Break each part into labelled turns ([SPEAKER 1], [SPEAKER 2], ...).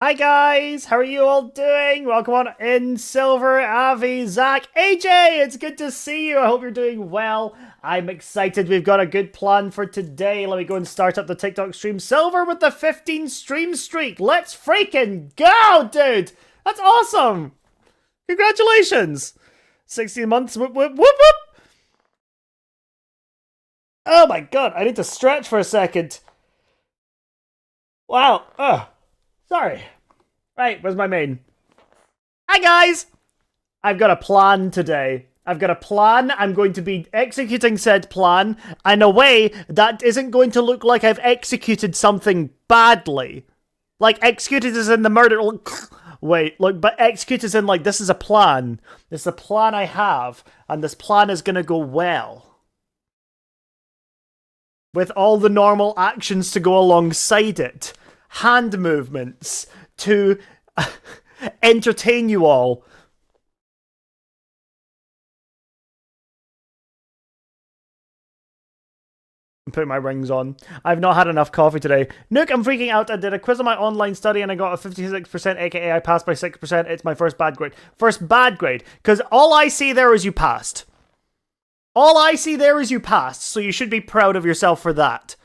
[SPEAKER 1] Hi guys, how are you all doing? Welcome on in, Silver, Avi, Zach, AJ. It's good to see you. I hope you're doing well. I'm excited. We've got a good plan for today. Let me go and start up the TikTok stream. Silver with the 15 stream streak. Let's freaking go, dude. That's awesome. Congratulations. 16 months. Whoop, whoop, whoop, whoop. Oh my god, I need to stretch for a second. Wow. Sorry. Right, where's my main? Hi guys! I've got a plan today. I've got a plan. I'm going to be executing said plan in a way that isn't going to look like I've executed something badly. Like, executed as in the murder. Wait, look, but execute as in, like, this is a plan. This is a plan I have, and this plan is gonna go well. With all the normal actions to go alongside it. Hand movements to entertain you all. I'm putting my rings on. I've not had enough coffee today. Nook, I'm freaking out. I did a quiz on my online study and I got a 56%, aka I passed by 6%. It's my first bad grade. First bad grade. Because all I see there is you passed. All I see there is you passed, so you should be proud of yourself for that.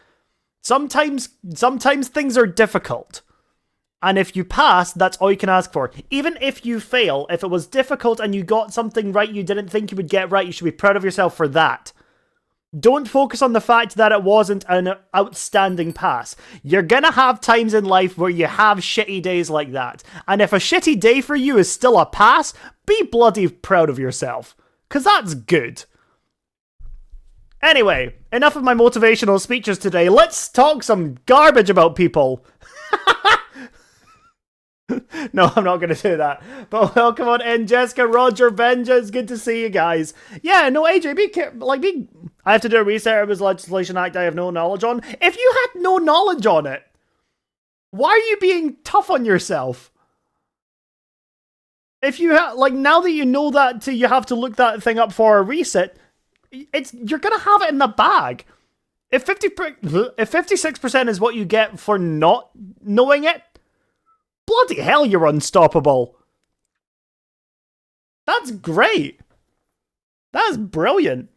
[SPEAKER 1] Sometimes things are difficult. And if you pass, that's all you can ask for. Even if you fail, if it was difficult and you got something right you didn't think you would get right, you should be proud of yourself for that. Don't focus on the fact that it wasn't an outstanding pass. You're gonna have times in life where you have shitty days like that. And if a shitty day for you is still a pass, be bloody proud of yourself. Because that's good. Anyway, enough of my motivational speeches today. Let's talk some garbage about people. No, I'm not going to do that. But welcome on in, Jessica, Roger, Benja. It's good to see you guys. Yeah, no, AJ, be careful. I have to do a reset of his legislation act I have no knowledge on. If you had no knowledge on it, why are you being tough on yourself? If you now that you know that you have to look that thing up for a reset, you're gonna have it in the bag. If 56% is what you get for not knowing it, bloody hell, you're unstoppable. That's great. That's brilliant.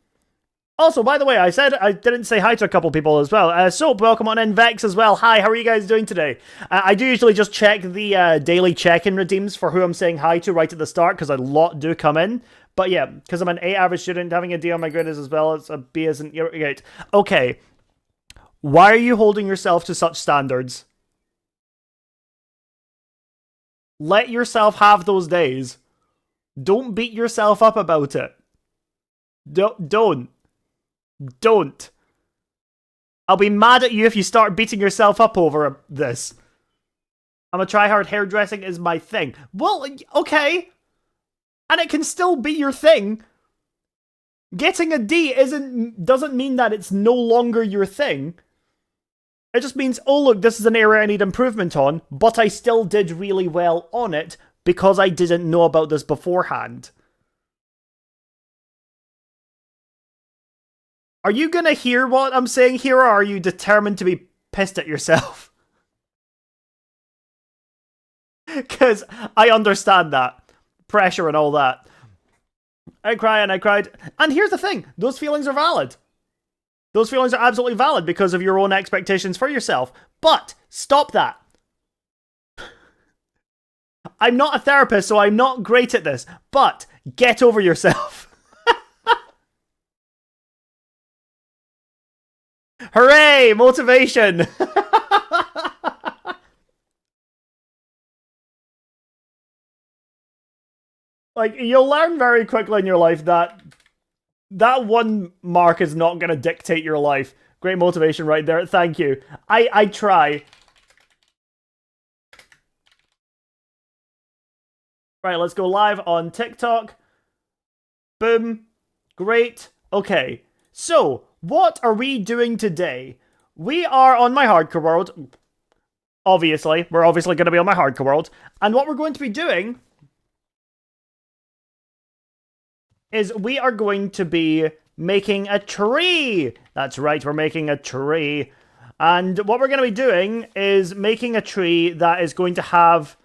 [SPEAKER 1] Also, by the way, I said I didn't say hi to a couple people as well. Soap, welcome on in. Vex as well. Hi, how are you guys doing today? I do usually just check the daily check-in redeems for who I'm saying hi to right at the start, because a lot do come in. But yeah, because I'm an A average student, having a D on my grade is as well as a B isn't great. Okay. Why are you holding yourself to such standards? Let yourself have those days. Don't beat yourself up about it. Don't. I'll be mad at you if you start beating yourself up over this. I'm a tryhard. Hairdressing is my thing. Well, okay. And it can still be your thing. Getting a D doesn't mean that it's no longer your thing. It just means, oh look, this is an area I need improvement on, but I still did really well on it because I didn't know about this beforehand. Are you gonna hear what I'm saying here, or are you determined to be pissed at yourself? Because I understand that. Pressure and all that. I cry and I cried. And here's the thing, those feelings are valid. Those feelings are absolutely valid because of your own expectations for yourself. But stop that. I'm not a therapist, so I'm not great at this. But get over yourself. Hooray! Motivation! Like, you'll learn very quickly in your life that that one mark is not going to dictate your life. Great motivation right there. Thank you. I try. Right, let's go live on TikTok. Boom. Great. Okay. So, what are we doing today? We are on my hardcore world. Obviously. We're obviously going to be on my hardcore world. And what we're going to be doing is we are going to be making a tree. That's right, we're making a tree. And what we're going to be doing is making a tree that is going to have...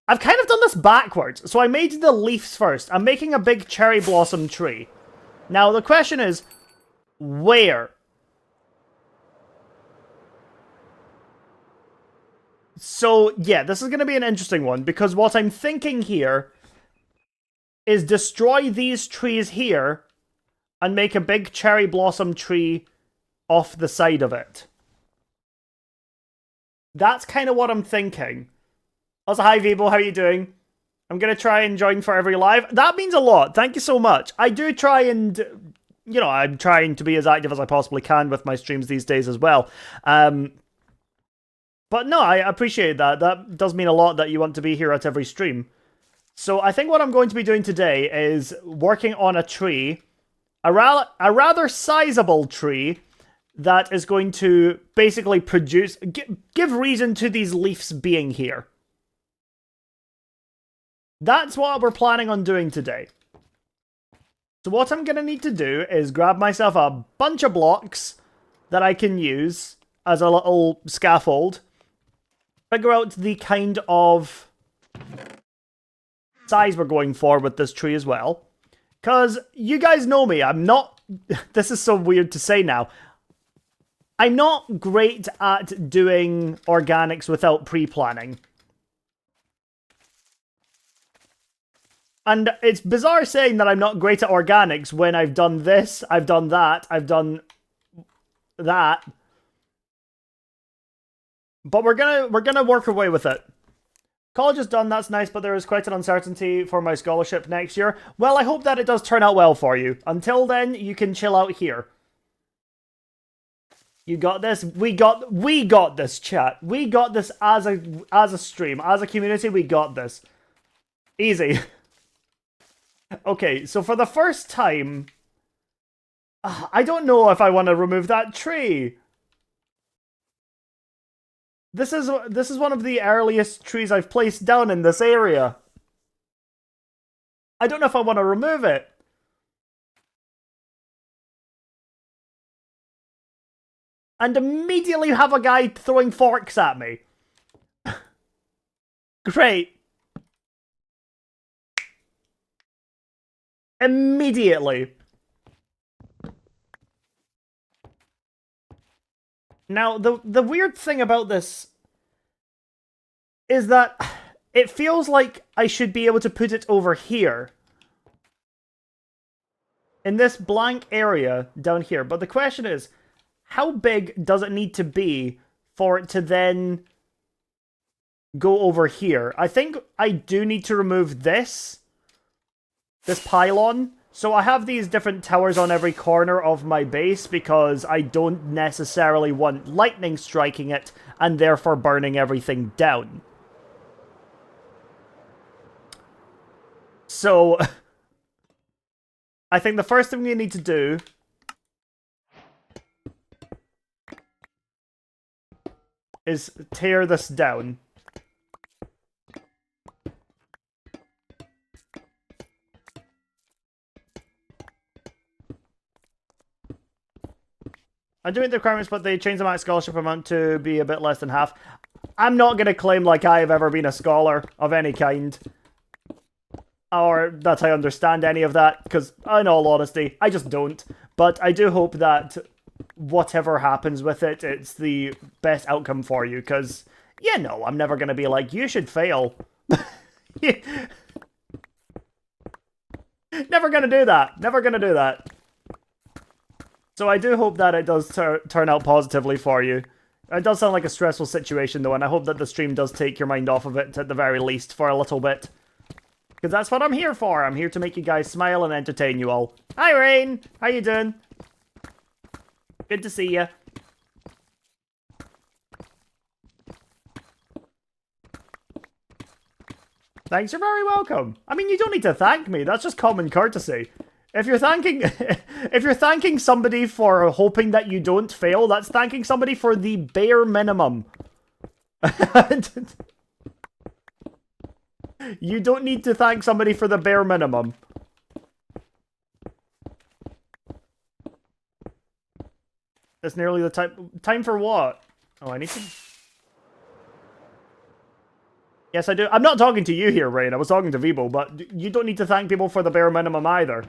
[SPEAKER 1] I've kind of done this backwards. So I made the leaves first. I'm making a big cherry blossom tree. Now, the question is, where? So, yeah, this is going to be an interesting one, because what I'm thinking here is destroy these trees here and make a big cherry blossom tree off the side of it. That's kind of what I'm thinking. Also, hi Vibo, how are you doing? I'm going to try and join for every live. That means a lot. Thank you so much. I do try and, you know, I'm trying to be as active as I possibly can with my streams these days as well. But no, I appreciate that. That does mean a lot that you want to be here at every stream. So I think what I'm going to be doing today is working on a tree, a rather sizable tree, that is going to basically produce, give reason to these leaves being here. That's what we're planning on doing today. So what I'm going to need to do is grab myself a bunch of blocks that I can use as a little scaffold. Figure out the kind of size we're going for with this tree as well. Because you guys know me, I'm not... This is so weird to say now. I'm not great at doing organics without pre-planning. And it's bizarre saying that I'm not great at organics when I've done this, I've done that, I've done that. But we're gonna work our way with it. College is done, that's nice, but there is quite an uncertainty for my scholarship next year. Well, I hope that it does turn out well for you. Until then, you can chill out here. You got this. We got this, chat. We got this as a stream, as a community. We got this. Easy. Okay, so for the first time, I don't know if I want to remove that tree. This is one of the earliest trees I've placed down in this area. I don't know if I want to remove it. And immediately have a guy throwing forks at me. Great. Immediately. Now, the weird thing about this is that it feels like I should be able to put it over here. In this blank area down here. But the question is, how big does it need to be for it to then go over here? I think I do need to remove this pylon. So I have these different towers on every corner of my base because I don't necessarily want lightning striking it and therefore burning everything down. So I think the first thing we need to do is tear this down. I'm doing the requirements, but they changed the max scholarship amount to be a bit less than half. I'm not going to claim like I have ever been a scholar of any kind. Or that I understand any of that, because in all honesty, I just don't. But I do hope that whatever happens with it, it's the best outcome for you, because, you know, I'm never going to be like, you should fail. Never going to do that. Never going to do that. So I do hope that it does turn out positively for you. It does sound like a stressful situation, though, and I hope that the stream does take your mind off of it, at the very least, for a little bit. Because that's what I'm here for. I'm here to make you guys smile and entertain you all. Hi, Rain! How you doing? Good to see you. Thanks, you're very welcome. I mean, you don't need to thank me. That's just common courtesy. If you're thanking somebody for hoping that you don't fail, that's thanking somebody for the bare minimum. You don't need to thank somebody for the bare minimum. It's nearly the time for what? Oh, I need to... Yes, I do. I'm not talking to you here, Rain. I was talking to Vibo, but you don't need to thank people for the bare minimum either.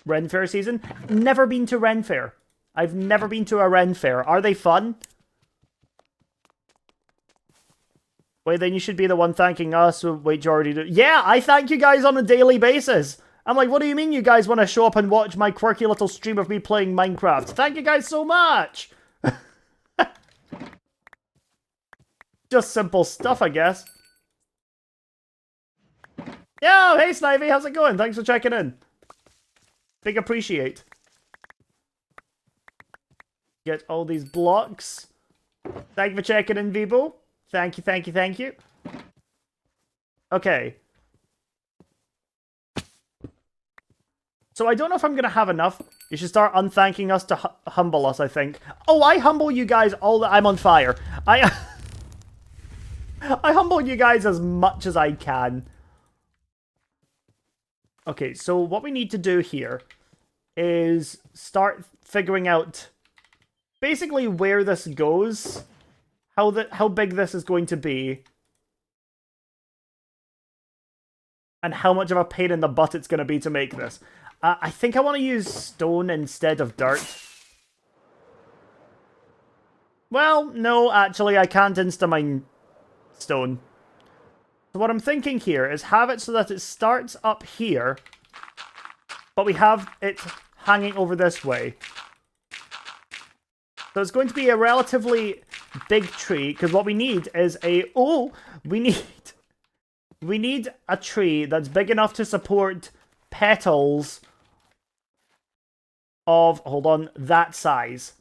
[SPEAKER 1] Ren Fair season? Never been to Ren Fair. I've never been to a Ren Fair. Are they fun? Wait, then you should be the one thanking us. Wait, you already do. Yeah, I thank you guys on a daily basis. I'm like, what do you mean you guys want to show up and watch my quirky little stream of me playing Minecraft? Thank you guys so much. Just simple stuff, I guess. Yo, hey Snivy, how's it going? Thanks for checking in. Big appreciate. Get all these blocks. Thank you for checking in, Vibo. Thank you, thank you, thank you. Okay. So I don't know if I'm going to have enough. You should start unthanking us to humble us, I think. Oh, I humble you guys all the... I'm on fire. I humble you guys as much as I can. Okay, so what we need to do here is start figuring out basically where this goes, how big this is going to be, and how much of a pain in the butt it's going to be to make this. I think I want to use stone instead of dirt. Well, no, actually, I can't insta-mine stone. So what I'm thinking here is have it so that it starts up here, but we have it hanging over this way. So it's going to be a relatively big tree, because what we need is a... Oh! We need a tree that's big enough to support petals of, hold on, that size.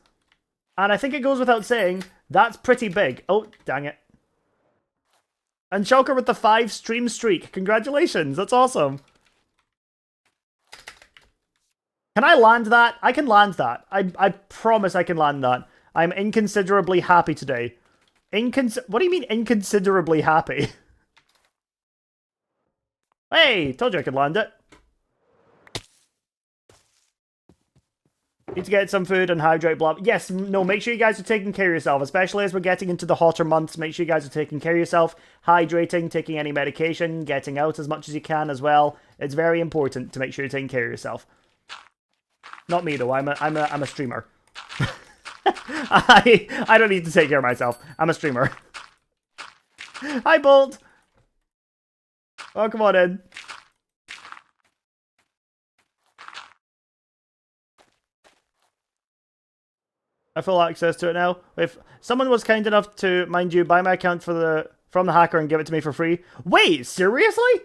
[SPEAKER 1] And I think it goes without saying, that's pretty big. Oh, dang it. And Shulker with the 5 stream streak. Congratulations, that's awesome. Can I land that? I can land that. I promise I can land that. I'm inconsiderably happy today. What do you mean inconsiderably happy? Hey, told you I could land it. Need to get some food and hydrate, blah. Yes, no, make sure you guys are taking care of yourself, especially as we're getting into the hotter months. Make sure you guys are taking care of yourself, hydrating, taking any medication, getting out as much as you can as well. It's very important to make sure you're taking care of yourself. Not me though. I'm a streamer. I don't need to take care of myself. I'm a streamer. Hi, Bolt. Oh, come on in. I have full access to it now. If someone was kind enough to, mind you, buy my account from the hacker and give it to me for free. Wait, seriously?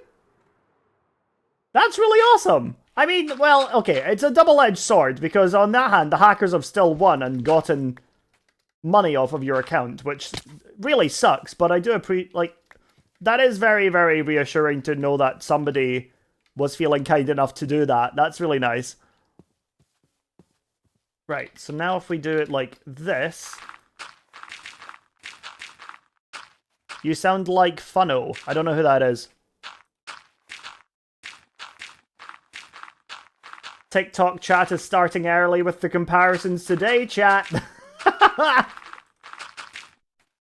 [SPEAKER 1] That's really awesome. I mean, well, okay, it's a double-edged sword, because on that hand, the hackers have still won and gotten money off of your account, which really sucks, but I do appreciate, like, that is very, very reassuring to know that somebody was feeling kind enough to do that. That's really nice. Right, so now if we do it like this... You sound like Funno. I don't know who that is. TikTok chat is starting early with the comparisons today, chat.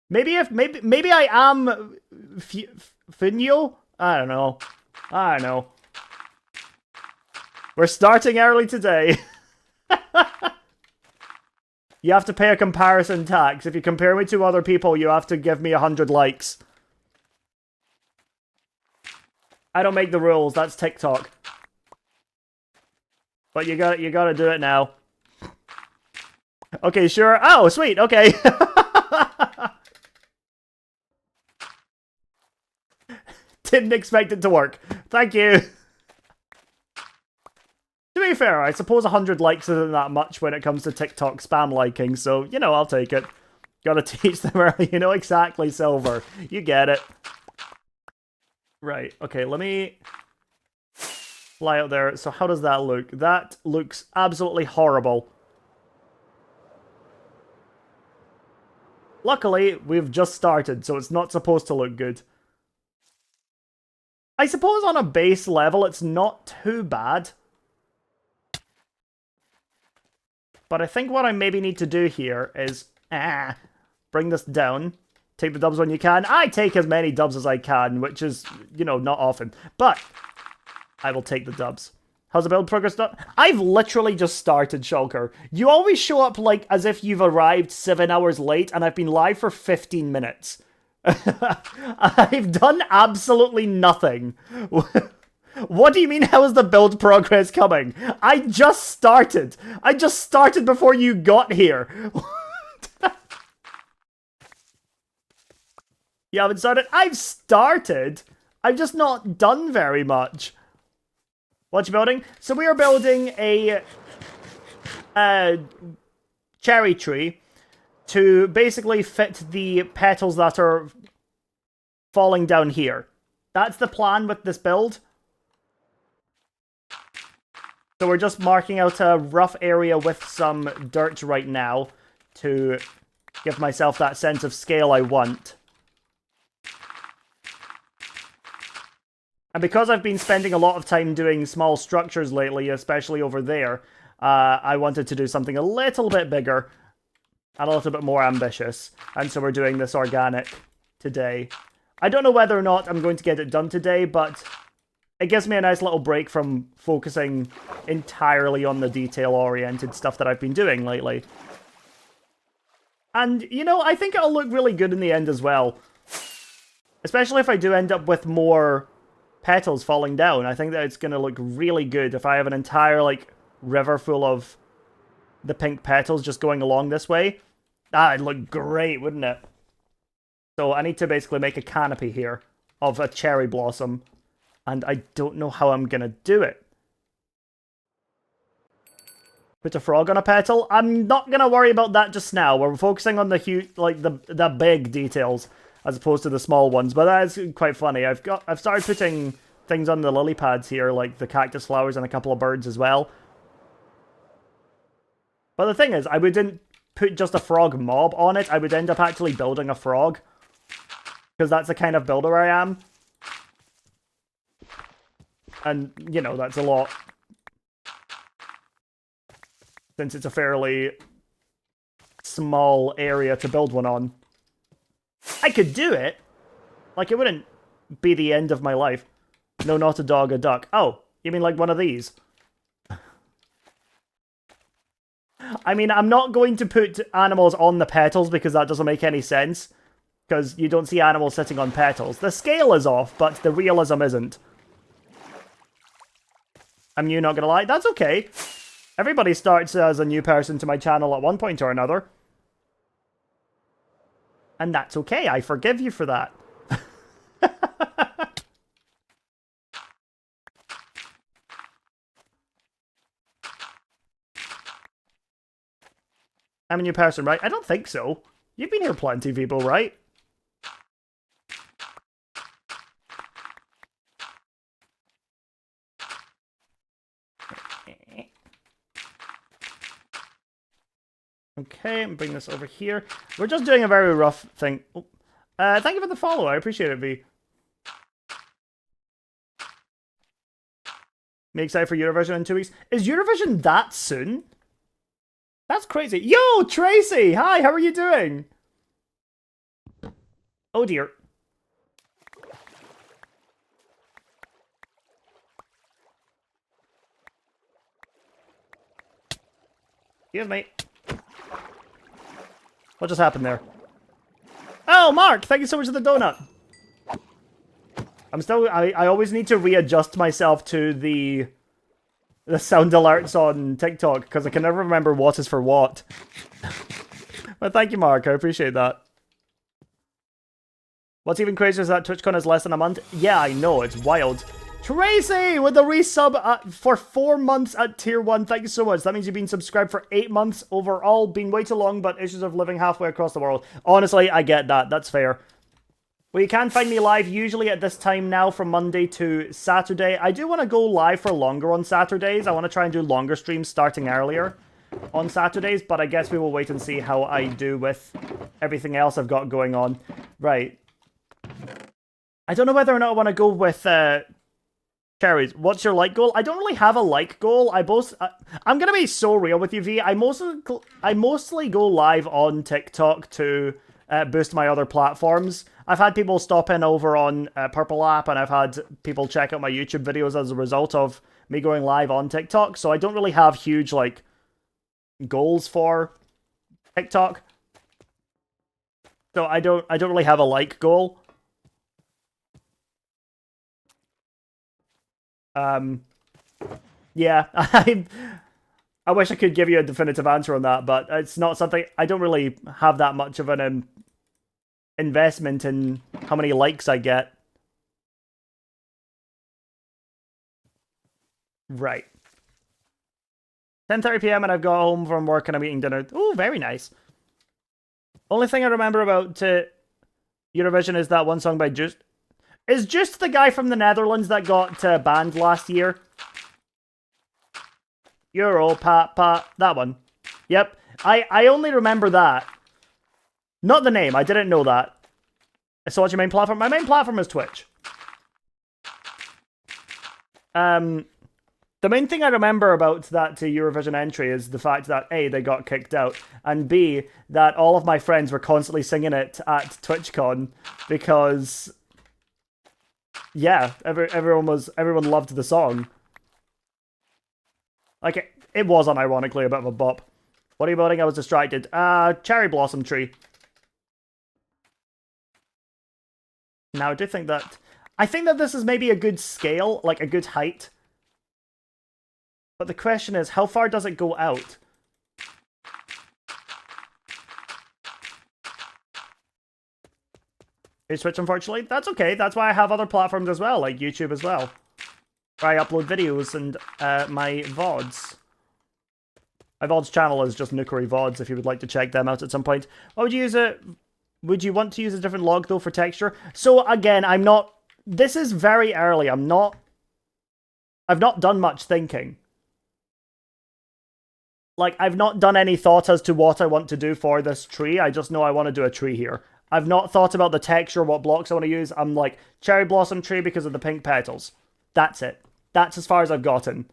[SPEAKER 1] maybe I am Finio? I don't know. We're starting early today. You have to pay a comparison tax. If you compare me to other people, you have to give me 100 likes. I don't make the rules, that's TikTok. But you gotta do it now. Okay, sure. Oh, sweet, okay. Didn't expect it to work. Thank you. To be fair, I suppose 100 likes isn't that much when it comes to TikTok spam liking, so, you know, I'll take it. Gotta teach them early, you know exactly, Silver. You get it. Right, okay, let me fly out there. So how does that look? That looks absolutely horrible. Luckily, we've just started, so it's not supposed to look good. I suppose on a base level, it's not too bad. But I think what I maybe need to do here is bring this down. Take the dubs when you can. I take as many dubs as I can, which is, you know, not often. But I will take the dubs. How's the build progress done? I've literally just started, Shulker. You always show up like as if you've arrived 7 hours late, and I've been live for 15 minutes. I've done absolutely nothing. What do you mean, how is the build progress coming? I just started. I just started before you got here. You haven't started? I've started. I've just not done very much. What you building? So we are building a cherry tree to basically fit the petals that are falling down here. That's the plan with this build. So we're just marking out a rough area with some dirt right now to give myself that sense of scale I want. And because I've been spending a lot of time doing small structures lately, especially over there, I wanted to do something a little bit bigger and a little bit more ambitious. And so we're doing this organic today. I don't know whether or not I'm going to get it done today, but it gives me a nice little break from focusing entirely on the detail-oriented stuff that I've been doing lately. And, you know, I think it'll look really good in the end as well. Especially if I do end up with more petals falling down. I think that it's going to look really good if I have an entire, like, river full of the pink petals just going along this way. That'd look great, wouldn't it? So I need to basically make a canopy here of a cherry blossom. And I don't know how I'm going to do it. Put a frog on a petal? I'm not going to worry about that just now. We're focusing on the huge, like, the big details as opposed to the small ones. But that is quite funny. I've started putting things on the lily pads here, like the cactus flowers and a couple of birds as well. But the thing is, I wouldn't put just a frog mob on it. I would end up actually building a frog. Because that's the kind of builder I am. And, you know, that's a lot. Since it's a fairly small area to build one on. I could do it. Like, it wouldn't be the end of my life. No, not a dog, a duck. Oh, you mean like one of these? I mean, I'm not going to put animals on the petals because that doesn't make any sense. Because you don't see animals sitting on petals. The scale is off, but the realism isn't. I'm new, not gonna lie. That's okay. Everybody starts as a new person to my channel at one point or another. And that's okay. I forgive you for that. I'm a new person, right? I don't think so. You've been here plenty, people, right? Okay, bring this over here. We're just doing a very rough thing. Oh. Thank you for the follow. I appreciate it, V. Me excited for Eurovision in 2 weeks. Is Eurovision that soon? That's crazy. Yo, Tracy! Hi, how are you doing? Oh dear. Excuse me. What just happened there? Oh, Mark! Thank you so much for the donut! I always need to readjust myself to the sound alerts on TikTok, because I can never remember what is for what. But thank you, Mark. I appreciate that. What's even crazier is that TwitchCon is less than a month. Yeah, I know. It's wild. Tracy with the resub for 4 months at tier 1. Thank you so much. That means you've been subscribed for 8 months overall. Been way too long, but issues of living halfway across the world. Honestly, I get that. That's fair. Well, you can find me live usually at this time now from Monday to Saturday. I do want to go live for longer on Saturdays. I want to try and do longer streams starting earlier on Saturdays, but I guess we will wait and see how I do with everything else I've got going on. Right. I don't know whether or not I want to go with Cherries, what's your like goal? I don't really have a like goal. I'm gonna be so real with you, V. I mostly go live on TikTok to boost my other platforms. I've had people stop in over on Purple App, and I've had people check out my YouTube videos as a result of me going live on TikTok. So I don't really have huge like goals for TikTok. So I don't really have a like goal. Yeah, I wish I could give you a definitive answer on that, but it's not something. I don't really have that much of an investment in how many likes I get. Right. 10:30 p.m. and I've got home from work and I'm eating dinner. Oh, very nice. Only thing I remember about Eurovision is that one song by Just. Is Just the guy from the Netherlands that got banned last year? Euro, pat, pat, that one. Yep. I only remember that. Not the name, I didn't know that. So what's your main platform? My main platform is Twitch. The main thing I remember about that Eurovision entry is the fact that A, they got kicked out, and B, that all of my friends were constantly singing it at TwitchCon because, yeah, everyone loved the song. Like, it was unironically a bit of a bop. What are you building? I was distracted. Cherry blossom tree. Now, I think that this is maybe a good scale, like a good height. But the question is, how far does it go out? Switch, unfortunately. That's okay. That's why I have other platforms as well, like YouTube as well. Where I upload videos and my VODs. My VODs channel is just Nukeri VODs if you would like to check them out at some point. What would you use it? Would you want to use a different log though for texture? So again, I'm not... This is very early. I've not done much thinking. Like, I've not done any thought as to what I want to do for this tree. I just know I want to do a tree here. I've not thought about the texture, what blocks I want to use. I'm like, cherry blossom tree because of the pink petals. That's it. That's as far as I've gotten.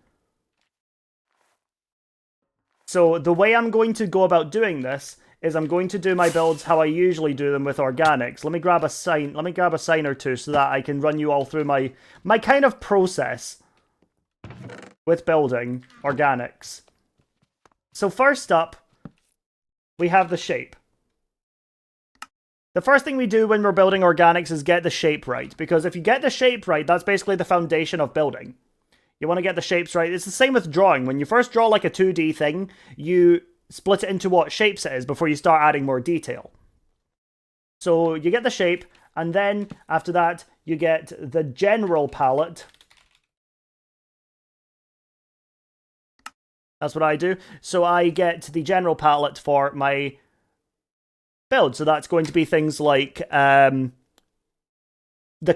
[SPEAKER 1] So the way I'm going to go about doing this is I'm going to do my builds how I usually do them with organics. Let me grab a sign or two so that I can run you all through my kind of process with building organics. So first up, we have the shape. The first thing we do when we're building organics is get the shape right, because if you get the shape right, that's basically the foundation of building. You want to get the shapes right. It's the same with drawing. When you first draw like a 2D thing, you split it into what shapes it is before you start adding more detail. So you get the shape, and then after that, you get the general palette. That's what I do. So I get the general palette for my build. So that's going to be things like the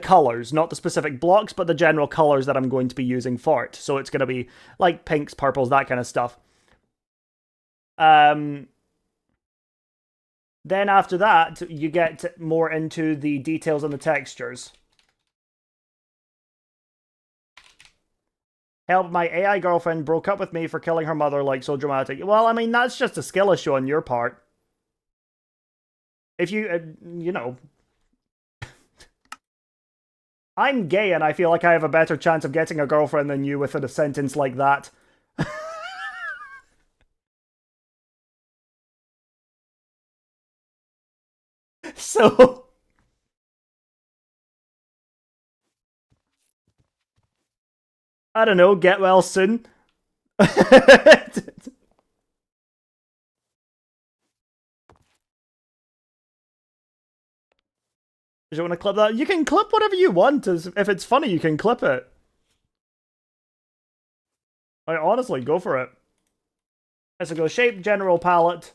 [SPEAKER 1] colors, not the specific blocks, but the general colors that I'm going to be using for it. So it's going to be like pinks, purples, that kind of stuff. Then after that, you get more into the details and the textures. Help, my AI girlfriend broke up with me for killing her mother, like, so dramatic. Well, I mean, that's just a skill issue on your part. If you, you know... I'm gay and I feel like I have a better chance of getting a girlfriend than you within a sentence like that. So... I don't know, get well soon. Do you want to clip that? You can clip whatever you want. If it's funny, you can clip it. Like, honestly, go for it. So go shape, general palette.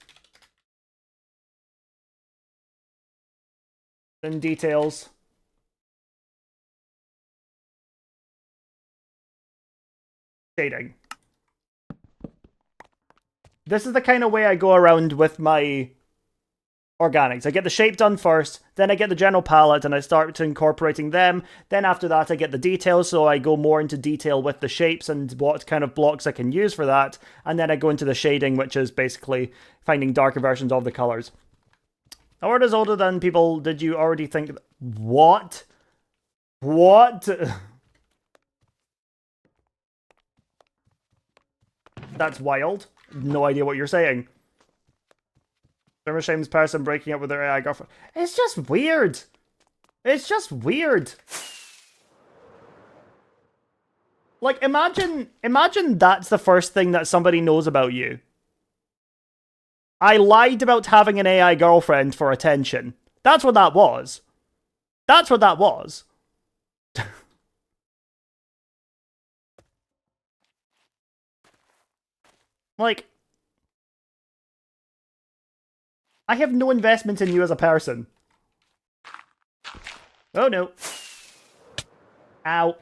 [SPEAKER 1] Then details. Shading. This is the kind of way I go around with my organics. I get the shape done first, then I get the general palette and I start to incorporating them. Then after that I get the details, so I go more into detail with the shapes and what kind of blocks I can use for that. And then I go into the shading, which is basically finding darker versions of the colors. The word is older than people. Did you already think... What? What? That's wild. No idea what you're saying. Never shames person breaking up with their AI girlfriend. It's just weird. It's just weird. Like, imagine that's the first thing that somebody knows about you. I lied about having an AI girlfriend for attention. That's what that was. That's what that was. Like, I have no investment in you as a person. Oh no. Ow.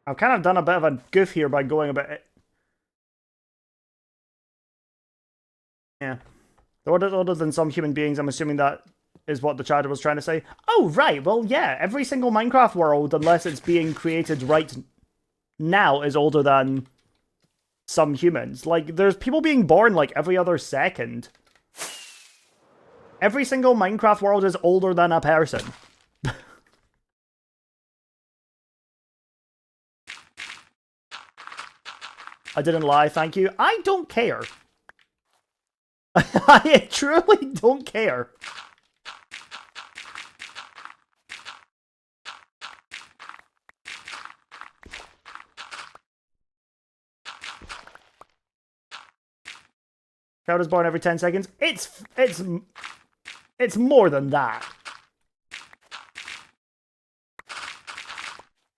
[SPEAKER 1] I've kind of done a bit of a goof here by going a bit... Yeah. The word is older than some human beings. I'm assuming that is what the chat was trying to say. Oh, right. Well, yeah. Every single Minecraft world, unless it's being created right now, is older than some humans. Like, there's people being born, like, every other second. Every single Minecraft world is older than a person. I didn't lie, thank you. I don't care. I truly don't care. Crowd is born every 10 seconds. It's more than that.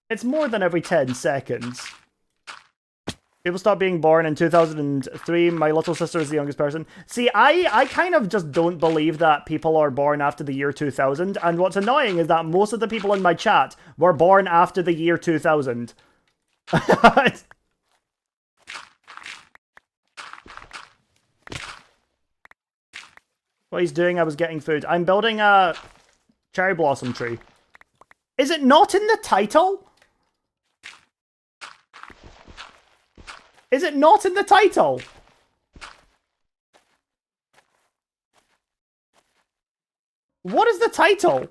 [SPEAKER 1] It's more than every 10 seconds. People stopped being born in 2003. My little sister is the youngest person. See, I kind of just don't believe that people are born after the year 2000. And what's annoying is that most of the people in my chat were born after the year 2000. What he's doing, I was getting food. I'm building a cherry blossom tree. Is it not in the title? Is it not in the title? What is the title?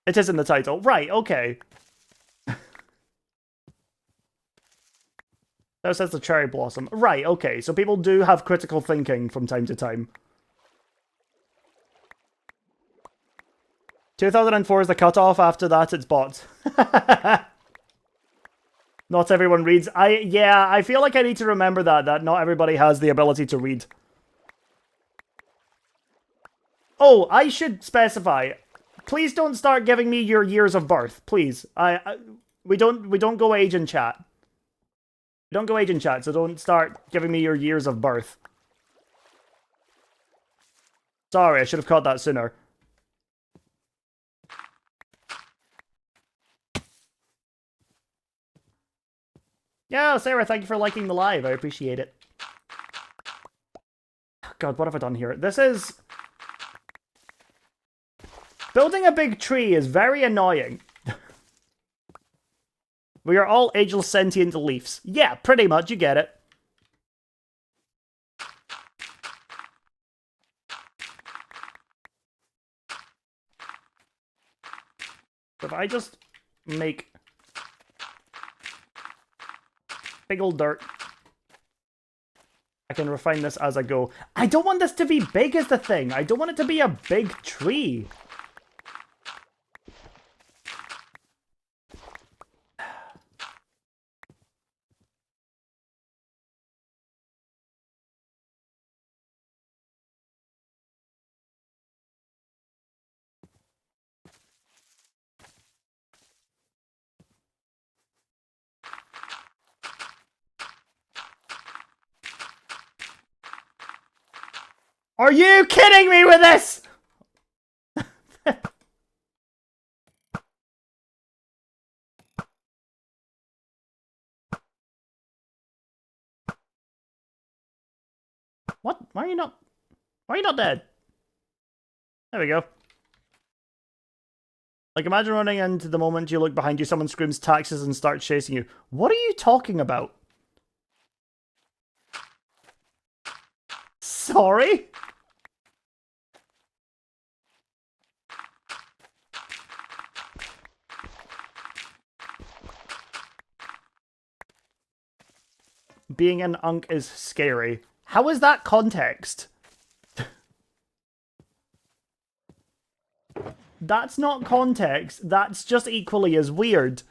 [SPEAKER 1] It is in the title. Right, okay. That says the cherry blossom. Right, okay. So people do have critical thinking from time to time. 2004 is the cutoff. After that, it's bots. Not everyone reads. Yeah, I feel like I need to remember that not everybody has the ability to read. Oh, I should specify. Please don't start giving me your years of birth, please. We don't go age in chat. We don't go age in chat, so don't start giving me your years of birth. Sorry, I should have caught that sooner. Yeah, Sarah, thank you for liking the live. I appreciate it. God, what have I done here? This is... Building a big tree is very annoying. We are all ageless sentient leaves. Yeah, pretty much, you get it. If I just make big old dirt, I can refine this as I go. I don't want this to be big is the thing. I don't want it to be a big tree. Are you kidding me with this? What? Why are you not... Why are you not dead? There we go. Like, imagine running into the moment you look behind you, someone screams taxes and starts chasing you. What are you talking about? Sorry? Being an unk is scary. How is that context? That's not context. That's just equally as weird.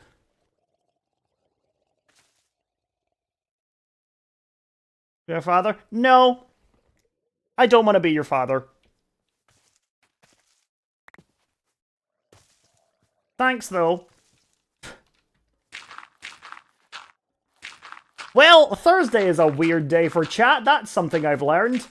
[SPEAKER 1] Your father? No. I don't want to be your father. Thanks, though. Well, Thursday is a weird day for chat. That's something I've learned.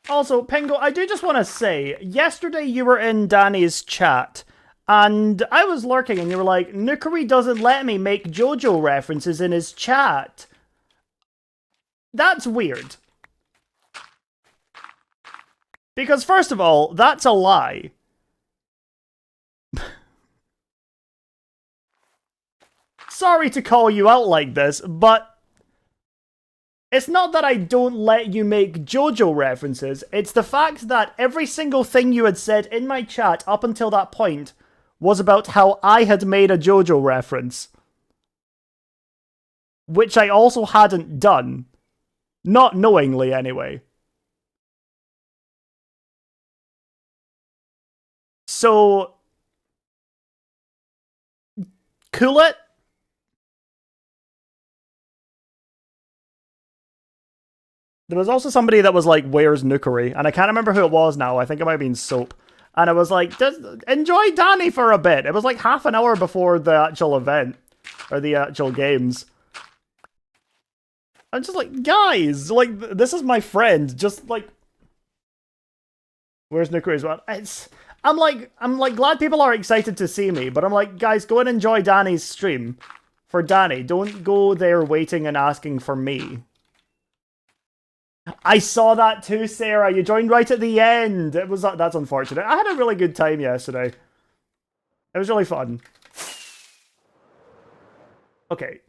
[SPEAKER 1] Also, Pingo, I do just want to say, yesterday you were in Danny's chat, and I was lurking, and you were like, Nukeri doesn't let me make JoJo references in his chat. That's weird. Because, first of all, that's a lie. Sorry to call you out like this, but it's not that I don't let you make JoJo references, it's the fact that every single thing you had said in my chat up until that point was about how I had made a JoJo reference. Which I also hadn't done. Not knowingly, anyway. So... cool it? There was also somebody that was like, where's Nukeri? And I can't remember who it was now. I think it might have been Soap. And I was like, just enjoy Danny for a bit. It was like half an hour before the actual event. Or the actual games. I'm just like, guys, like, this is my friend. Just like... Where's Nukeri as well? I'm like, glad people are excited to see me. But I'm like, guys, go and enjoy Danny's stream. For Danny. Don't go there waiting and asking for me. I saw that too, Sarah. You joined right at the end. That's unfortunate. I had a really good time yesterday. It was really fun. Okay.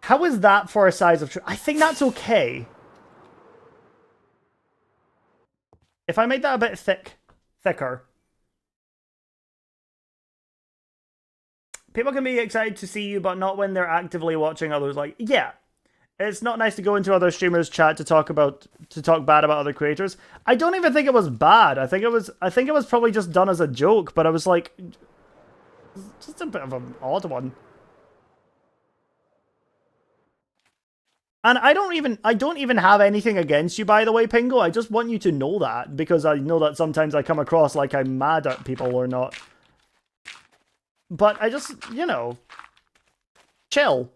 [SPEAKER 1] How is that for a size of... I think that's okay. If I made that a bit thicker. People can be excited to see you, but not when they're actively watching others. Like, yeah. It's not nice to go into other streamers' chat to talk bad about other creators. I don't even think it was bad. I think it was probably just done as a joke, but I was like, just a bit of an odd one. And I don't even have anything against you, by the way, Pingo. I just want you to know that, because I know that sometimes I come across like I'm mad at people or not. But I just, you know, chill.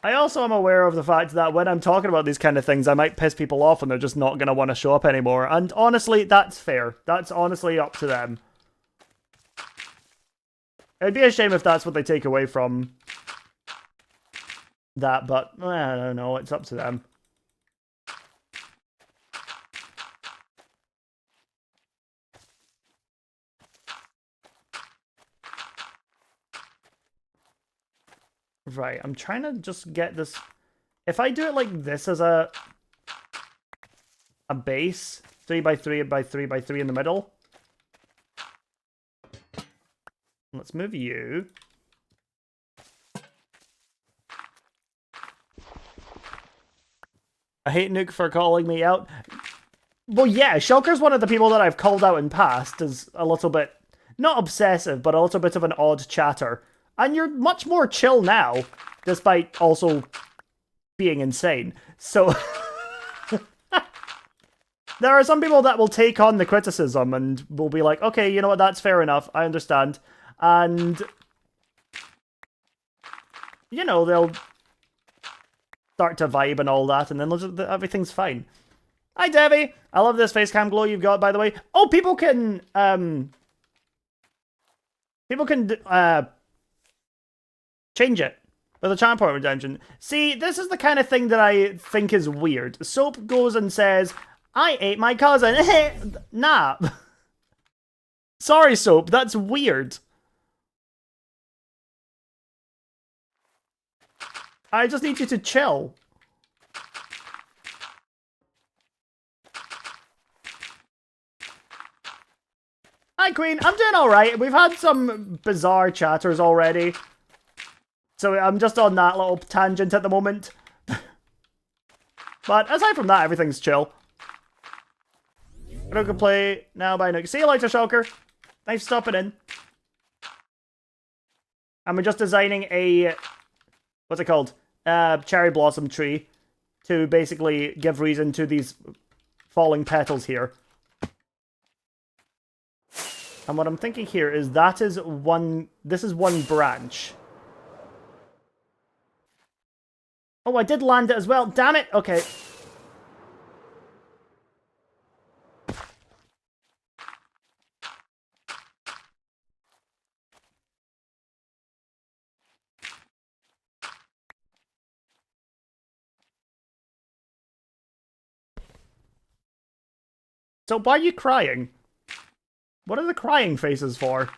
[SPEAKER 1] I also am aware of the fact that when I'm talking about these kind of things, I might piss people off and they're just not going to want to show up anymore. And honestly, that's fair. That's honestly up to them. It'd be a shame if that's what they take away from that, but I don't know. It's up to them. Right, I'm trying to just get this... If I do it like this as a base, 3x3x3x3 in the middle. Let's move you. I hate Nuke for calling me out. Well, yeah, Shulker's one of the people that I've called out in past as a little bit, not obsessive, but a little bit of an odd chatter. And you're much more chill now, despite also being insane. So, there are some people that will take on the criticism and will be like, okay, you know what, that's fair enough, I understand. And you know, they'll start to vibe and all that, and then everything's fine. Hi, Debbie! I love this face cam glow you've got, by the way. Oh, people can change it with a charm point redemption. See, this is the kind of thing that I think is weird. Soap goes and says, I ate my cousin. Nah. Sorry, Soap, that's weird. I just need you to chill. Hi, Queen. I'm doing alright. We've had some bizarre chatters already. So I'm just on that little tangent at the moment. But aside from that, everything's chill. Nook can play now by Nook. See you later, Shulker. Thanks for stopping in. And we're just designing a... what's it called? Cherry blossom tree. To basically give reason to these falling petals here. And what I'm thinking here is this is one branch. Oh, I did land it as well. Damn it. Okay. So why are you crying? What are the crying faces for?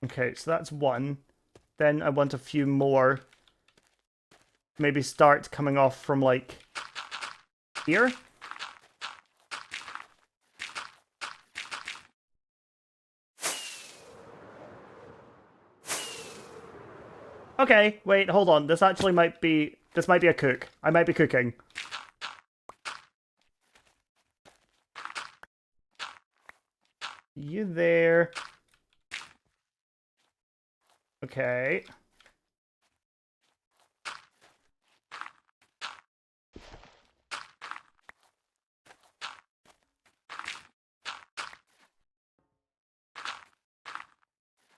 [SPEAKER 1] Okay, so that's one. Then I want a few more. Maybe start coming off from, like, here? Okay, wait, hold on. This actually might be... this might be a cook. I might be cooking. You there. Okay.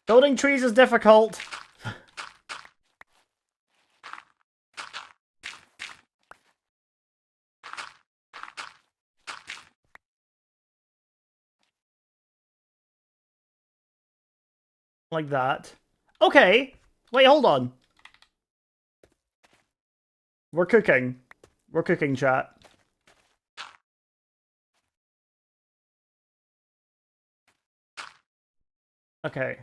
[SPEAKER 1] Building trees is difficult. Like that. Okay. Wait, hold on. We're cooking. We're cooking, chat. Okay.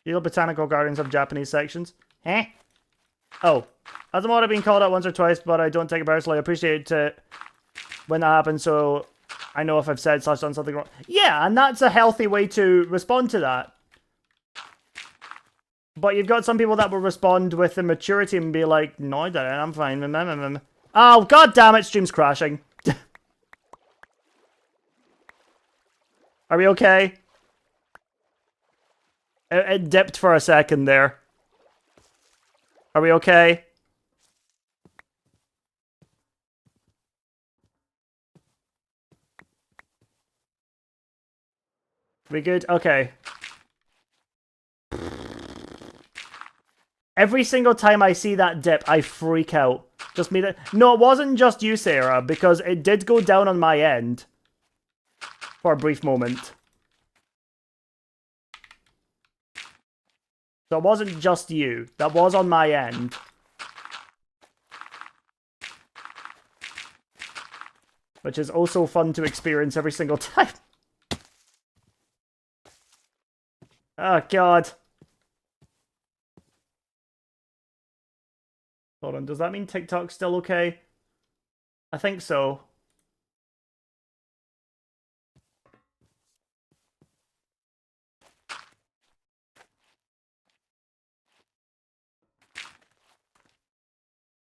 [SPEAKER 1] Yale Botanical Gardens have Japanese sections. Eh? Oh. As a mod, I've been called out once or twice, but I don't take it personally. I appreciate it when that happens, so I know if I've said / done something wrong. Yeah, and that's a healthy way to respond to that. But you've got some people that will respond with immaturity and be like, no, I didn't, I'm fine. Oh, god damn it, stream's crashing. Are we okay? It dipped for a second there. Are we okay? We good? Okay. Every single time I see that dip, I freak out. Just me that... No, it wasn't just you, Sarah, because it did go down on my end. For a brief moment. So it wasn't just you. That was on my end. Which is also fun to experience every single time. Oh, God. Hold on, does that mean TikTok's still okay? I think so.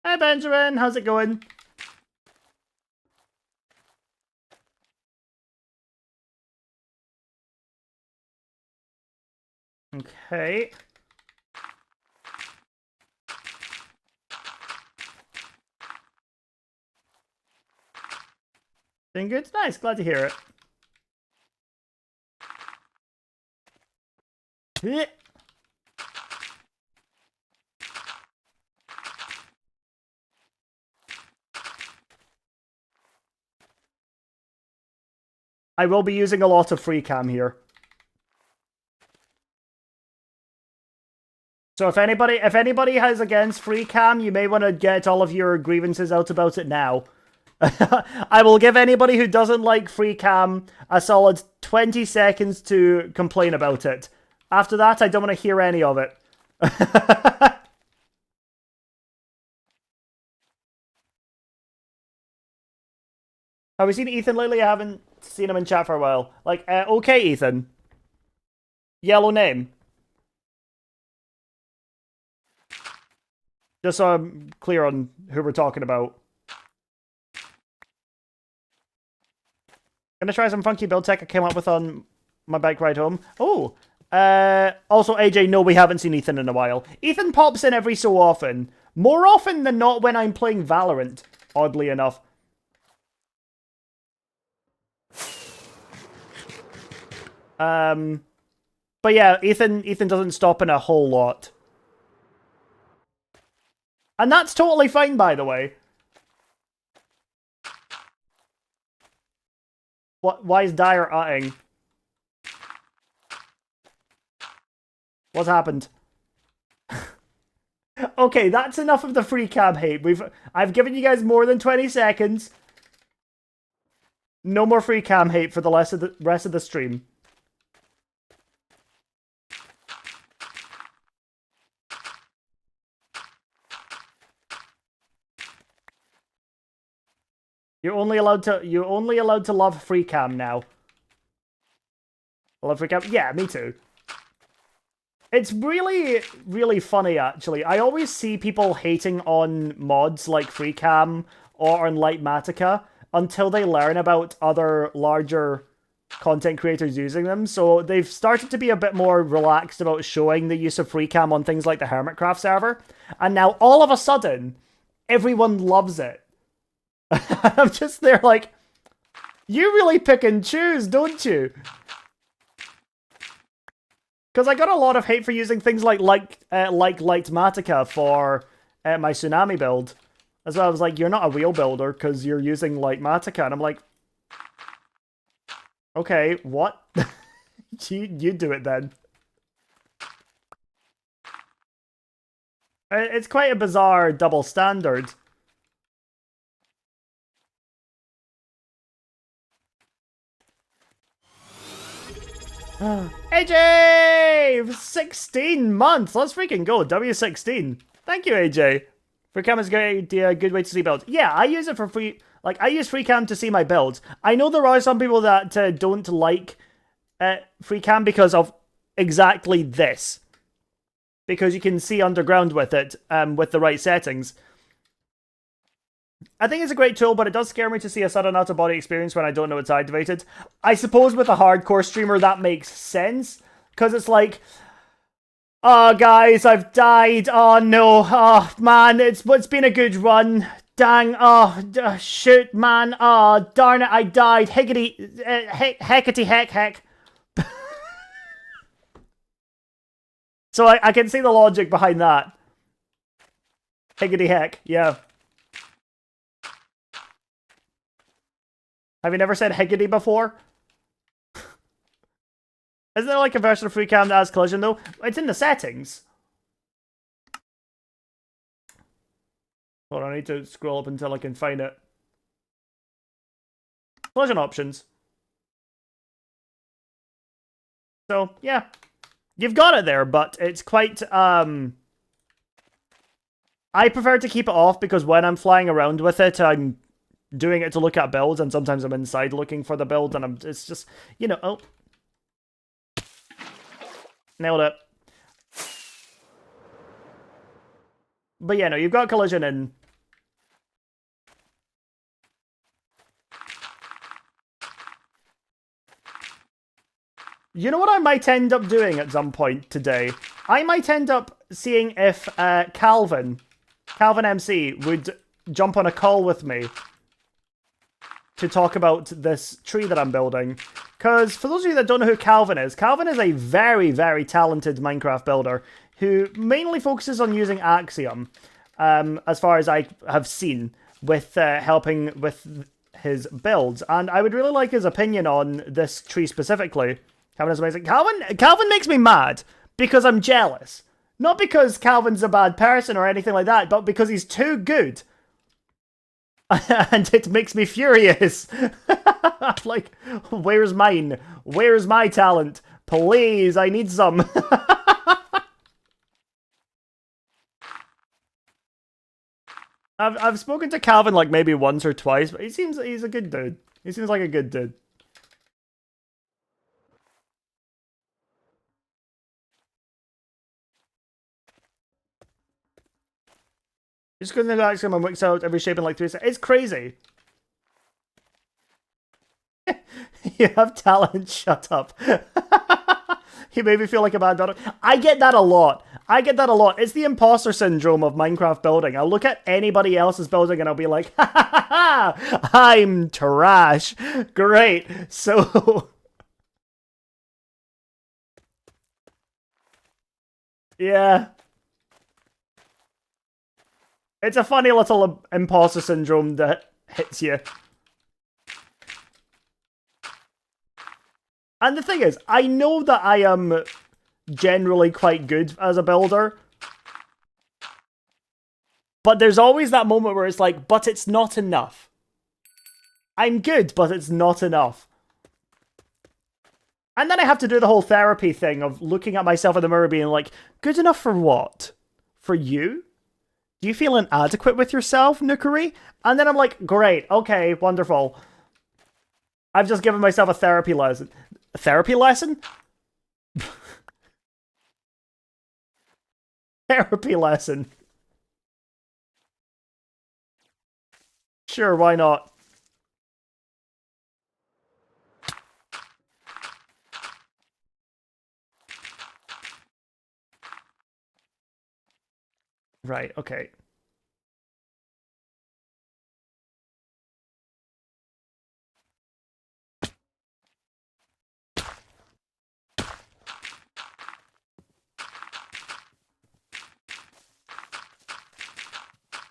[SPEAKER 1] Hi, Benjamin. How's it going? Okay. Doing good? Nice, glad to hear it. I will be using a lot of free cam here. So if anybody has against free cam, you may want to get all of your grievances out about it now. I will give anybody who doesn't like free cam a solid 20 seconds to complain about it. After that, I don't want to hear any of it. Have we seen Ethan lately? I haven't seen him in chat for a while. Like, okay, Ethan. Yellow name. Just so I'm clear on who we're talking about. Gonna try some funky build tech I came up with on my bike ride home. Oh, also AJ, no, we haven't seen Ethan in a while. Ethan pops in every so often. More often than not when I'm playing Valorant, oddly enough. But yeah, Ethan doesn't stop in a whole lot. And that's totally fine, by the way. Why is Dyer utting? What's happened? Okay, that's enough of the free cam hate. I've given you guys more than 20 seconds. No more free cam hate for the rest of the stream. You're only allowed to love free cam now. I love free cam. Yeah, me too. It's really, really funny, actually. I always see people hating on mods like free cam or on Litematica until they learn about other larger content creators using them. So they've started to be a bit more relaxed about showing the use of free cam on things like the Hermitcraft server. And now all of a sudden, everyone loves it. I'm just there like, you really pick and choose, don't you? Because I got a lot of hate for using things like Litematica for my Tsunami build. As well, I was like, you're not a wheel builder because you're using Litematica. And I'm like, okay, what? you do it then. It's quite a bizarre double standard. AJ! 16 months! Let's freaking go. W16. Thank you, AJ. FreeCam is a good way to see builds. Yeah, I use it for free. Like, I use FreeCam to see my builds. I know there are some people that don't like FreeCam because of exactly this. Because you can see underground with it, with the right settings. I think it's a great tool, but it does scare me to see a sudden out-of-body experience when I don't know it's activated. I suppose with a hardcore streamer that makes sense, because it's like, oh guys, I've died, oh no, oh man, it's been a good run, dang, oh, shoot man, oh darn it, I died, higgity, heckety heck. So I can see the logic behind that. Higgity heck, yeah. Have you never said higgity before? Isn't there like a version of FreeCam that has collision though? It's in the settings. Hold on, I need to scroll up until I can find it. Collision options. So, yeah. You've got it there, but it's quite, I prefer to keep it off because when I'm flying around with it, I'm doing it to look at builds, and sometimes I'm inside looking for the build, and it's just, you know, oh. Nailed it. But yeah, no, you've got collision in. You know what I might end up doing at some point today? I might end up seeing if Calvin MC, would jump on a call with me to talk about this tree that I'm building. Because for those of you that don't know who Calvin is a very, very talented Minecraft builder who mainly focuses on using Axiom, as far as I have seen, with helping with his builds. And I would really like his opinion on this tree specifically. Calvin is amazing. Calvin makes me mad because I'm jealous. Not because Calvin's a bad person or anything like that, but because he's too good. And it makes me furious. I'm like, where's mine? Where's my talent? Please, I need some. I've spoken to Calvin like maybe once or twice, but he's a good dude. He seems like a good dude. Just going to ask him and mix out every shape in like 3 seconds. It's crazy. You have talent, shut up. You made me feel like a bad builder. I get that a lot. It's the imposter syndrome of Minecraft building. I'll look at anybody else's building and I'll be like, ha ha ha ha, I'm trash. Great. So... yeah. It's a funny little imposter syndrome that hits you. And the thing is, I know that I am generally quite good as a builder. But there's always that moment where it's like, but it's not enough. I'm good, but it's not enough. And then I have to do the whole therapy thing of looking at myself in the mirror being like, good enough for what? For you? Do you feel inadequate with yourself, Nukeri? And then I'm like, great, okay, wonderful. I've just given myself a therapy lesson. A therapy lesson? Therapy lesson. Sure, why not? Right, okay.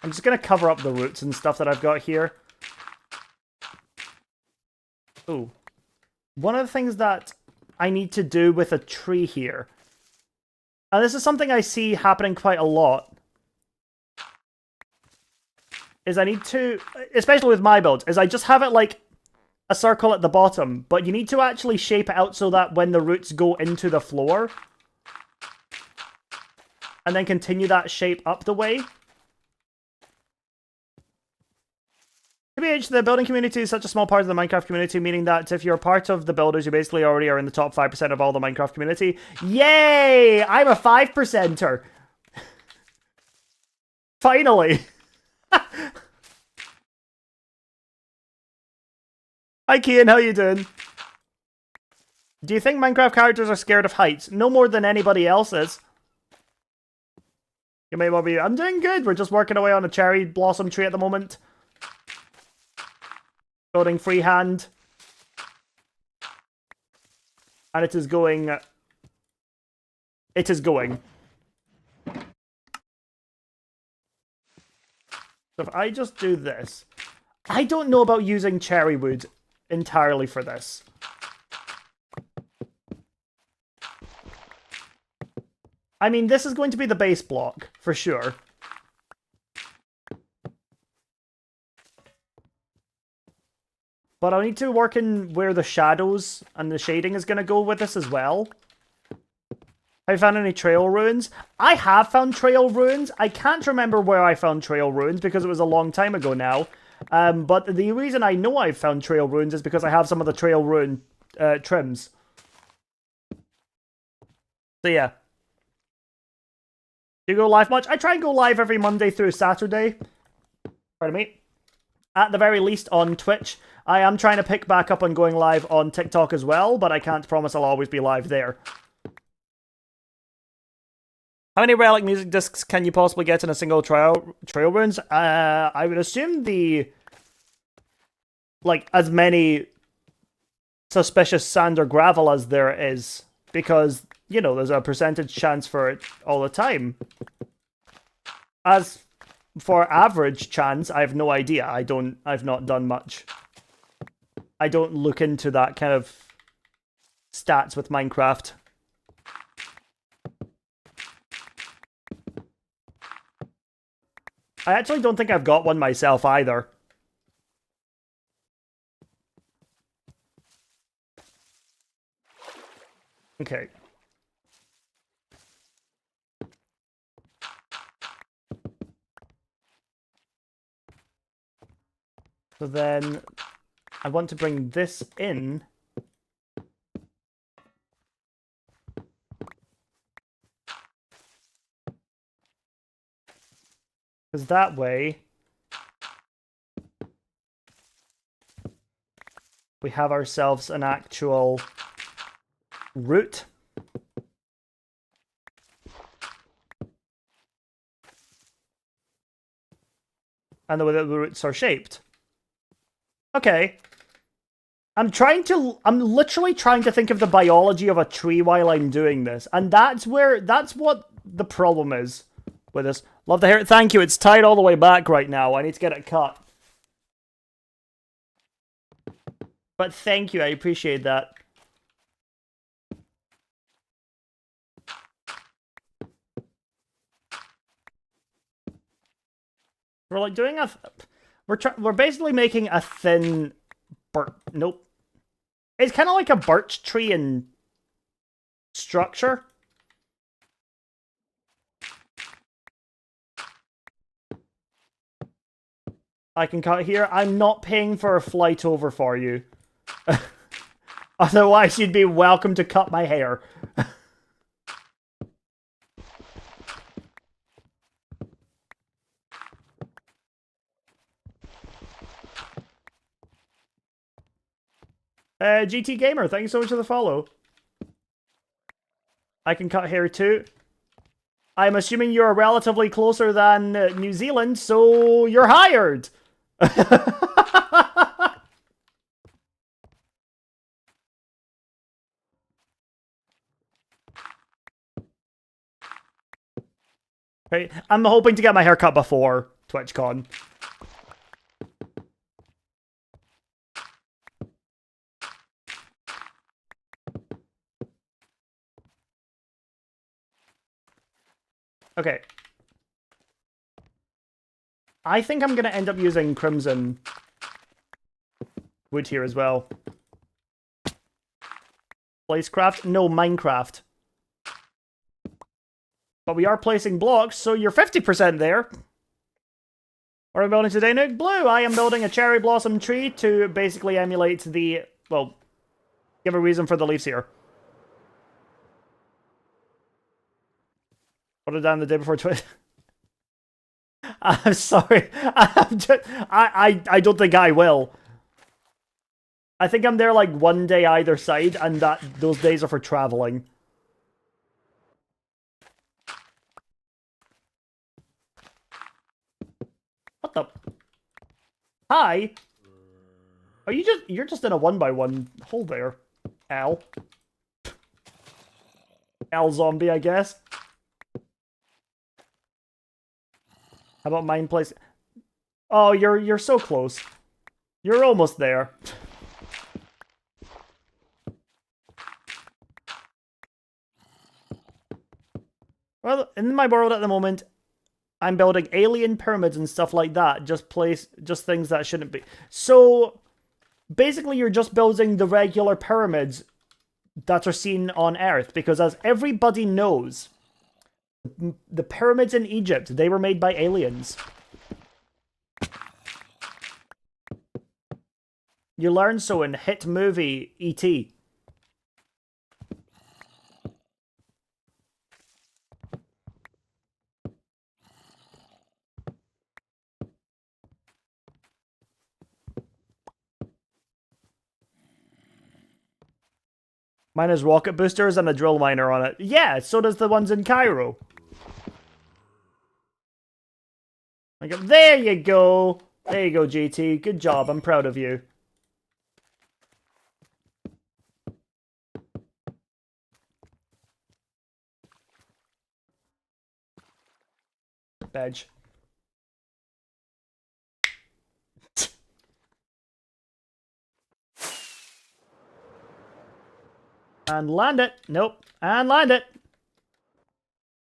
[SPEAKER 1] I'm just going to cover up the roots and stuff that I've got here. Ooh. One of the things that I need to do with a tree here, and this is something I see happening quite a lot, is I need to, especially with my builds, is I just have it like a circle at the bottom, but you need to actually shape it out so that when the roots go into the floor, and then continue that shape up the way. TBH, the building community is such a small part of the Minecraft community, meaning that if you're part of the builders, you basically already are in the top 5% of all the Minecraft community. Yay! I'm a 5%er! Finally! Hi Kian, how you doing? Do you think Minecraft characters are scared of heights? No more than anybody else is. You may well be. I'm doing good. We're just working away on a cherry blossom tree at the moment. Building freehand. And it is going... It is going. So if I just do this... I don't know about using cherry wood entirely for this. I mean, this is going to be the base block, for sure. But I'll need to work in where the shadows and the shading is going to go with this as well. Have you found any trail ruins? I have found trail ruins. I can't remember where I found trail ruins because it was a long time ago now. But the reason I know I've found trail ruins is because I have some of the trail ruin trims. So yeah. Do you go live much? I try and go live every Monday through Saturday. Pardon me. at the very least on Twitch. I am trying to pick back up on going live on TikTok as well, but I can't promise I'll always be live there. How many relic music discs can you possibly get in a single trail runes? I would assume as many suspicious sand or gravel as there is, because, you know, there's a percentage chance for it all the time. As for average chance, I have no idea. I've not done much. I don't look into that kind of stats with Minecraft. I actually don't think I've got one myself either. Okay. So then I want to bring this in. Because that way we have ourselves an actual route. And the way that the roots are shaped. Okay. I'm literally trying to think of the biology of a tree while I'm doing this. And that's what the problem is with this. Love the hair. Thank you. It's tied all the way back right now. I need to get it cut. But thank you. I appreciate that. We're like doing we're basically making a thin nope. It's kind of like a birch tree in structure. I can cut here. I'm not paying for a flight over for you. Otherwise, you'd be welcome to cut my hair. GT Gamer, thank you so much for the follow. I can cut hair too. I'm assuming you're relatively closer than New Zealand, so you're hired. Right, I'm hoping to get my hair cut before TwitchCon. Okay. I think I'm going to end up using Crimson wood here as well. Placecraft? No, Minecraft. But we are placing blocks, so you're 50% there. What are we building today, Nuke? Blue! I am building a cherry blossom tree to basically emulate the... Well, give a reason for the leaves here. Put it down the day before Twitch. I'm sorry. I don't think I will. I think I'm there like one day either side, and those days are for traveling. What the? Hi. Are you're just in a 1x1 hole there, Al. Al zombie, I guess. How about mine place? Oh, you're so close. You're almost there. Well, in my world at the moment, I'm building alien pyramids and stuff like that. Just things that shouldn't be. So basically, you're just building the regular pyramids that are seen on Earth, because as everybody knows, the pyramids in Egypt, they were made by aliens. You learn so in hit movie E.T. Mine has rocket boosters and a drill miner on it. Yeah, so does the ones in Cairo. I go, there you go. There you go, GT. Good job. I'm proud of you. Bedge. And land it. Nope. And land it.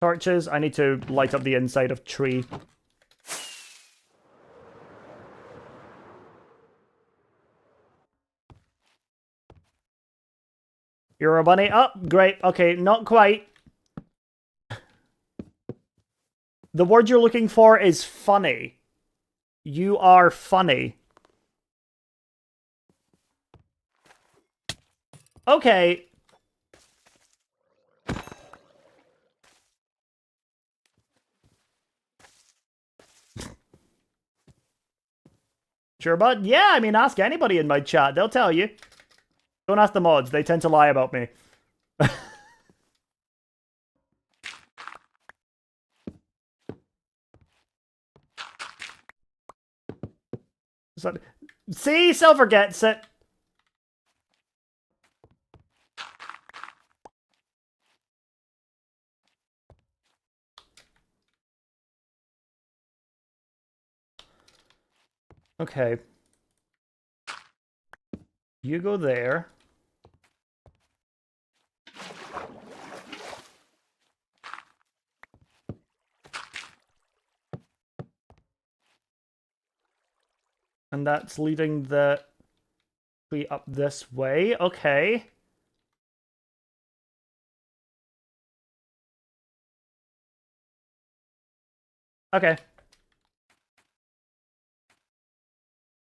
[SPEAKER 1] Torches. I need to light up the inside of tree. You're a bunny. Oh, great. Okay, not quite. The word you're looking for is funny. You are funny. Okay. Sure, bud? Yeah, I mean, ask anybody in my chat. They'll tell you. Don't ask the mods. They tend to lie about me. See? Silver gets it. Okay. You go there. And that's leading the tree up this way. Okay. Okay.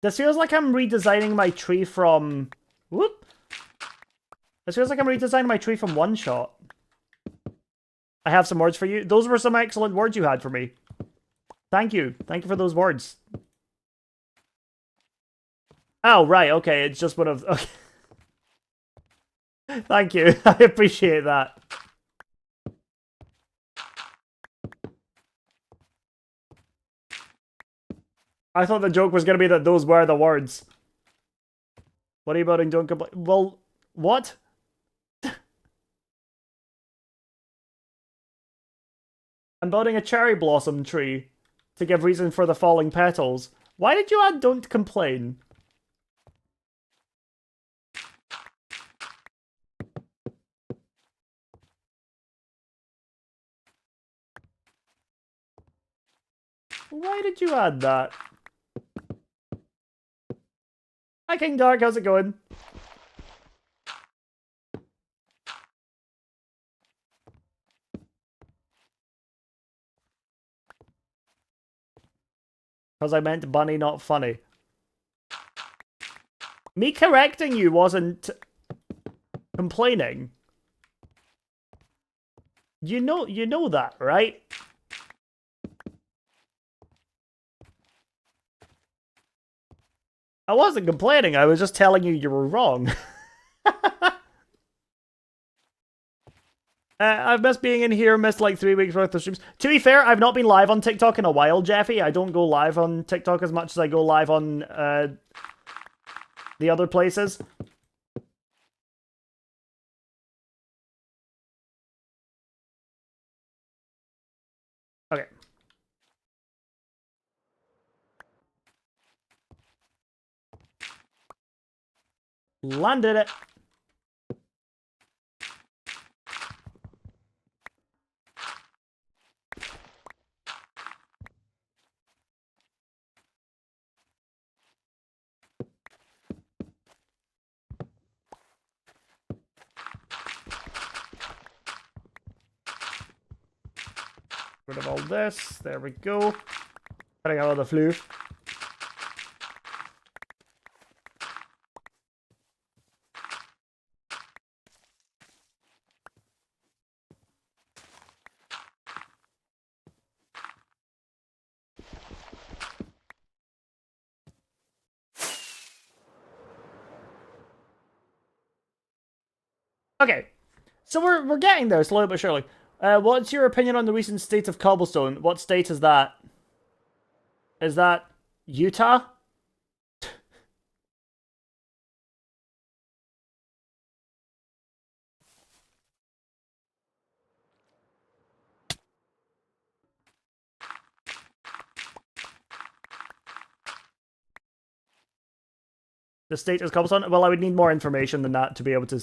[SPEAKER 1] This feels like I'm redesigning my tree from... Whoop! This feels like I'm redesigning my tree from One Shot. I have some words for you. Those were some excellent words you had for me. Thank you. Thank you for those words. Oh, right. Okay. It's just one of... Okay. Thank you. I appreciate that. I thought the joke was going to be that those were the words. What are you building? Don't complain. Well, what? I'm building a cherry blossom tree to give reason for the falling petals. Why did you add don't complain? Why did you add that? Hi, King Dark. How's it going? Because I meant bunny, not funny. Me correcting you wasn't complaining. You know that, right? I wasn't complaining. I was just telling you were wrong. I've missed being in here, missed like 3 weeks worth of streams. To be fair, I've not been live on TikTok in a while, Jeffy. I don't go live on TikTok as much as I go live on the other places. Okay. Landed it. Rid of all this. There we go. Cutting out all the floof. Okay, so we're getting there slowly but surely. What's your opinion on the recent state of cobblestone? What state is that? Is that Utah? The state is cobblestone? Well, I would need more information than that to be able to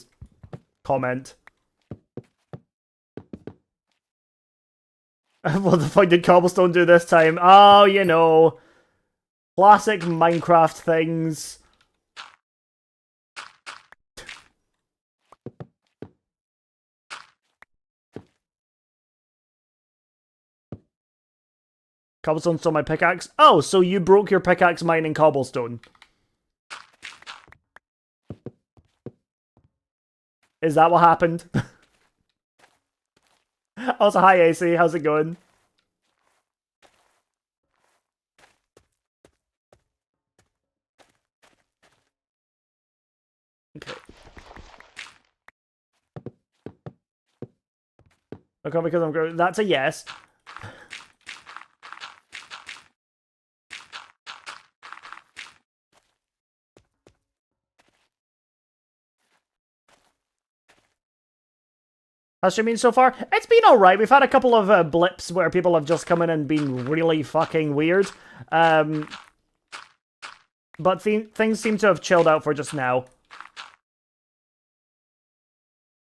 [SPEAKER 1] comment. What the fuck did cobblestone do this time? Oh, you know. Classic Minecraft things. Cobblestone stole my pickaxe. Oh, so you broke your pickaxe mining cobblestone. Is that what happened? Also, hi AC, how's it going? Okay. Okay, because I'm going. That's a yes. How's it been so far? It's been alright. We've had a couple of blips where people have just come in and been really fucking weird. But things seem to have chilled out for just now.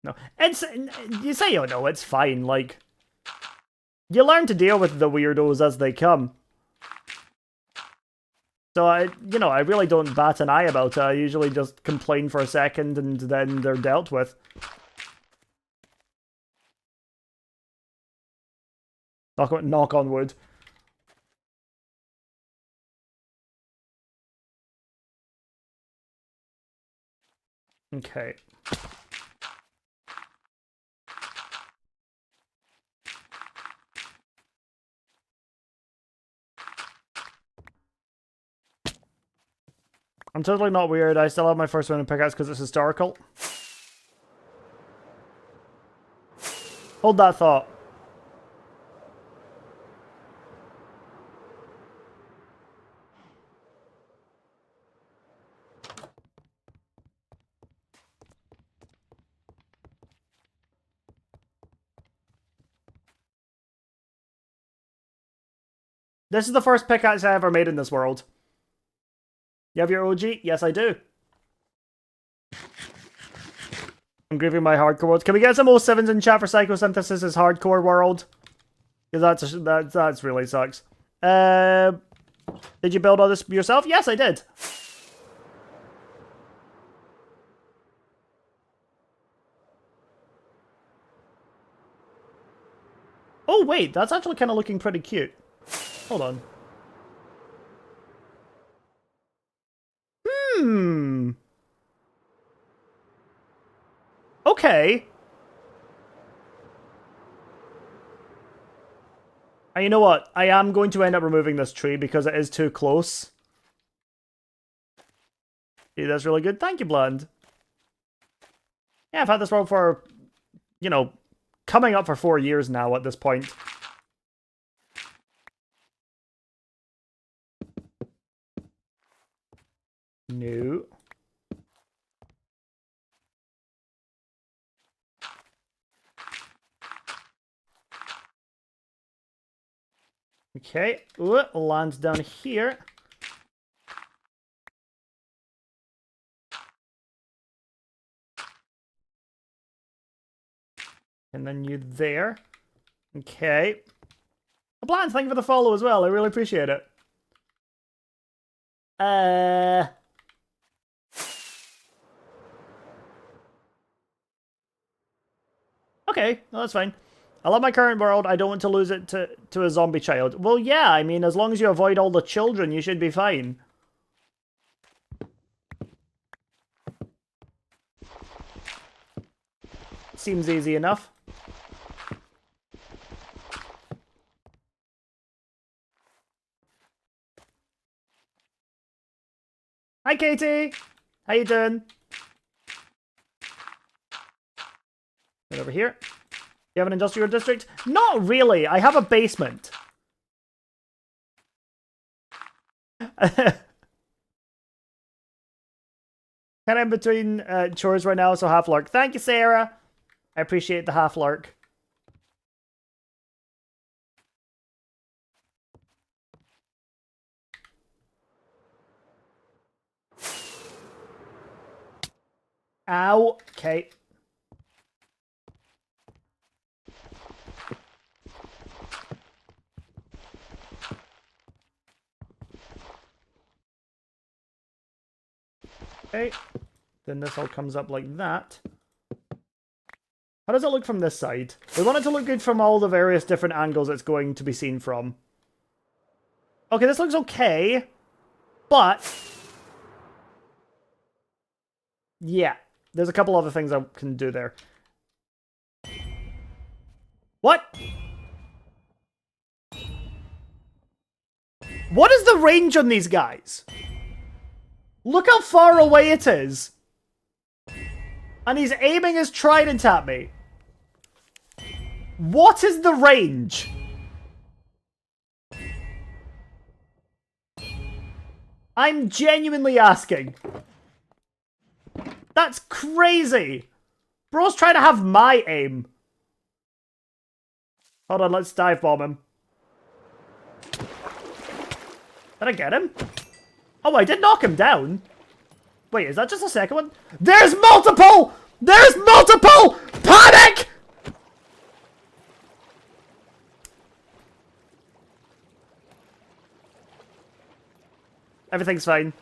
[SPEAKER 1] No, you say, oh no, it's fine. Like, you learn to deal with the weirdos as they come. So I really don't bat an eye about it. I usually just complain for a second and then they're dealt with. Knock on wood. Okay. I'm totally not weird. I still have my first one in pickaxe because it's historical. Hold that thought. This is the first pickaxe I ever made in this world. You have your OG? Yes, I do. I'm giving my hardcore world. Can we get some 07s in chat for Psychosynthesis' hardcore world? Because that's really sucks. Did you build all this yourself? Yes, I did. Oh, wait. That's actually kind of looking pretty cute. Hold on. Hmm. Okay. And you know what? I am going to end up removing this tree because it is too close. Yeah, that's really good. Thank you, Bland. Yeah, I've had this world for, you know, coming up for 4 years now at this point. No. Okay. Ooh, lands down here. And then you there. Okay. Bland, thank you for the follow as well. I really appreciate it. Okay, well, that's fine. I love my current world. I don't want to lose it to a zombie child. Well, yeah, I mean, as long as you avoid all the children, you should be fine. Seems easy enough. Hi, Katie. How you doing? Right over here. You have an industrial district? Not really. I have a basement. Kind of in between chores right now, so half lark. Thank you, Sarah. I appreciate the half lark. Ow. Okay. Okay. Then this all comes up like that. How does it look from this side? We want it to look good from all the various different angles it's going to be seen from. Okay, this looks okay. But... yeah. There's a couple other things I can do there. What? What is the range on these guys? Look how far away it is. And he's aiming his trident at me. What is the range? I'm genuinely asking. That's crazy. Bro's trying to have my aim. Hold on, let's dive bomb him. Did I get him? Oh, I did knock him down. Wait, is that just a second one? There's multiple! There's multiple! Panic! Everything's fine.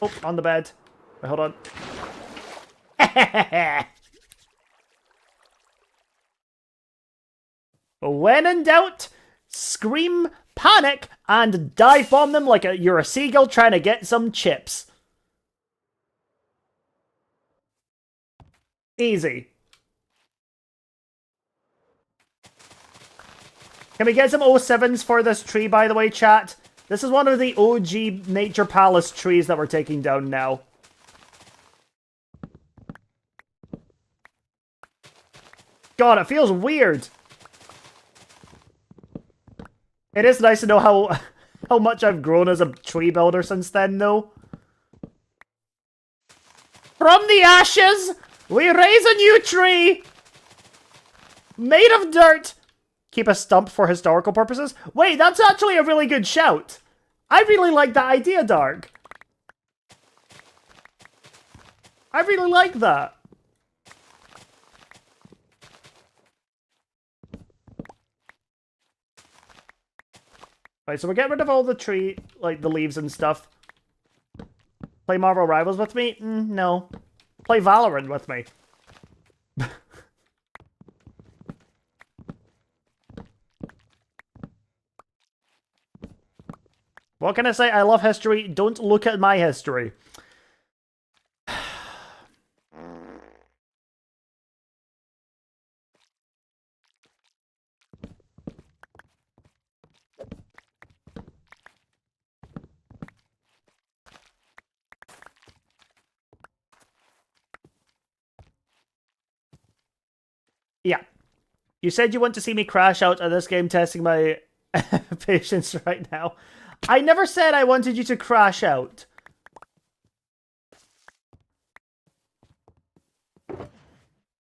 [SPEAKER 1] Oh, on the bed. Wait, hold on. When in doubt, scream, panic, and dive bomb them like you're a seagull trying to get some chips. Easy. Can we get some 07s for this tree, by the way, chat? This is one of the OG Nature Palace trees that we're taking down now. God, it feels weird. It is nice to know how much I've grown as a tree builder since then, though. From the ashes, we raise a new tree! Made of dirt! Keep a stump for historical purposes? Wait, that's actually a really good shout. I really like that idea, Dark. I really like that. Right, so we'll get rid of all the tree, like the leaves and stuff. Play Marvel Rivals with me? No. Play Valorant with me. What can I say? I love history. Don't look at my history. Yeah. You said you want to see me crash out of this game testing my patience right now. I never said I wanted you to crash out.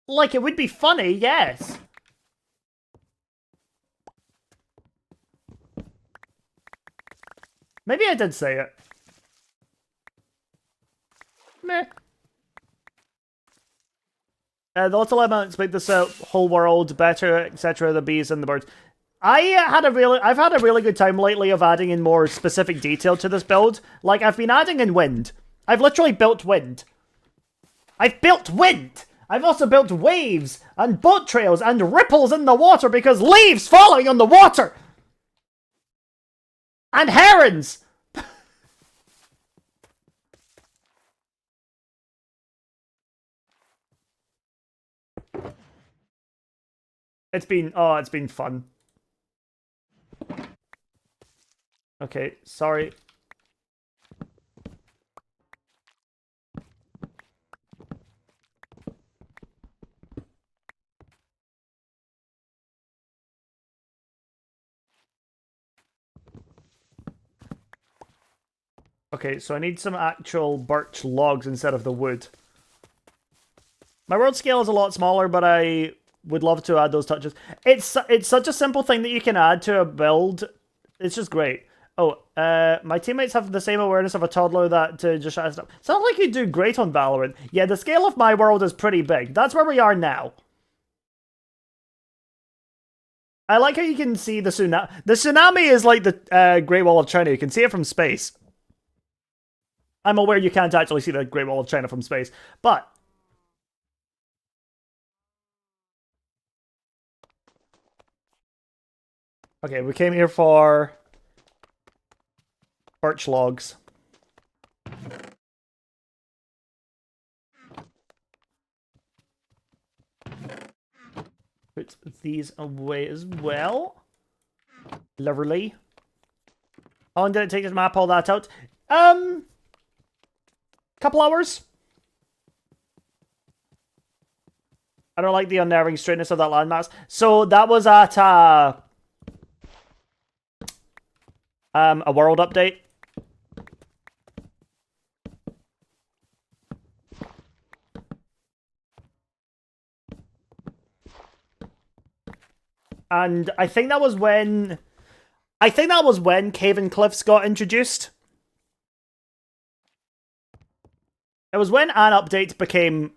[SPEAKER 1] Like, it would be funny, yes. Maybe I did say it. Meh. The little elements make this whole world better, etc. The bees and the birds. I've had a really good time lately of adding in more specific detail to this build. Like, I've been adding in wind. I've literally built wind. I've built wind! I've also built waves, and boat trails, and ripples in the water because leaves falling on the water! And herons! It's been fun. Okay, sorry. Okay, so I need some actual birch logs instead of the wood. My world scale is a lot smaller, but I would love to add those touches. It's such a simple thing that you can add to a build. It's just great. Oh, my teammates have the same awareness of a toddler that to just shut us up. Sounds like you do great on Valorant. Yeah, the scale of my world is pretty big. That's where we are now. I like how you can see the tsunami. The tsunami is like the Great Wall of China. You can see it from space. I'm aware you can't actually see the Great Wall of China from space, but okay, we came here for birch logs. Put these away as well. Lovely. How long did it take to map all that out? Couple hours. I don't like the unnerving straightness of that landmass. So that was at a world update. And I think that was when Cave and Cliffs got introduced. It was when an update became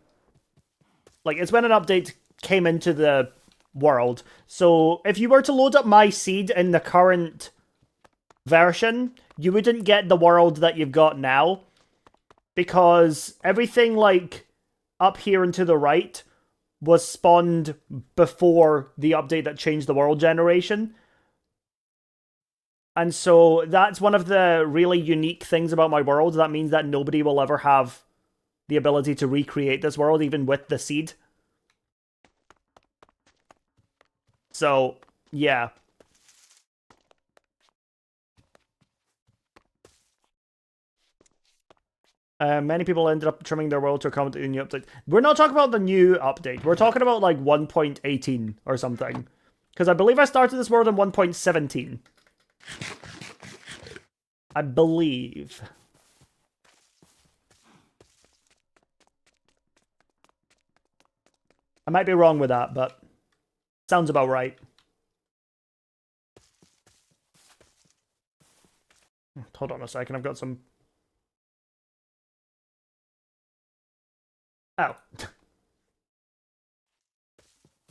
[SPEAKER 1] like it's when an update came into the world. So if you were to load up my seed in the current version, you wouldn't get the world that you've got now. Because everything like up here and to the right was spawned before the update that changed the world generation. And so that's one of the really unique things about my world. That means that nobody will ever have the ability to recreate this world, even with the seed. So, yeah. Many people ended up trimming their world to accommodate the new update. We're not talking about the new update. We're talking about like 1.18 or something. Because I believe I started this world in 1.17. I believe. I might be wrong with that, but sounds about right. Hold on a second, I've got some... Oh.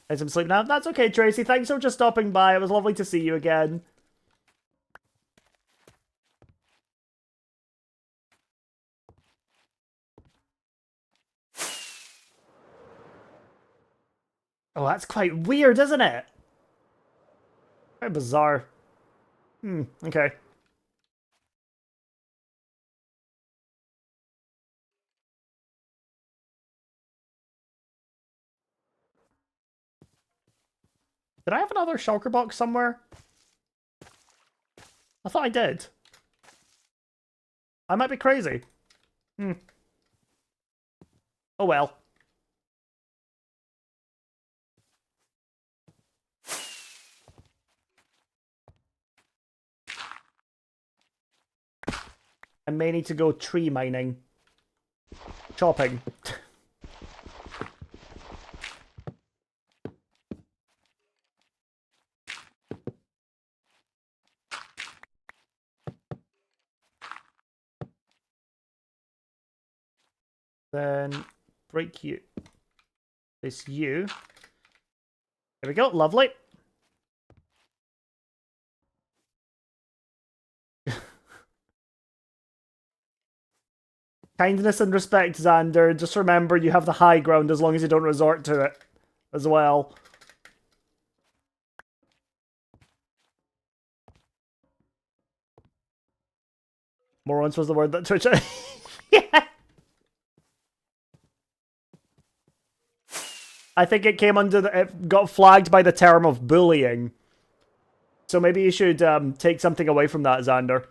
[SPEAKER 1] Need some sleep now? That's okay, Tracy. Thanks for just stopping by. It was lovely to see you again. Oh, that's quite weird, isn't it? Very bizarre. Okay. Did I have another shulker box somewhere? I thought I did. I might be crazy. Oh well. I may need to go tree mining. Chopping. Then break you. This you. There we go. Lovely. Kindness and respect, Xander. Just remember you have the high ground as long as you don't resort to it as well. Morons was the word that Twitch... Yeah. I think it came under the... It got flagged by the term of bullying. So maybe you should take something away from that, Xander.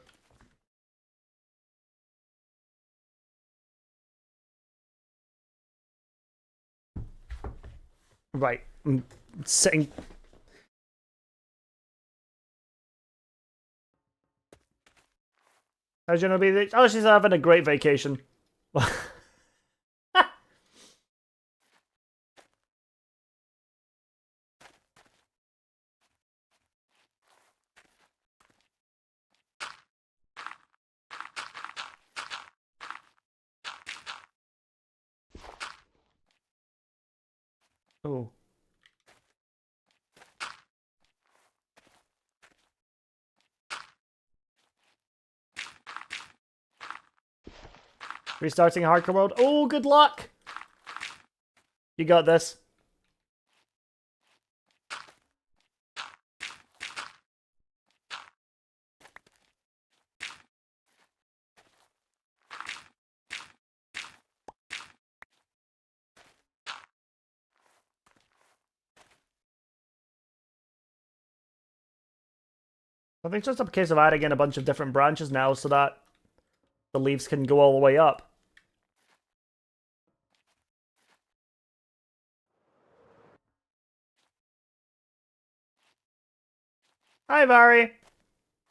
[SPEAKER 1] Right. I'm sitting... How's your baby? Oh, she's having a great vacation. Oh. Restarting hardcore mode. Oh, good luck. You got this. I think it's just a case of adding in a bunch of different branches now so that the leaves can go all the way up. Hi, Vari.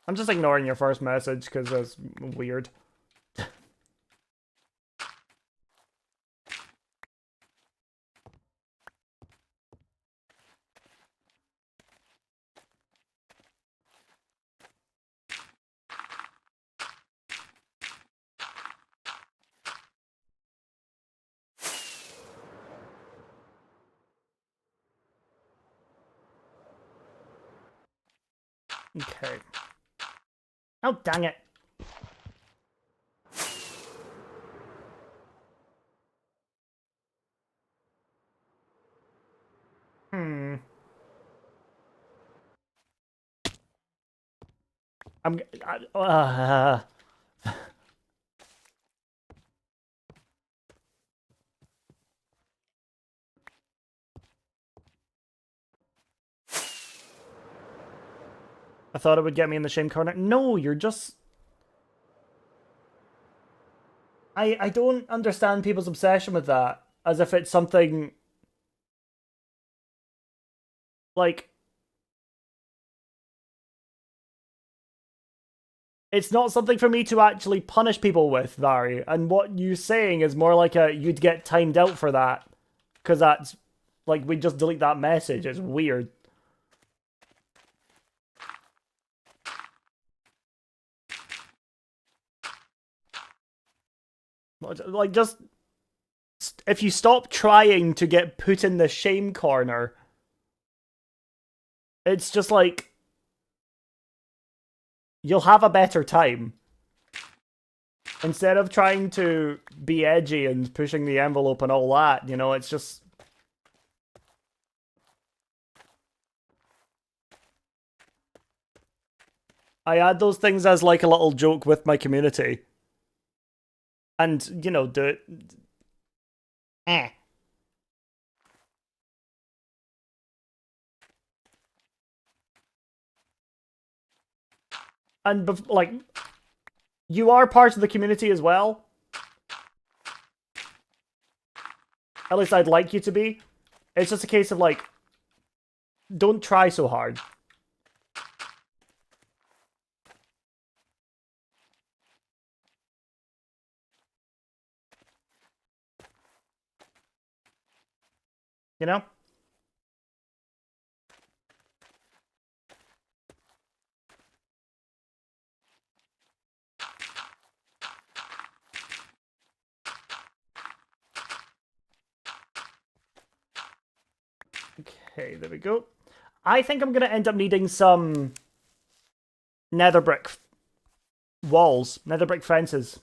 [SPEAKER 1] I'm just ignoring your first message because that's weird. Okay. Oh, dang it. Hmm. I'm. I thought it would get me in the shame corner. No, you're just. I don't understand people's obsession with that. As if it's something. Like. It's not something for me to actually punish people with, Vari. And what you're saying is more like a you'd get timed out for that. Because that's. Like, we just delete that message. It's weird. Like, just. If you stop trying to get put in the shame corner, it's just like. You'll have a better time. Instead of trying to be edgy and pushing the envelope and all that, you know, it's just. I add those things as like a little joke with my community. And, you know, do it. Eh. And, like, you are part of the community as well. At least I'd like you to be. It's just a case of, like, don't try so hard. You know? Okay, there we go. I think I'm going to end up needing some nether brick walls, nether brick fences.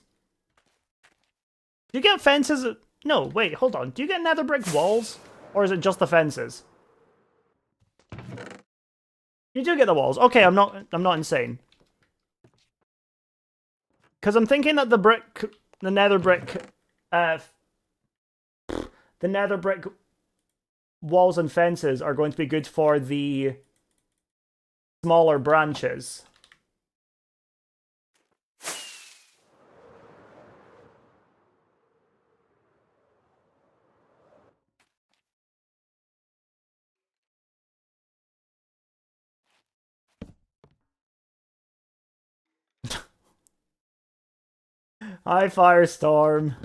[SPEAKER 1] Do you get fences? No, wait, hold on. Do you get nether brick walls? Or is it just the fences? You do get the walls. Okay, I'm not insane. Because I'm thinking that the nether brick walls and fences are going to be good for the smaller branches. Hi, Firestorm.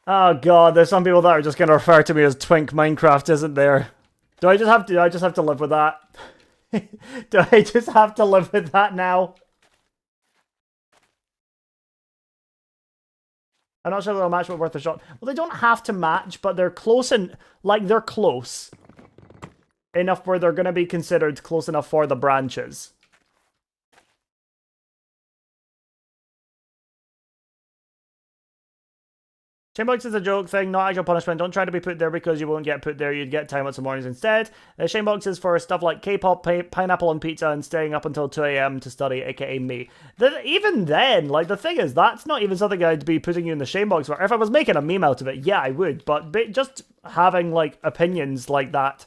[SPEAKER 1] Oh god, there's some people that are just gonna refer to me as Twink Minecraft, isn't there? Do I just have to live with that? Do I just have to live with that now? I'm not sure they'll match but worth a shot. Well, they don't have to match, but they're close and they're close enough where they're gonna be considered close enough for the branches. Shamebox is a joke thing, not actual punishment. Don't try to be put there because you won't get put there. You'd get time out some mornings instead. Shamebox is for stuff like K-pop, pineapple on pizza, and staying up until 2 a.m. to study, aka me. Even then, like, the thing is, that's not even something I'd be putting you in the shamebox for. If I was making a meme out of it, yeah, I would. But just having, like, opinions like that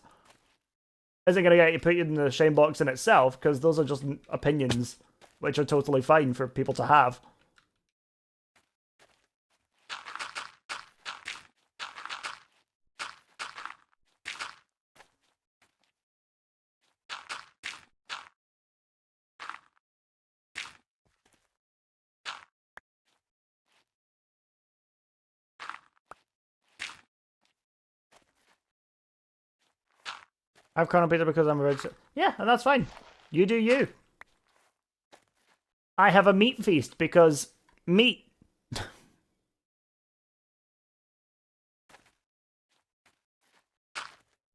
[SPEAKER 1] isn't going to get you put in the shamebox in itself, because those are just opinions, which are totally fine for people to have. I've crowned Peter because I'm a rich. Yeah, and that's fine. You do you. I have a meat feast because meat.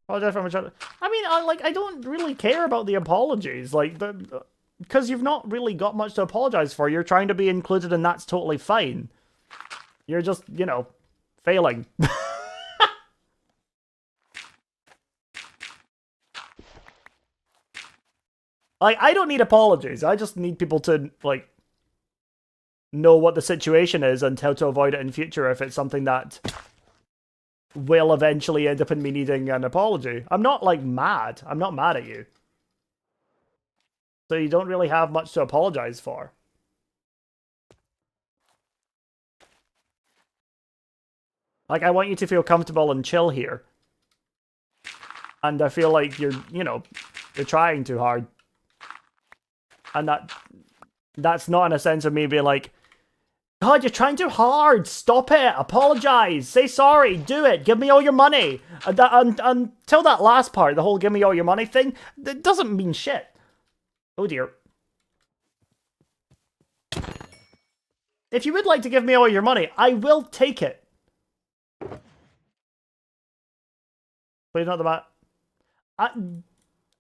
[SPEAKER 1] Apologize for my child. I mean, I don't really care about the apologies, because you've not really got much to apologize for. You're trying to be included, and that's totally fine. You're just, failing. Like, I don't need apologies. I just need people to, know what the situation is and how to avoid it in future if it's something that will eventually end up in me needing an apology. I'm not, mad. I'm not mad at you. So you don't really have much to apologize for. Like, I want you to feel comfortable and chill here. And I feel like you're trying too hard. And that's not in a sense of me being like, God, you're trying too hard. Stop it. Apologize. Say sorry. Do it. Give me all your money. Until that last part, the whole give me all your money thing, that doesn't mean shit. Oh dear. If you would like to give me all your money, I will take it. Please not the mat.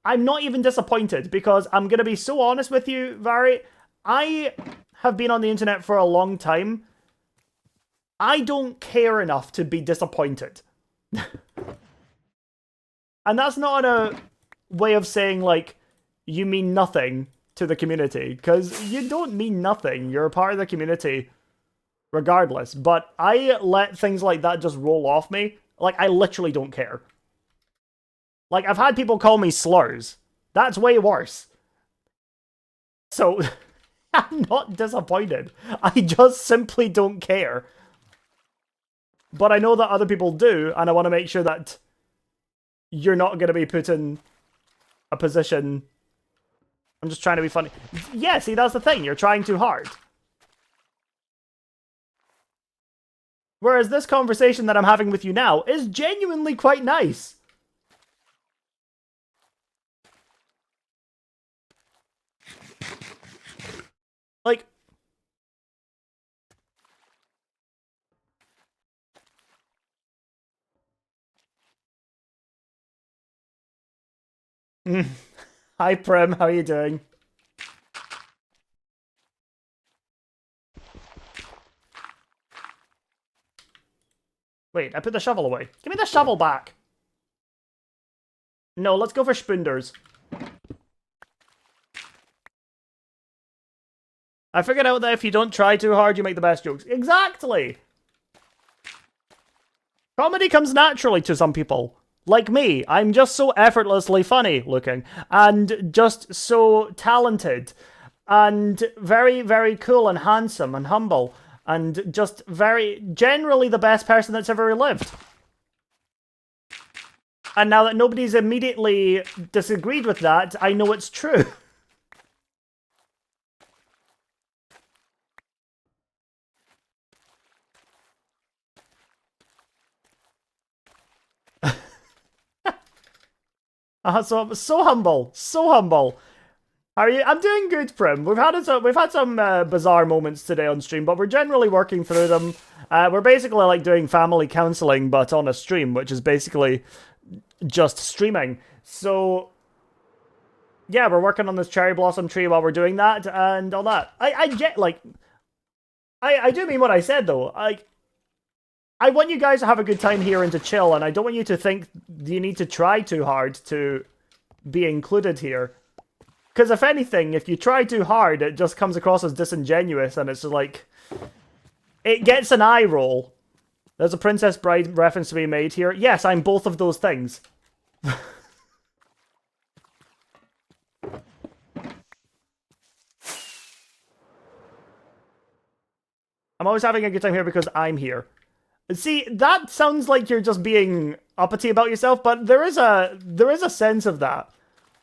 [SPEAKER 1] I'm not even disappointed because I'm going to be so honest with you, Vari. I have been on the internet for a long time. I don't care enough to be disappointed. And that's not a way of saying, you mean nothing to the community, because you don't mean nothing. You're a part of the community regardless. But I let things like that just roll off me. I literally don't care. I've had people call me slurs. That's way worse. So, I'm not disappointed. I just simply don't care. But I know that other people do, and I want to make sure that you're not going to be put in a position... I'm just trying to be funny. Yeah, see, that's the thing. You're trying too hard. Whereas this conversation that I'm having with you now is genuinely quite nice. Hi Prim, how are you doing? Wait, I put the shovel away. Give me the shovel back! No, let's go for spoonders. I figured out that if you don't try too hard, you make the best jokes. Exactly! Comedy comes naturally to some people. Like me, I'm just so effortlessly funny looking, and just so talented, and very, very cool and handsome and humble, and just generally the best person that's ever lived. And now that nobody's immediately disagreed with that, I know it's true. So humble, so humble. How are you? I'm doing good, Prim. We've had some bizarre moments today on stream, but we're generally working through them. We're basically like doing family counseling, but on a stream, which is basically just streaming. So yeah, we're working on this cherry blossom tree while we're doing that and all that. I get like I do mean what I said though. I want you guys to have a good time here and to chill, and I don't want you to think you need to try too hard to be included here. Because if anything, if you try too hard, it just comes across as disingenuous, and it's just like... It gets an eye roll. There's a Princess Bride reference to be made here. Yes, I'm both of those things. I'm always having a good time here because I'm here. See, that sounds like you're just being uppity about yourself, but there is a sense of that.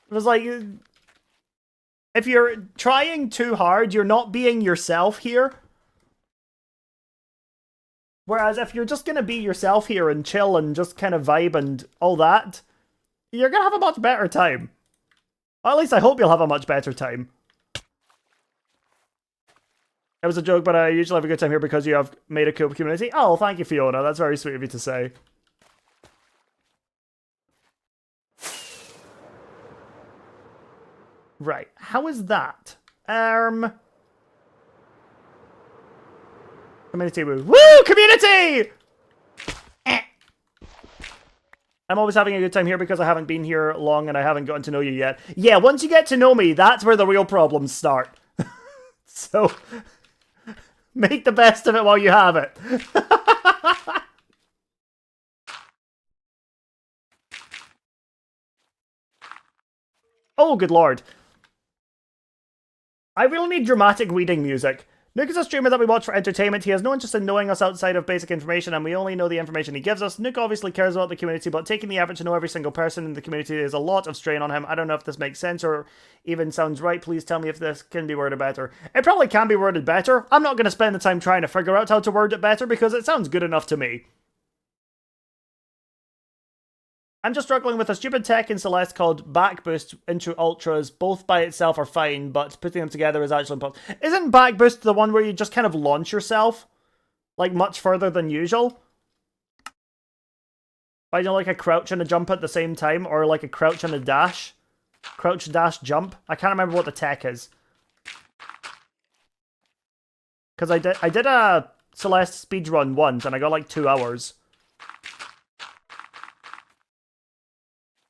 [SPEAKER 1] It was like... If you're trying too hard, you're not being yourself here. Whereas if you're just going to be yourself here and chill and just kind of vibe and all that, you're going to have a much better time. Or at least I hope you'll have a much better time. It was a joke, but I usually have a good time here because you have made a cool community. Oh, thank you, Fiona. That's very sweet of you to say. Right. How is that? Community woo. Woo! Community! I'm always having a good time here because I haven't been here long and I haven't gotten to know you yet. Yeah, once you get to know me, that's where the real problems start. So, make the best of it while you have it. Oh, good lord. I really need dramatic weeding music. Nuke is a streamer that we watch for entertainment. He has no interest in knowing us outside of basic information, and we only know the information he gives us. Nuke obviously cares about the community, but taking the effort to know every single person in the community is a lot of strain on him. I don't know if this makes sense or even sounds right. Please tell me if this can be worded better. It probably can be worded better. I'm not going to spend the time trying to figure out how to word it better because it sounds good enough to me. I'm just struggling with a stupid tech in Celeste called Back Boost into Ultras. Both by itself are fine, but putting them together is actually impossible. Isn't Back Boost the one where you just kind of launch yourself? Like, much further than usual? By doing like a crouch and a jump at the same time, or like a crouch and a dash? Crouch, dash, jump? I can't remember what the tech is. Because I did a Celeste speedrun once, and I got like 2 hours.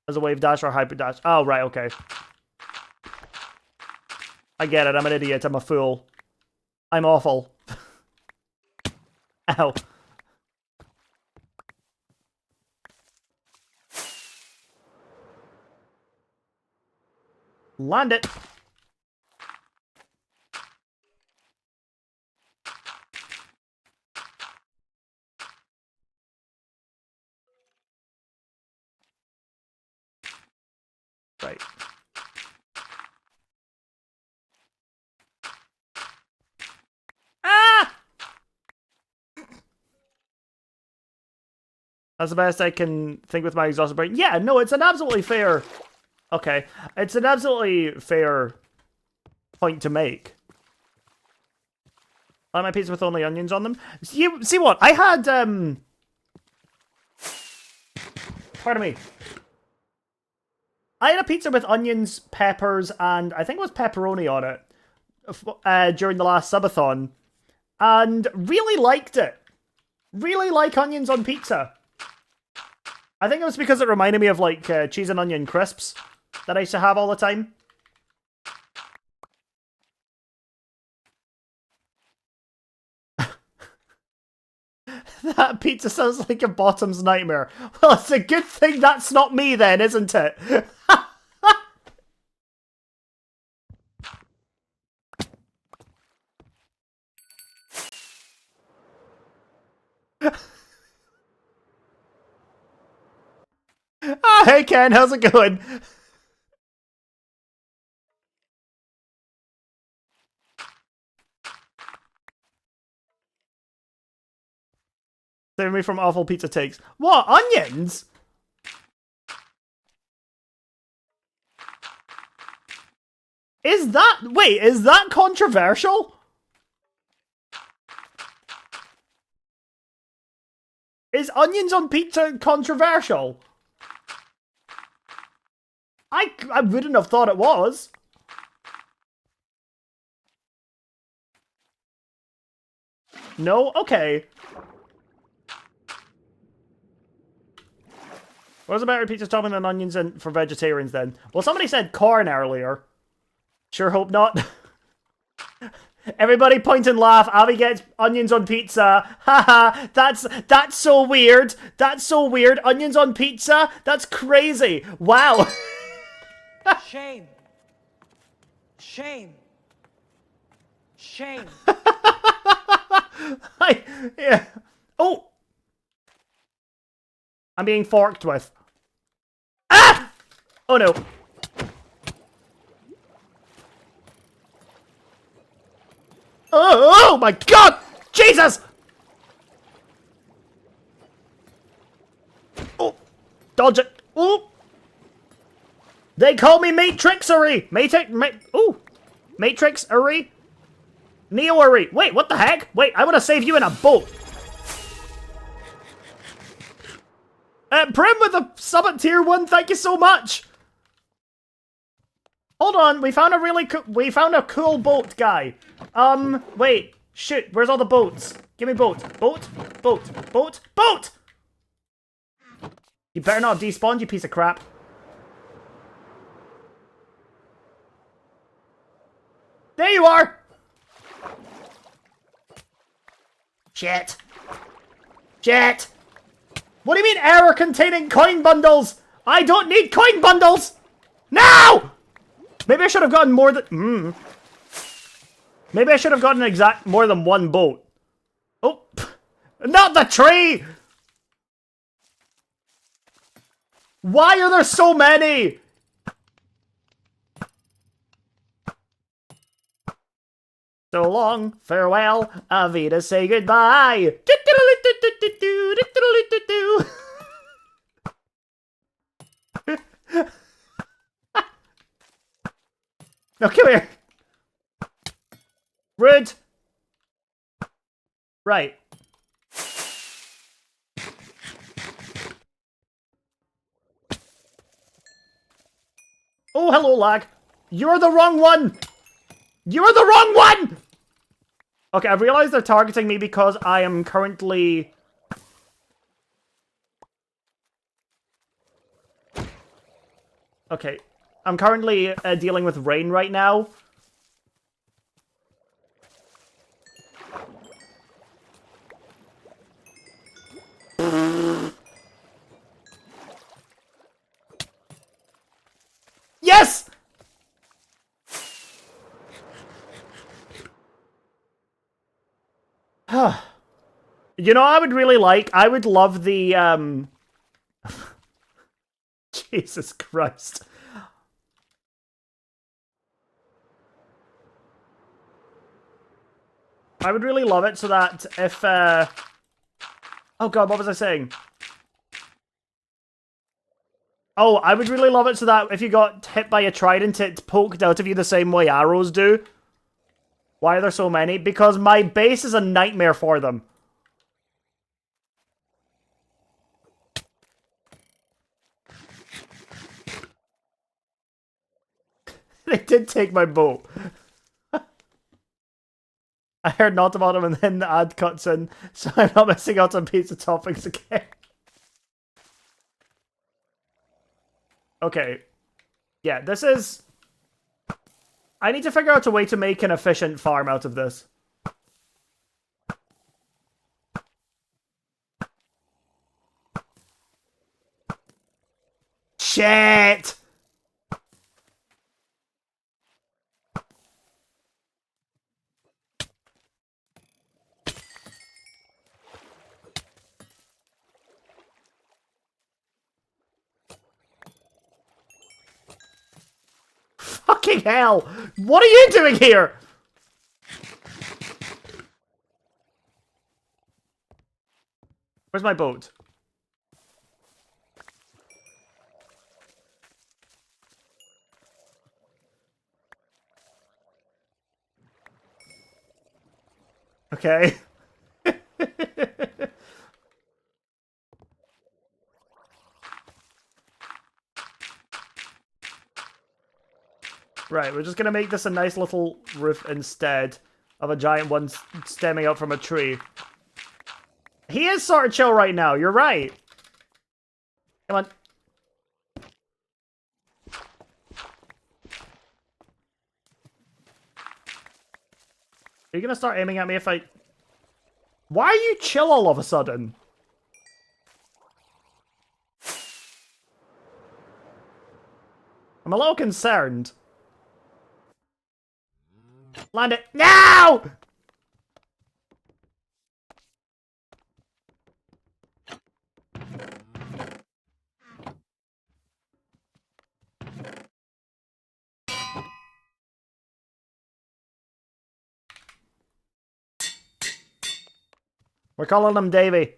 [SPEAKER 1] As a wave dash or hyper dash. Oh, right, okay. I get it, I'm an idiot, I'm a fool. I'm awful. Ow. Land it. Right. Ah! That's the best I can think with my exhausted brain. Yeah, no, it's an absolutely fair... Okay. It's an absolutely fair point to make. I like my pizza with only onions on them. See what? I had, Pardon me. I had a pizza with onions, peppers, and I think it was pepperoni on it during the last subathon, and really liked it. Really like onions on pizza. I think it was because it reminded me of like cheese and onion crisps that I used to have all the time. That pizza sounds like a bottom's nightmare. Well, it's a good thing that's not me then, isn't it? Ah, hey Ken, how's it going? Save me from awful pizza takes. What? Onions? Wait, is that controversial? Is onions on pizza controversial? I wouldn't have thought it was. No? Okay. What's a better pizza topping than onions in for vegetarians then? Well, somebody said corn earlier. Sure hope not. Everybody point and laugh. Abby gets onions on pizza. Haha, that's so weird. That's so weird. Onions on pizza? That's crazy. Wow.
[SPEAKER 2] Shame. Shame. Shame.
[SPEAKER 1] Yeah. Oh! I'm being forked with. Ah! Oh no. Oh my god! Jesus! Oh! Dodge it! Oh! They call me Matrixery! Matrixery? Neoery! Wait, what the heck? Wait, I want to save you in a boat! Prim with a sub at tier 1, thank you so much! Hold on, we found a cool boat guy. Wait, shoot, where's all the boats? Give me boat. Boat? Boat. Boat? Boat! You better not have despawned, you piece of crap. There you are! Shit. Shit. What do you mean error containing coin bundles? I don't need coin bundles! No! Maybe I should have gotten more than... Maybe I should have gotten more than one boat. Oh. Not the tree! Why are there so many? So long, farewell, Avita, say goodbye. No, come here. Rude. Right. Oh, hello, lag. You're the wrong one. You're the wrong one! Okay, I've realized they're targeting me because I am currently... Okay. I'm currently dealing with rain right now. Yes! You know, I would love the, Jesus Christ. I would really love it so that if, oh god, what was I saying? Oh, I would really love it so that if you got hit by a trident, it poked out of you the same way arrows do. Why are there so many? Because my base is a nightmare for them. They did take my boat. I heard not about them and then the ad cuts in, so I'm not missing out on pizza toppings again. Okay. Yeah, this is... I need to figure out a way to make an efficient farm out of this. Shit! Fucking hell! What are you doing here? Where's my boat? Okay. Right, we're just gonna make this a nice little roof instead of a giant one stemming out from a tree. He is sort of chill right now, you're right. Come on. Are you gonna start aiming at me if I... Why are you chill all of a sudden? I'm a little concerned. Land it now! We're calling him Davy.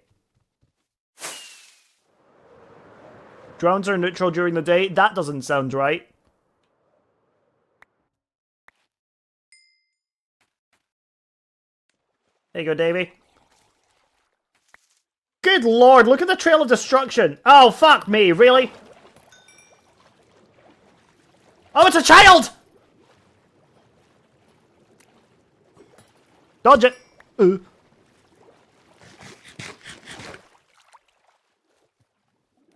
[SPEAKER 1] Drones are neutral during the day. That doesn't sound right. There you go, Davy. Good lord, look at the trail of destruction. Oh, fuck me, really? Oh, it's a child! Dodge it.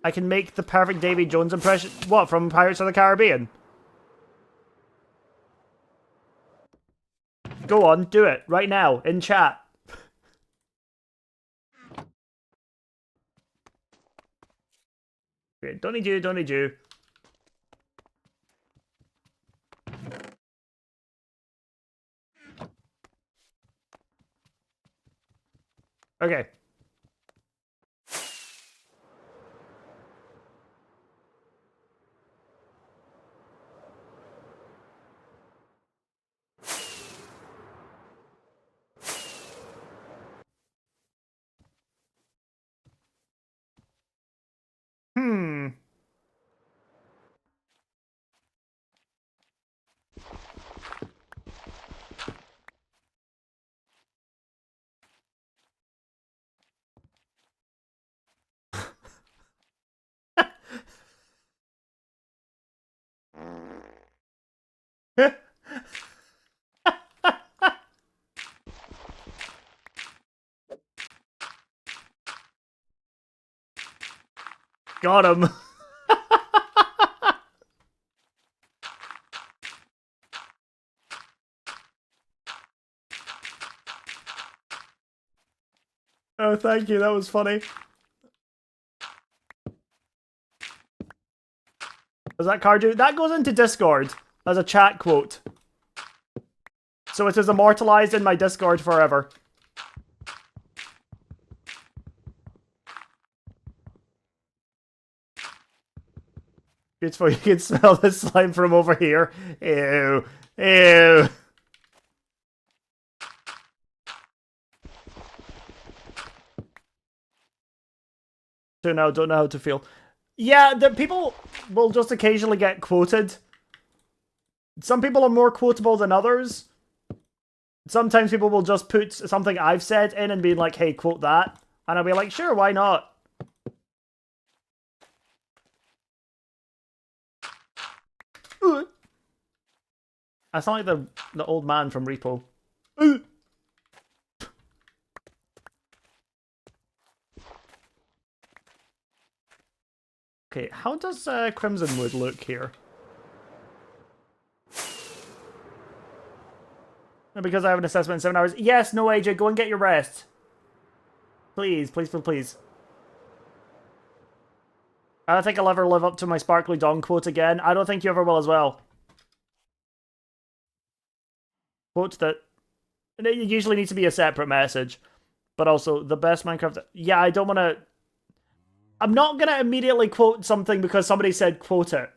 [SPEAKER 1] I can make the perfect Davy Jones impression. What, from Pirates of the Caribbean? Go on, do it. Right now, in chat. Okay, don't need you, don't need you. Okay. Hmm. Got him. Oh, thank you. That was funny. Does that card do? That goes into Discord as a chat quote. So it is immortalized in my Discord forever. Beautiful. You can smell the slime from over here. Ew. Ew. So now don't know how to feel. Yeah, the people will just occasionally get quoted. Some people are more quotable than others. Sometimes people will just put something I've said in and be like, hey, quote that. And I'll be like, sure, why not? I sound like the old man from Repo. Okay, how does Crimson Wood look here? Because I have an assessment in 7 hours. Yes, no, AJ, go and get your rest. Please, please, please, please. I don't think I'll ever live up to my Sparkly Dawn quote again. I don't think you ever will as well. Quote that... It usually needs to be a separate message. But also, the best Minecraft... Yeah, I don't want to... I'm not going to immediately quote something because somebody said quote it.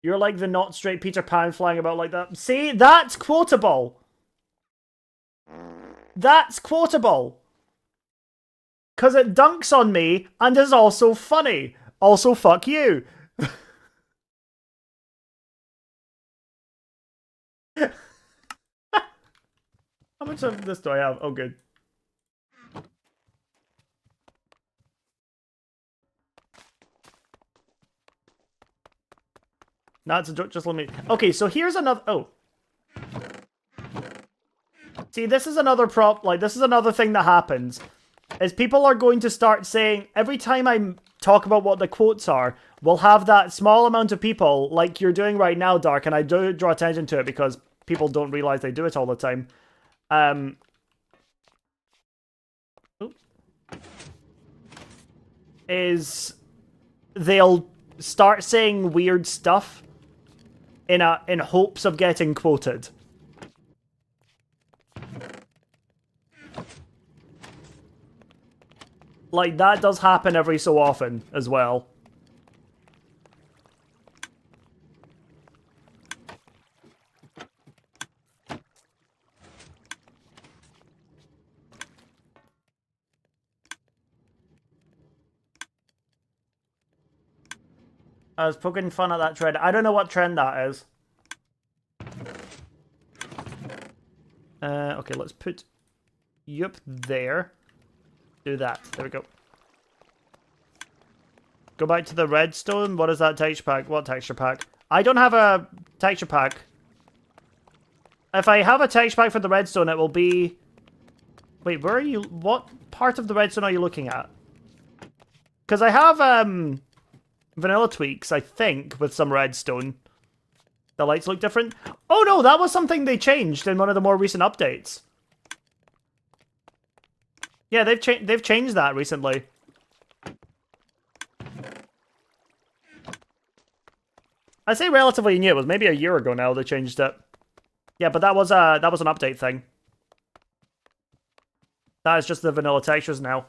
[SPEAKER 1] You're like the not straight Peter Pan flying about like that. See? That's quotable. That's quotable. Because it dunks on me and is also funny. Also, fuck you. I'm much of this do I have? Oh, good. No, it's a joke, just let me... Okay, so here's another... Oh. See, this is another this is another thing that happens. Is people are going to start saying... Every time I talk about what the quotes are, we'll have that small amount of people, like you're doing right now, Dark, and I do draw attention to it because people don't realize they do it all the time. Is they'll start saying weird stuff in hopes of getting quoted. Like, that does happen every so often as well. I was poking fun at that trend. I don't know what trend that is. Okay, let's put you up there. Do that. There we go. Go back to the redstone. What is that texture pack? What texture pack? I don't have a texture pack. If I have a texture pack for the redstone, it will be... Wait, where are you? What part of the redstone are you looking at? Because I have vanilla tweaks, I think, with some redstone. The lights look different. Oh no, that was something they changed in one of the more recent updates. Yeah, they've changed that recently. I say relatively new. It was maybe a year ago now they changed it. Yeah, but that was an update thing. That is just the vanilla textures now.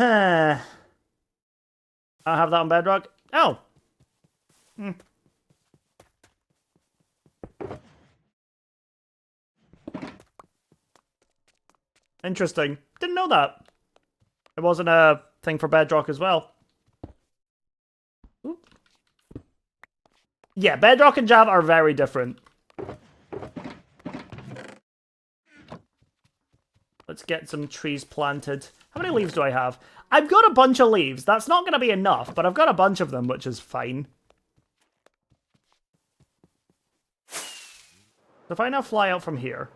[SPEAKER 1] I have that on Bedrock. Oh. Hmm. Interesting. Didn't know that. It wasn't a thing for Bedrock as well. Ooh. Yeah, Bedrock and Java are very different. Let's get some trees planted. How many leaves do I have? I've got a bunch of leaves. That's not going to be enough, but I've got a bunch of them, which is fine. So if I now fly out from here...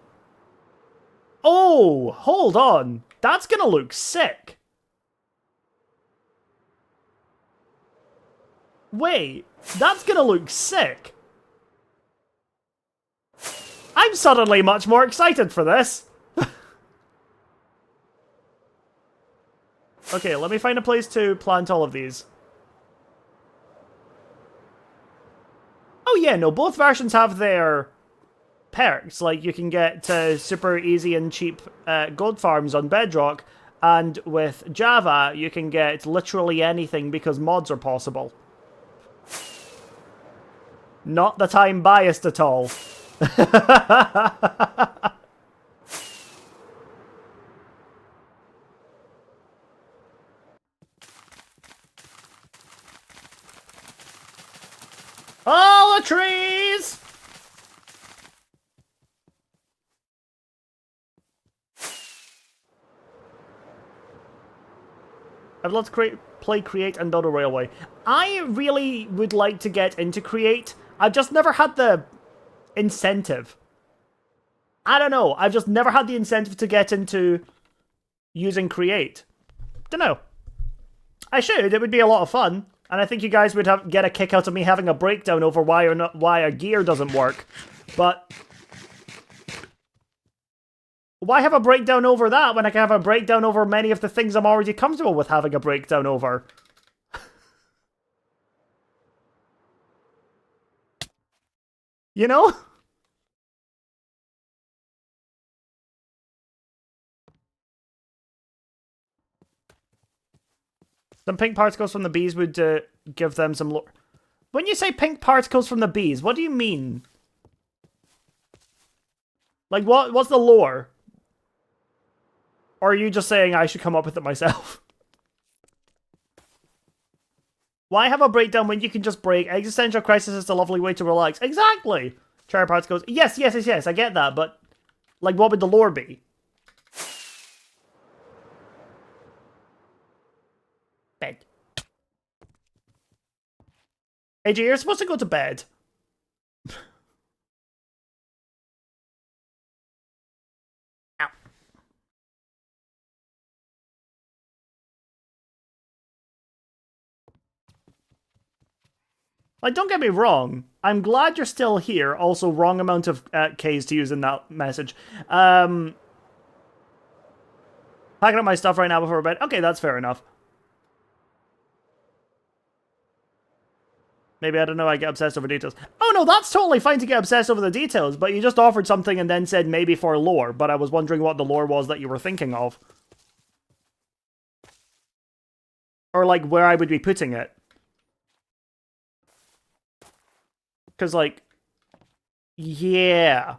[SPEAKER 1] Oh, hold on. That's going to look sick. Wait, that's going to look sick. I'm suddenly much more excited for this. Okay, let me find a place to plant all of these. Oh yeah, no, both versions have their perks. Like, you can get super easy and cheap gold farms on Bedrock, and with Java, you can get literally anything because mods are possible. Not that I'm biased at all. All the trees! I'd love to play Create and build a railway. I really would like to get into Create. I've just never had the incentive. I don't know. I've just never had the incentive to get into using Create. Don't know. I should. It would be a lot of fun. And I think you guys would get a kick out of me having a breakdown over why a gear doesn't work. But why have a breakdown over that when I can have a breakdown over many of the things I'm already comfortable with having a breakdown over? You know? Some pink particles from the bees would give them some lore. When you say pink particles from the bees, what do you mean? Like, what's the lore? Or are you just saying I should come up with it myself? Why have a breakdown when you can just break? Existential crisis is a lovely way to relax. Exactly! Cherry Parts goes, yes, yes, yes, yes, I get that, but... Like, what would the lore be? Bed. AJ, you're supposed to go to bed. Ow. Like, don't get me wrong. I'm glad you're still here. Also, wrong amount of Ks to use in that message. Packing up my stuff right now before bed. Okay, that's fair enough. Maybe, I don't know, I get obsessed over details. Oh no, that's totally fine to get obsessed over the details, but you just offered something and then said maybe for lore, but I was wondering what the lore was that you were thinking of. Or, like, where I would be putting it. Because, like... Yeah.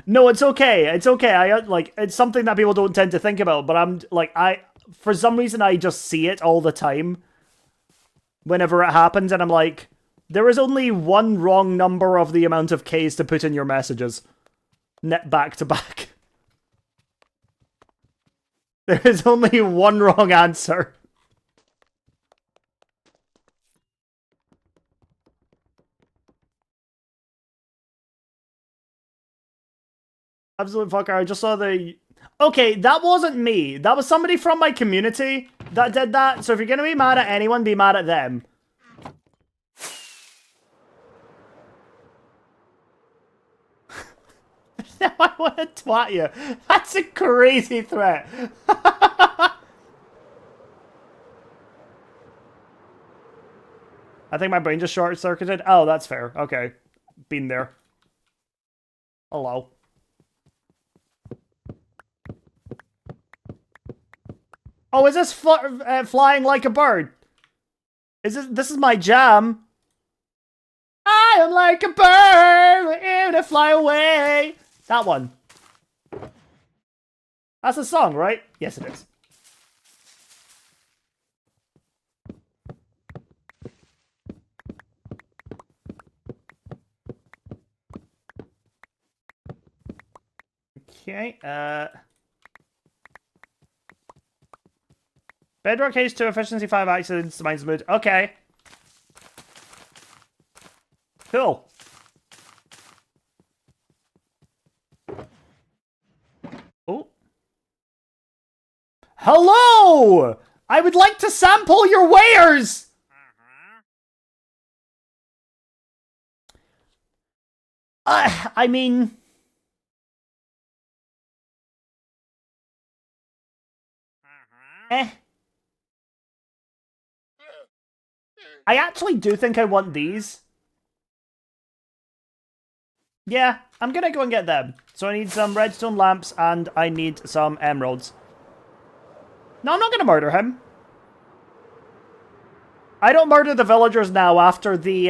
[SPEAKER 1] No, it's okay. It's okay. Like, it's something that people don't tend to think about, but I'm, like, for some reason, I just see it all the time. Whenever it happens, and I'm like, there is only one wrong number of the amount of Ks to put in your messages. Net back to back. There is only one wrong answer. Absolute fucker, I just saw the... Okay, that wasn't me. That was somebody from my community that did that. So if you're gonna be mad at anyone, be mad at them. Now I want to twat you. That's a crazy threat. I think my brain just short-circuited. Oh, that's fair. Okay. Been there. Hello. Oh, is this flying like a bird? This is my jam. I am like a bird, able to fly away. That one. That's a song, right? Yes, it is. Okay, Bedrock H2, Efficiency 5, Accidents, Minds Mood. Okay. Cool. Oh. Hello! I would like to sample your wares! I mean... Eh. I actually do think I want these. Yeah, I'm gonna go and get them. So I need some redstone lamps and I need some emeralds. No, I'm not gonna murder him. I don't murder the villagers now after the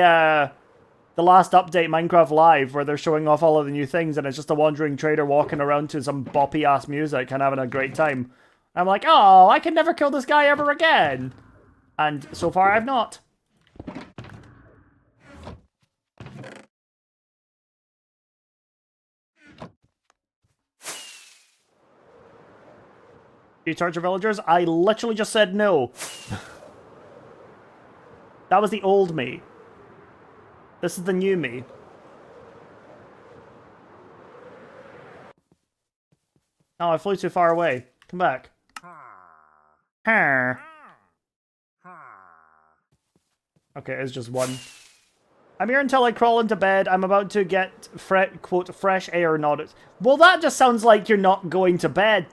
[SPEAKER 1] last update, Minecraft Live, where they're showing off all of the new things and it's just a wandering trader walking around to some boppy-ass music and having a great time. I'm like, oh, I can never kill this guy ever again. And so far, I've not. You torture villagers? I literally just said no. That was the old me. This is the new me. Oh, I flew too far away. Come back. Okay, it's just one. I'm here until I crawl into bed. I'm about to get, quote, fresh air nodded. Well, that just sounds like you're not going to bed.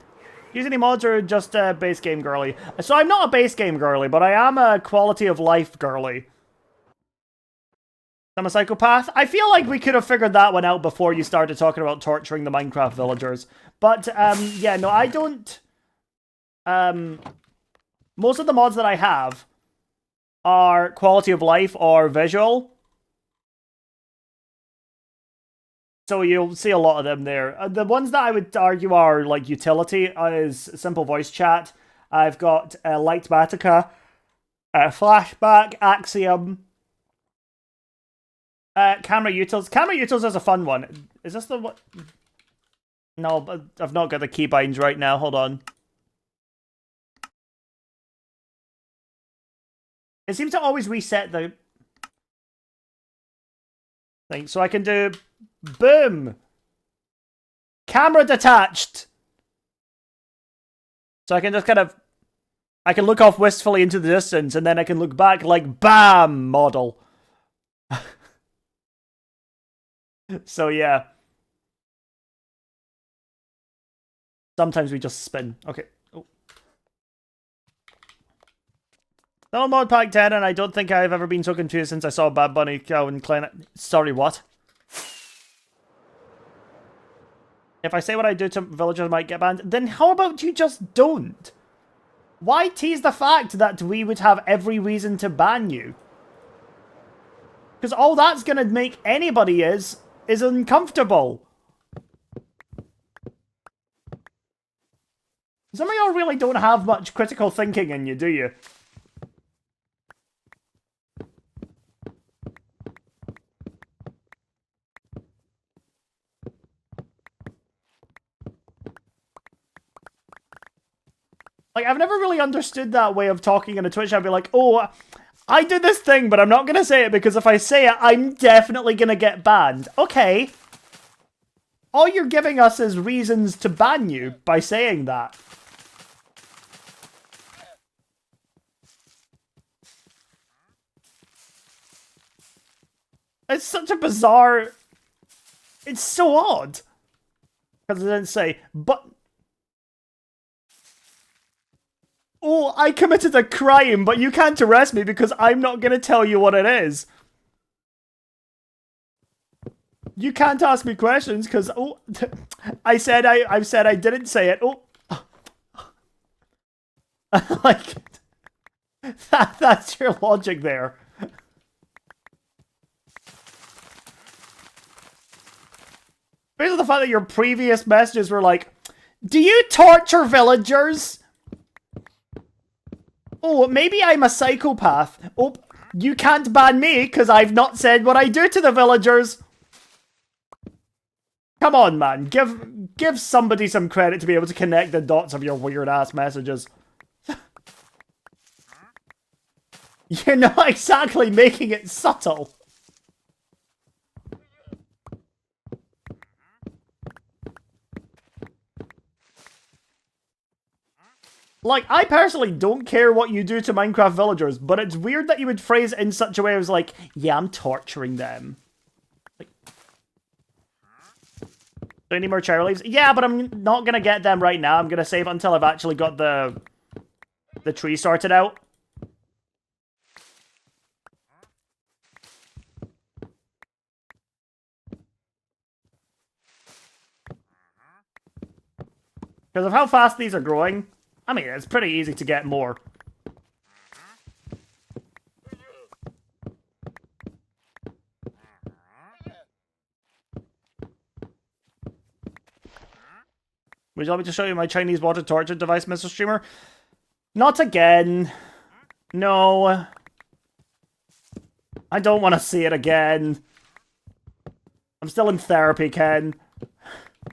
[SPEAKER 1] Use any mods or just a base game girly? So I'm not a base game girly, but I am a quality of life girly. I'm a psychopath? I feel like we could have figured that one out before you started talking about torturing the Minecraft villagers. But, yeah, no, I don't... most of the mods that I have are quality of life or visual. So you'll see a lot of them there. The ones that I would argue are, like, utility is simple voice chat I've got Lightmatica, Flashback, Axiom, Camera Utils. Camera Utils is a fun one. Is this the one? No, but I've not got the keybinds right now. Hold on. It seems to always reset the thing. So I can do... Boom! Camera detached! So I can just kind of... I can look off wistfully into the distance, and then I can look back like, BAM! Model. So yeah. Sometimes we just spin. Okay. Oh. Still mod pack 10, and I don't think I've ever been so confused since I saw Bad Bunny, Calvin Klein. Sorry, what? If I say what I do to villagers, I might get banned. Then how about you just don't? Why tease the fact that we would have every reason to ban you? Because all that's gonna make anybody is uncomfortable. Some of y'all really don't have much critical thinking in you, do you? Like, I've never really understood that way of talking in a Twitch. I'd be like, oh, I did this thing, but I'm not gonna say it because if I say it, I'm definitely gonna get banned. Okay. All you're giving us is reasons to ban you by saying that. It's such a bizarre... It's so odd. Because it didn't say, but... Oh, I committed a crime, but you can't arrest me because I'm not going to tell you what it is. You can't ask me questions because, oh, I've said I didn't say it. Oh. Like, that's your logic there. Basically the fact that your previous messages were like, do you torture villagers? Oh, maybe I'm a psychopath. Oh, you can't ban me because I've not said what I do to the villagers. Come on, man. Give somebody some credit to be able to connect the dots of your weird-ass messages. You're not exactly making it subtle. Like, I personally don't care what you do to Minecraft villagers, but it's weird that you would phrase it in such a way as like, yeah, I'm torturing them. Like, do I need more cherry leaves? Yeah, but I'm not gonna get them right now. I'm gonna save until I've actually got the tree sorted out. Because of how fast these are growing, I mean, it's pretty easy to get more. Would you like me to show you my Chinese water torture device, Mr. Streamer? Not again. No. I don't want to see it again. I'm still in therapy, Ken.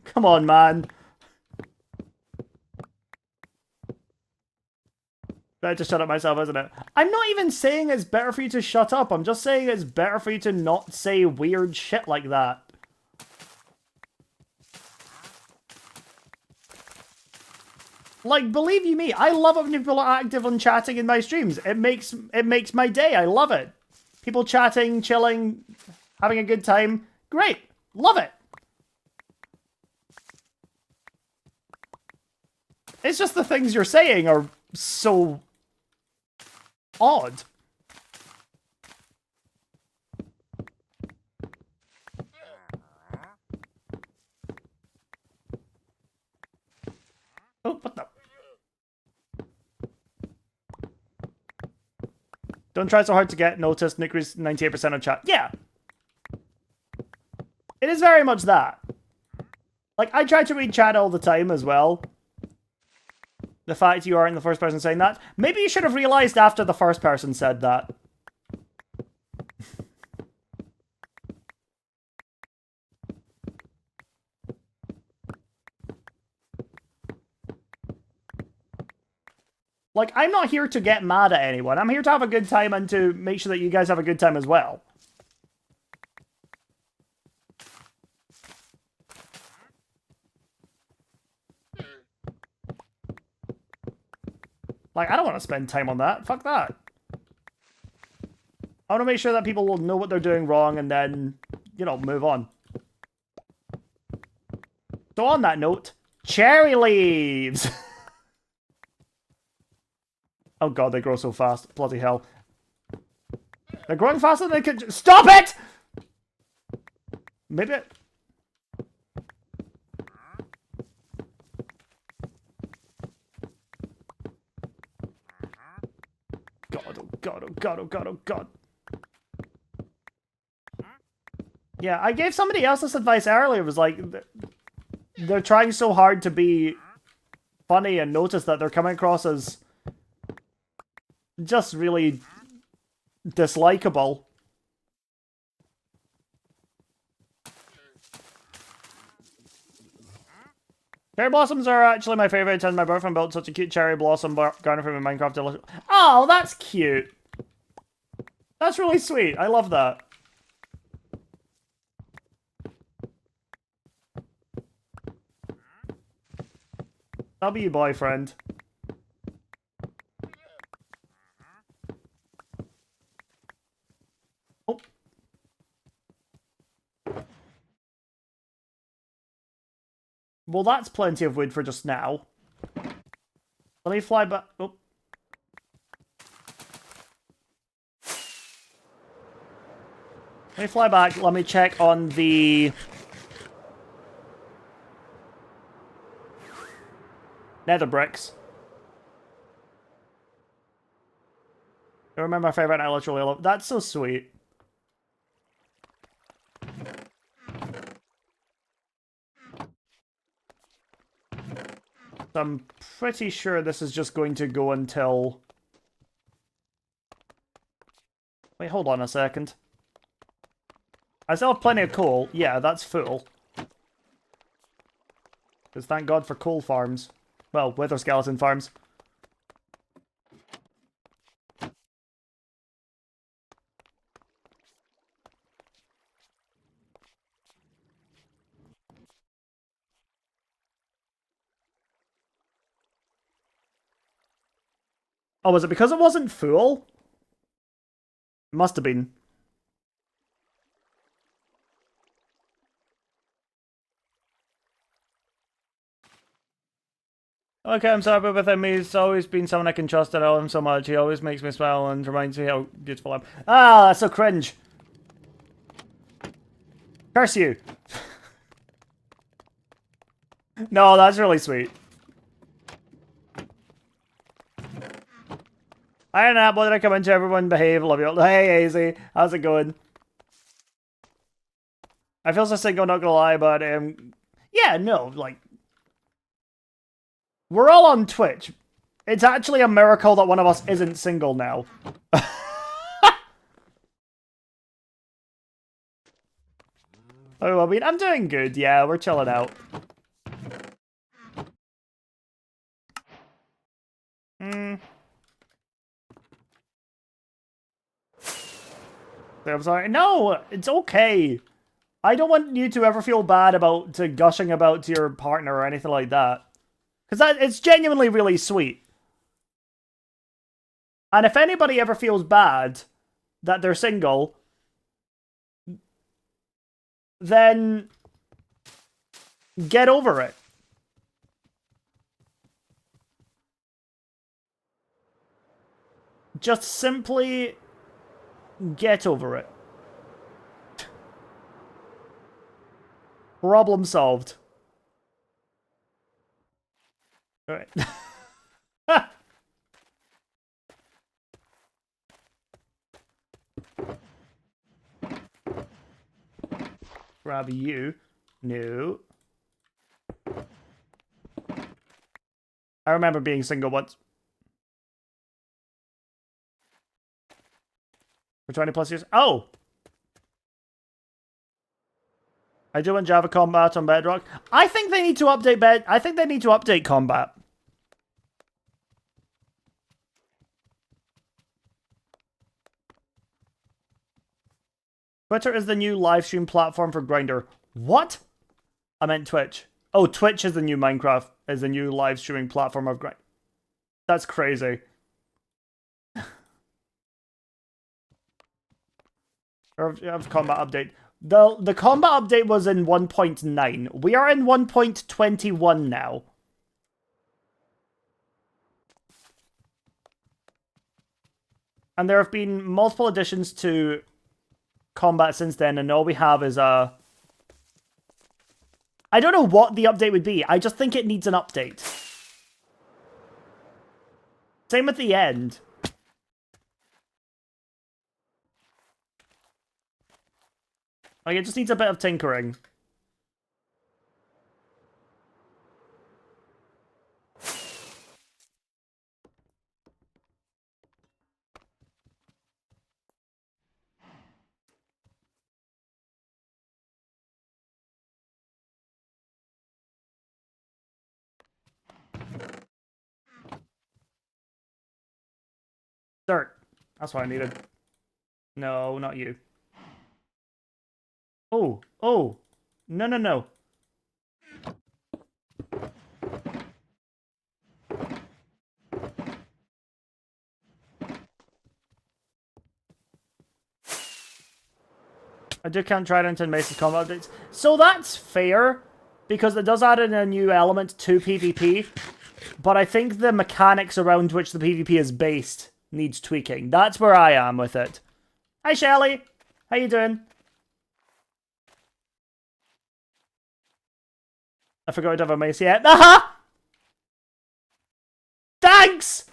[SPEAKER 1] Come on, man. Better to shut up myself, isn't it? I'm not even saying it's better for you to shut up. I'm just saying it's better for you to not say weird shit like that. Like, believe you me, I love it when people are active and chatting in my streams. It makes my day. I love it. People chatting, chilling, having a good time. Great. Love it. It's just the things you're saying are so odd. Oh, what the? Don't try so hard to get noticed. Nukeri's 98% of chat. Yeah. It is very much that. Like, I try to read chat all the time as well. The fact you aren't the first person saying that. Maybe you should have realized after the first person said that. Like, I'm not here to get mad at anyone. I'm here to have a good time and to make sure that you guys have a good time as well. Like, I don't want to spend time on that. Fuck that. I want to make sure that people will know what they're doing wrong and then, you know, move on. So on that note, cherry leaves! Oh god, they grow so fast. Bloody hell. They're growing faster than they could. Stop it! Maybe. God, oh god, oh god, oh god, oh god. Yeah, I gave somebody else this advice earlier. It was like, they're trying so hard to be funny and notice that they're coming across as just really dislikable. Cherry blossoms are actually my favorite, and my boyfriend built such a cute cherry blossom garden for me in Minecraft. Delicious. Oh, that's cute. That's really sweet. I love that. W boyfriend. Oh. Well, that's plenty of wood for just now. Let me fly back. Oh. Let me fly back. Let me check on the nether bricks. I remember my favorite, and I literally love. That's so sweet. So I'm pretty sure this is just going to go until... Wait, hold on a second. I still have plenty of coal. Yeah, that's full. Because thank God for coal farms. Well, wither skeleton farms. Oh, was it because it wasn't full? It must have been. Okay, I'm sorry, but within me, he's always been someone I can trust, and I love him so much. He always makes me smile and reminds me how beautiful I am. Ah, that's so cringe. Curse you. No, that's really sweet. Hi, Nat. What did I come into? Everyone behave. Love you. Hey, Easy. How's it going? I feel so single, not gonna lie, but, yeah, no, like, we're all on Twitch. It's actually a miracle that one of us isn't single now. Oh, I mean, I'm doing good. Yeah, we're chilling out. I'm sorry. No, it's okay. I don't want you to ever feel bad about gushing about to your partner or anything like that. Because it's genuinely really sweet. And if anybody ever feels bad that they're single, then get over it. Just simply get over it. Problem solved. Alright. Grab you. No. I remember being single once. For 20 plus years. Oh! I do want Java Combat on Bedrock. I think they need to update I think they need to update Combat. Twitter is the new live stream platform for Grindr. What? I meant Twitch. Oh, Twitch is the new Minecraft, is the new live streaming platform of Grindr. That's crazy. Combat update. The combat update was in 1.9. We are in 1.21 now. And there have been multiple additions to combat since then, and all we have is I don't know what the update would be. I just think it needs an update. Same at the end. Like, it just needs a bit of tinkering. Dirt. That's what I needed. No, not you. Oh, oh. No, no, no. I do count Trident and Mace's combat updates. So that's fair, because it does add in a new element to PvP. But I think the mechanics around which the PvP is based needs tweaking. That's where I am with it. Hi, Shelly. How you doing? I forgot to have a mace yet. Aha! Thanks!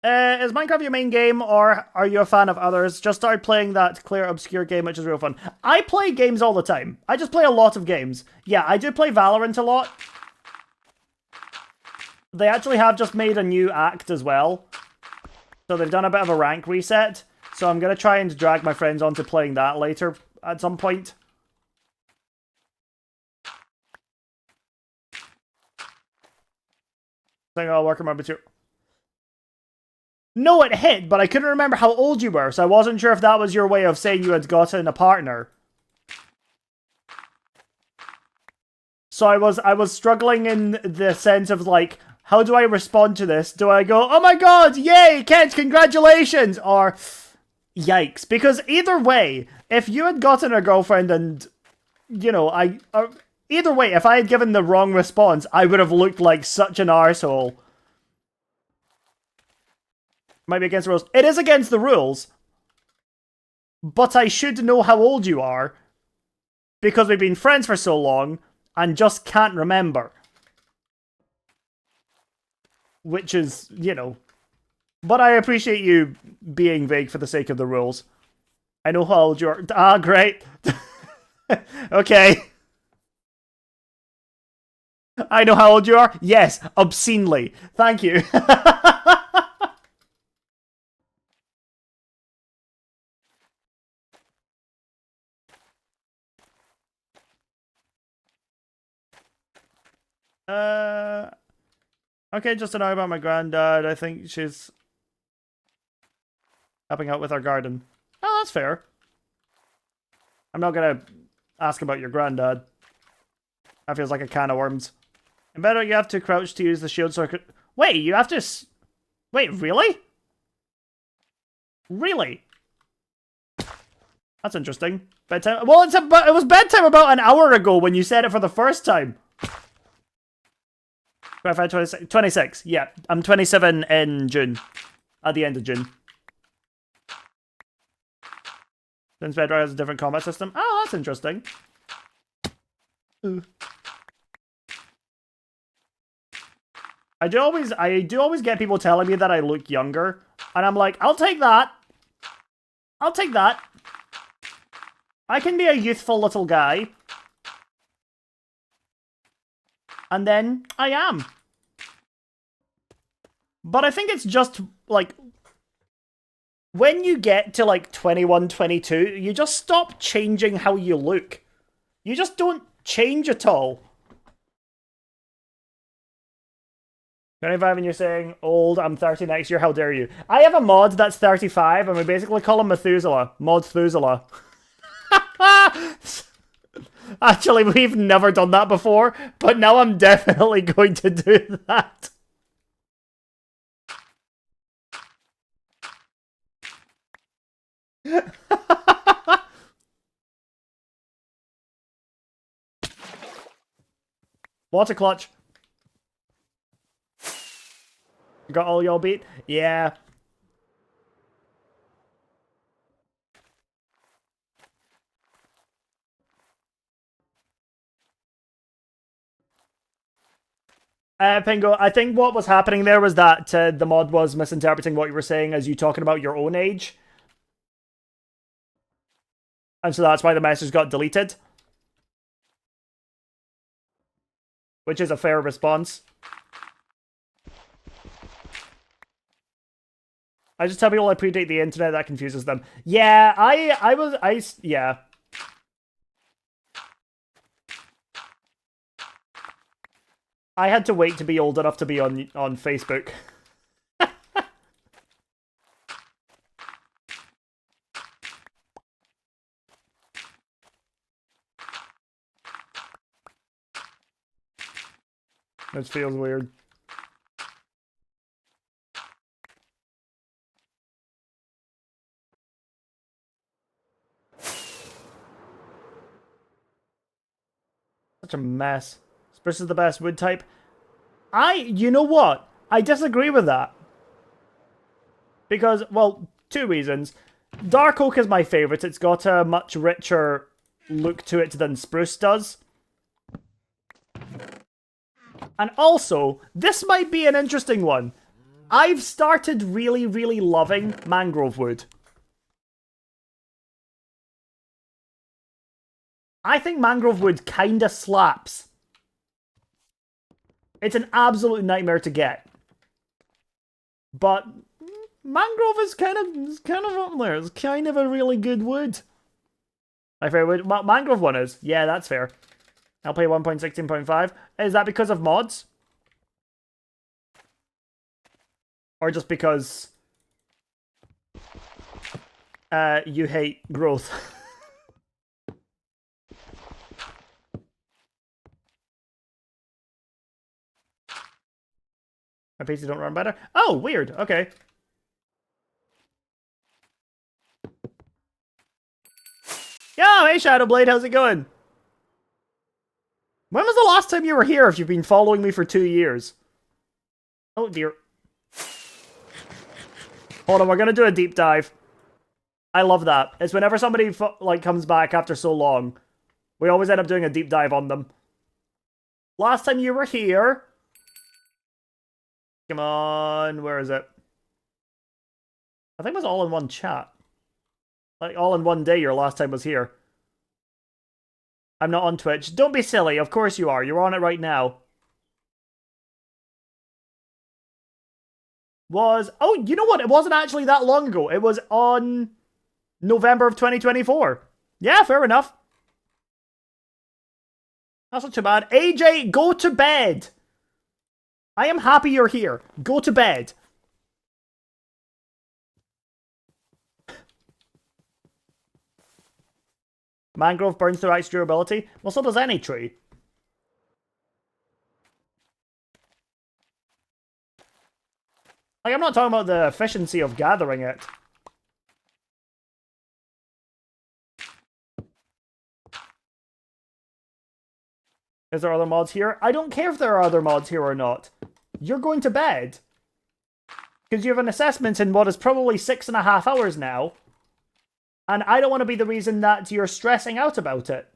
[SPEAKER 1] Is Minecraft your main game, or are you a fan of others? Just started playing that Clear Obscure game, which is real fun. I play games all the time. I just play a lot of games. Yeah, I do play Valorant a lot. They actually have just made a new act as well. So they've done a bit of a rank reset. So I'm going to try and drag my friends onto playing that later at some point. I think I'll work on my material. No, it hit, but I couldn't remember how old you were, so I wasn't sure if that was your way of saying you had gotten a partner. So I was struggling in the sense of, like, how do I respond to this? Do I go, oh my god, yay, Kent, congratulations, or yikes? Because either way, if you had gotten a girlfriend and, you know, either way, if I had given the wrong response, I would have looked like such an arsehole. Might be against the rules. It is against the rules. But I should know how old you are. Because we've been friends for so long. And just can't remember. Which is, you know. But I appreciate you being vague for the sake of the rules. I know how old you are. Ah, great. Okay. I know how old you are. Yes, obscenely. Thank you. Okay, just to know about my granddad. I think she's helping out with our garden. Oh, that's fair. I'm not gonna ask about your granddad. That feels like a can of worms. And better, you have to crouch to use the shield circuit. Wait, you have to. Wait, really? Really? That's interesting. Bedtime. Well, it was bedtime about an hour ago when you said it for the first time. 25, 26, 26. Yeah, I'm 27 in June. At the end of June. Since Bedrock has a different combat system. Oh, that's interesting. Ooh. I do always get people telling me that I look younger. And I'm like, I'll take that. I'll take that. I can be a youthful little guy. And then I am. But I think it's just, like, when you get to, like, 21, 22, you just stop changing how you look. You just don't change at all. 25 and you're saying, old, I'm 30 next year, how dare you? I have a mod that's 35, and we basically call him Methuselah. Mod-Thuselah. Actually, we've never done that before, but now I'm definitely going to do that. Water clutch. Got all y'all beat? Yeah. Pingo, I think what was happening there was that the mod was misinterpreting what you were saying as you talking about your own age. And so that's why the message got deleted. Which is a fair response. I just tell people I predate the internet, that confuses them. Yeah, yeah. I had to wait to be old enough to be on Facebook. This feels weird. Such a mess. Spruce is the best wood type. You know what? I disagree with that. Because, well, two reasons. Dark oak is my favourite. It's got a much richer look to it than spruce does. And also, this might be an interesting one. I've started really, really loving mangrove wood. I think mangrove wood kinda slaps. It's an absolute nightmare to get. But mangrove is kind of up there. It's kind of a really good wood. My favorite wood. Mangrove one is. Yeah, that's fair. I'll play 1.16.5. Is that because of mods? Or just because you hate growth? My PC don't run better? Oh, weird. Okay. Yo, hey Shadowblade, how's it going? When was the last time you were here if you've been following me for 2 years? Oh dear. Hold on, we're gonna do a deep dive. I love that. It's whenever somebody like comes back after so long, we always end up doing a deep dive on them. Last time you were here... Come on, where is it? I think it was all in one chat. Like, all in one day your last time was here. I'm not on Twitch. Don't be silly, of course you are. You're on it right now. Oh, you know what? It wasn't actually that long ago. It was on November of 2024. Yeah, fair enough. That's not too bad. AJ, go to bed! I am happy you're here. Go to bed. Mangrove burns through ice durability. Well, so does any tree. Like, I'm not talking about the efficiency of gathering it. Is there other mods here? I don't care if there are other mods here or not. You're going to bed. Because you have an assessment in what is probably 6.5 hours now. And I don't want to be the reason that you're stressing out about it.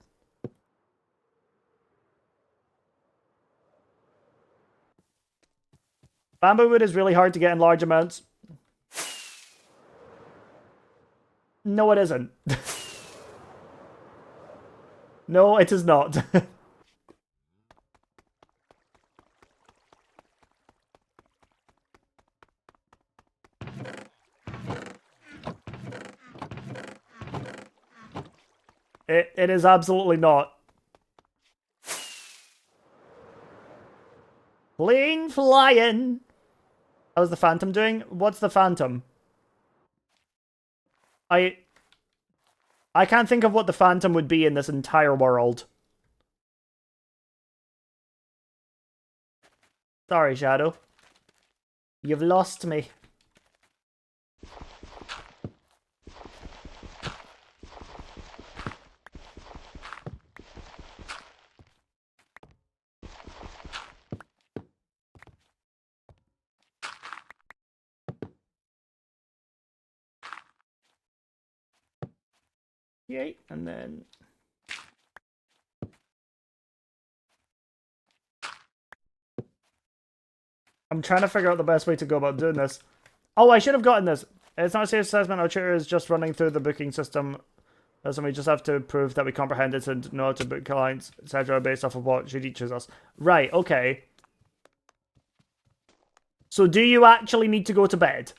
[SPEAKER 1] Bamboo wood is really hard to get in large amounts. No, it isn't. No, it is not. It is absolutely not. Plane flying. How's the Phantom doing? What's the Phantom? I can't think of what the Phantom would be in this entire world. Sorry, Shadow. You've lost me. Yay, and then... I'm trying to figure out the best way to go about doing this. Oh, I should have gotten this. It's not a safe assessment. Our tutor is just running through the booking system. So we just have to prove that we comprehend it and know how to book clients, etc. based off of what she teaches us. Right, okay. So do you actually need to go to bed?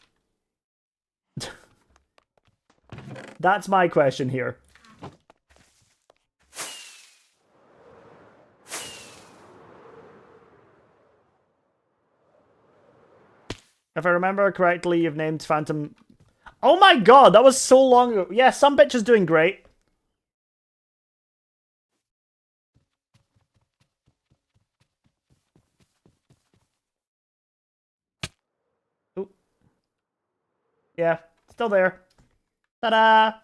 [SPEAKER 1] That's my question here. If I remember correctly, you've named Phantom... Oh my god, that was so long ago. Yeah, some bitch is doing great. Ooh. Yeah, still there. Ta-da!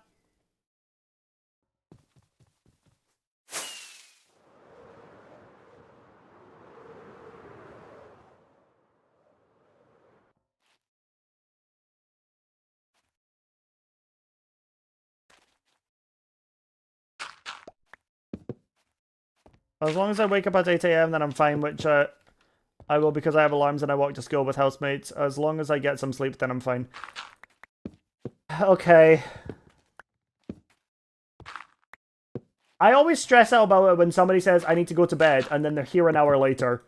[SPEAKER 1] As long as I wake up at 8 AM, then I'm fine, which I will because I have alarms and I walk to school with housemates. As long as I get some sleep, then I'm fine. Okay. I always stress out about it when somebody says I need to go to bed and then they're here an hour later.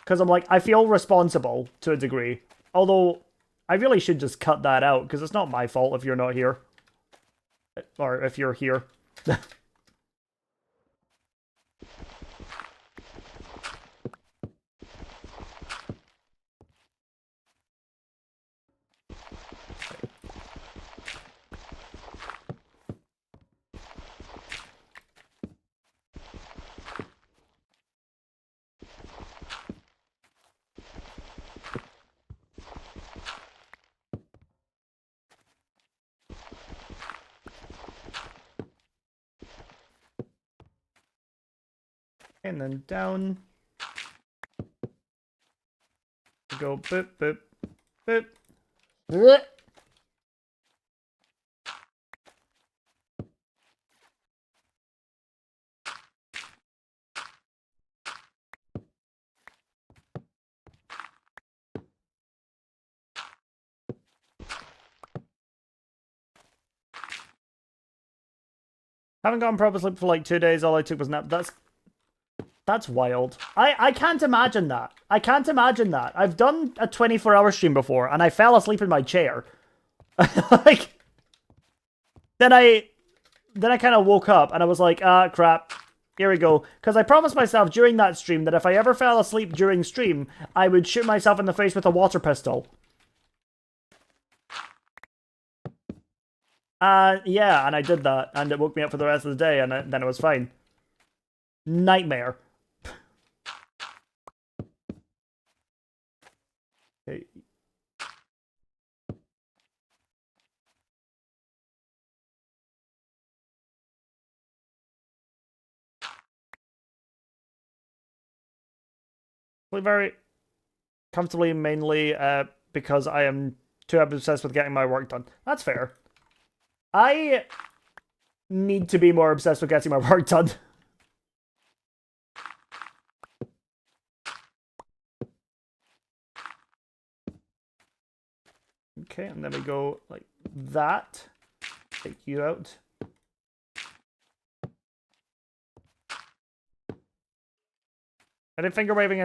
[SPEAKER 1] Because I'm like, I feel responsible to a degree. Although, I really should just cut that out because it's not my fault if you're not here. Or if you're here. And then down. Go boop, boop, boop. Blech. Haven't gotten proper sleep for like 2 days. All I took was nap. That's wild. I can't imagine that. I can't imagine that. I've done a 24-hour stream before, and I fell asleep in my chair. Like, then I kind of woke up, and I was like, ah, crap. Here we go. Because I promised myself during that stream that if I ever fell asleep during stream, I would shoot myself in the face with a water pistol. Yeah, and I did that, and it woke me up for the rest of the day, and then it was fine. Nightmare. Okay. Sleep very comfortably, mainly because I am too obsessed with getting my work done. That's fair. I need to be more obsessed with getting my work done. Okay, and then we go like that. Take you out. I did finger waving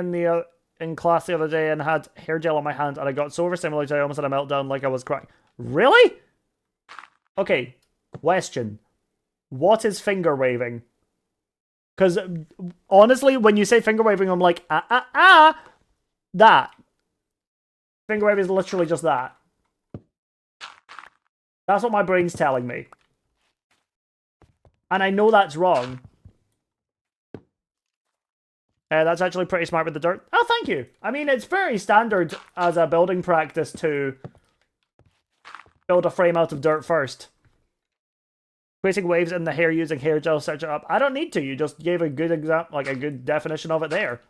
[SPEAKER 1] in class the other day and had hair gel on my hand, and I got so overstimulated I almost had a meltdown like I was crying. Really? Okay, question. What is finger waving? Because honestly, when you say finger waving, I'm like, that. Finger waving is literally just that. That's what my brain's telling me. And I know that's wrong. That's actually pretty smart with the dirt. Oh, thank you. I mean, it's very standard as a building practice to build a frame out of dirt first. Creating waves in the hair using hair gel, search it up. I don't need to. You just gave a good example, like a good definition of it there.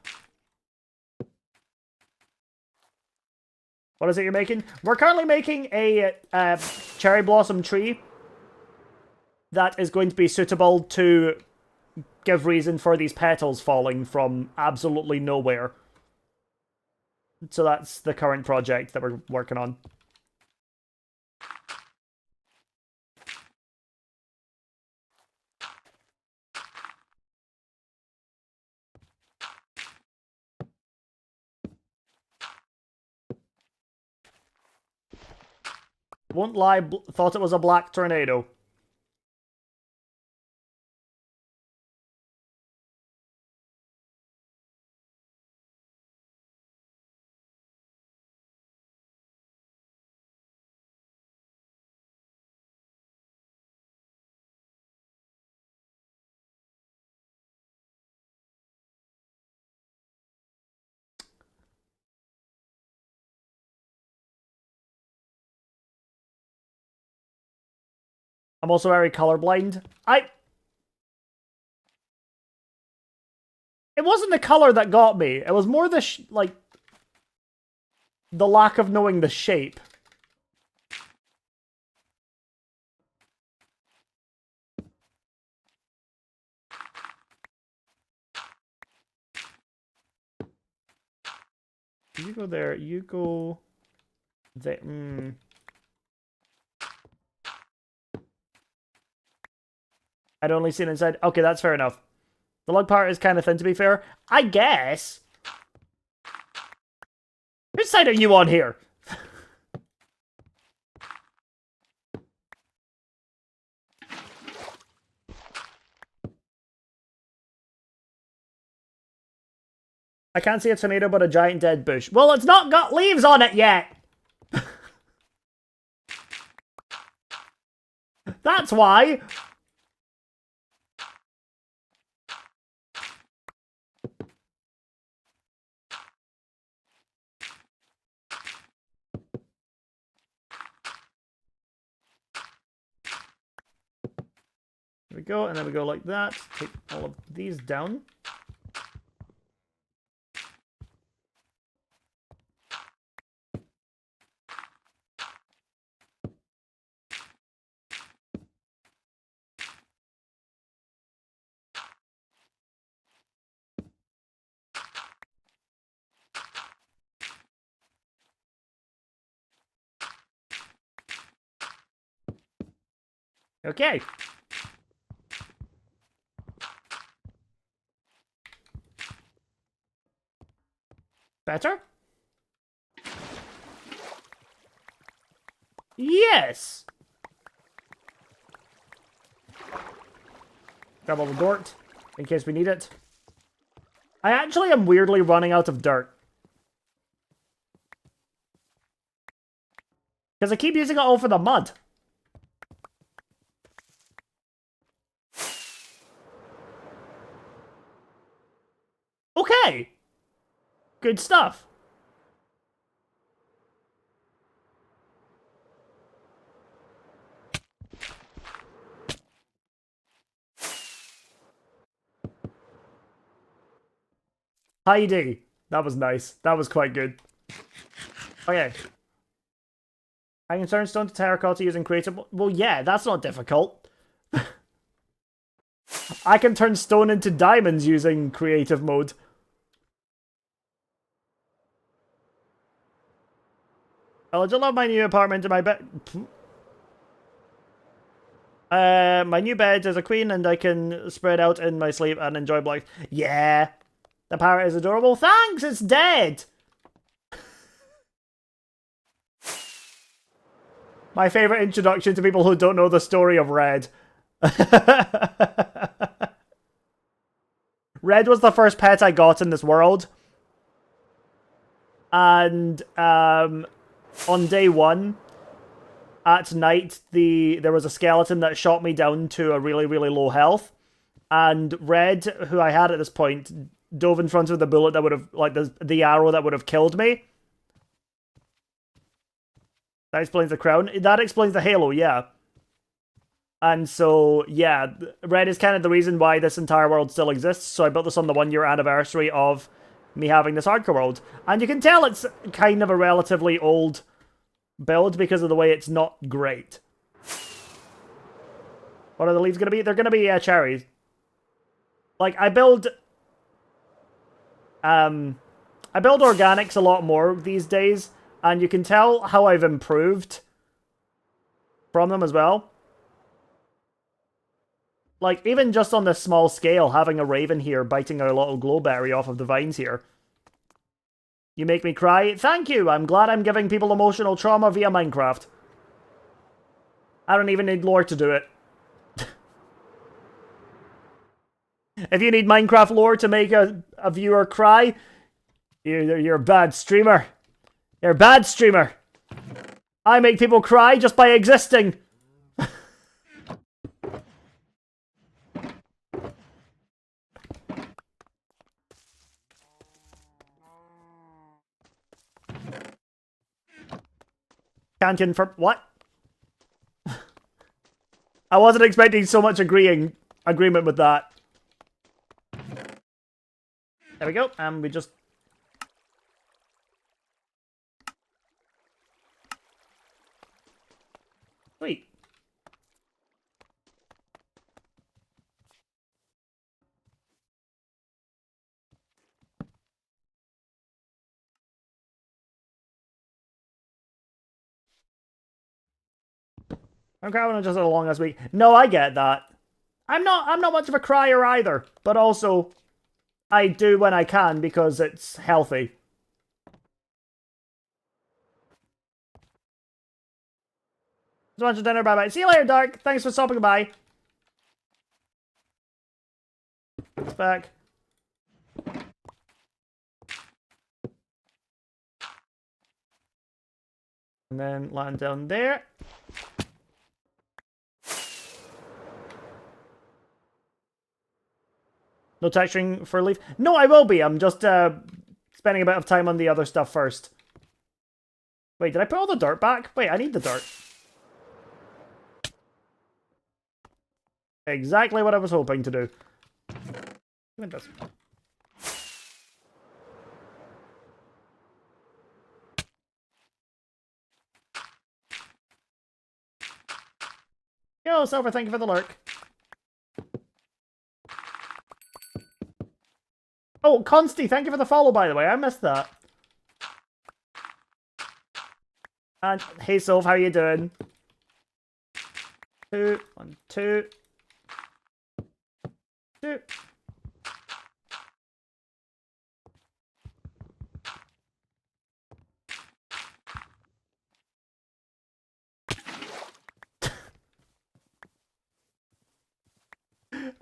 [SPEAKER 1] What is it you're making? We're currently making a cherry blossom tree that is going to be suitable to give reason for these petals falling from absolutely nowhere. So that's the current project that we're working on. Won't lie, thought it was a black tornado. I'm also very colorblind. It wasn't the color that got me. It was more the, the lack of knowing the shape. You go there. You go there. I'd only seen inside. Okay, that's fair enough. The lug part is kind of thin, to be fair. I guess. Which side are you on here? I can't see a tomato, but a giant dead bush. Well, it's not got leaves on it yet. That's why. There we go, and then we go like that. Take all of these down. Okay. Better? Yes! Grab all the dirt, in case we need it. I actually am weirdly running out of dirt. Because I keep using it all for the mud. Okay! Good stuff. Heidi. That was nice. That was quite good. Okay. I can turn stone to terracotta using creative... Well, yeah, that's not difficult. I can turn stone into diamonds using creative mode. I just love my new apartment and my bed. My new bed is a queen and I can spread out in my sleep and enjoy life. Yeah. The parrot is adorable. Thanks, it's dead. My favorite introduction to people who don't know the story of Red. Red was the first pet I got in this world. And on day one, at night, there was a skeleton that shot me down to a really, really low health. And Red, who I had at this point, dove in front of the bullet that would have, like, the arrow that would have killed me. That explains the crown. That explains the halo, yeah. And so, yeah, Red is kind of the reason why this entire world still exists. So I built this on the 1-year anniversary of me having this hardcore world. And you can tell it's kind of a relatively old build because of the way it's not great. What are the leaves going to be? They're going to be cherries. Like, I build organics a lot more these days, and you can tell how I've improved from them as well. Like, even just on this small scale, having a raven here biting a little glowberry off of the vines here. You make me cry? Thank you! I'm glad I'm giving people emotional trauma via Minecraft. I don't even need lore to do it. If you need Minecraft lore to make a viewer cry, you're a bad streamer. You're a bad streamer. I make people cry just by existing. Canyon for what? I wasn't expecting so much agreement with that. There we go, and we just... Sweet. I'm crying just a long last week. No, I get that. I'm not much of a crier either, but also I do when I can because it's healthy. So much for dinner, bye bye. See you later, Dark. Thanks for stopping by. It's back. And then land down there. No texturing for leaf? No, I will be. I'm just spending a bit of time on the other stuff first. Wait, did I put all the dirt back? Wait, I need the dirt. Exactly what I was hoping to do. This. Yo, Silver, thank you for the lurk. Oh, Consty, thank you for the follow, by the way. I missed that. And hey, Sylv, how you doing? 2, 1, 2. 2.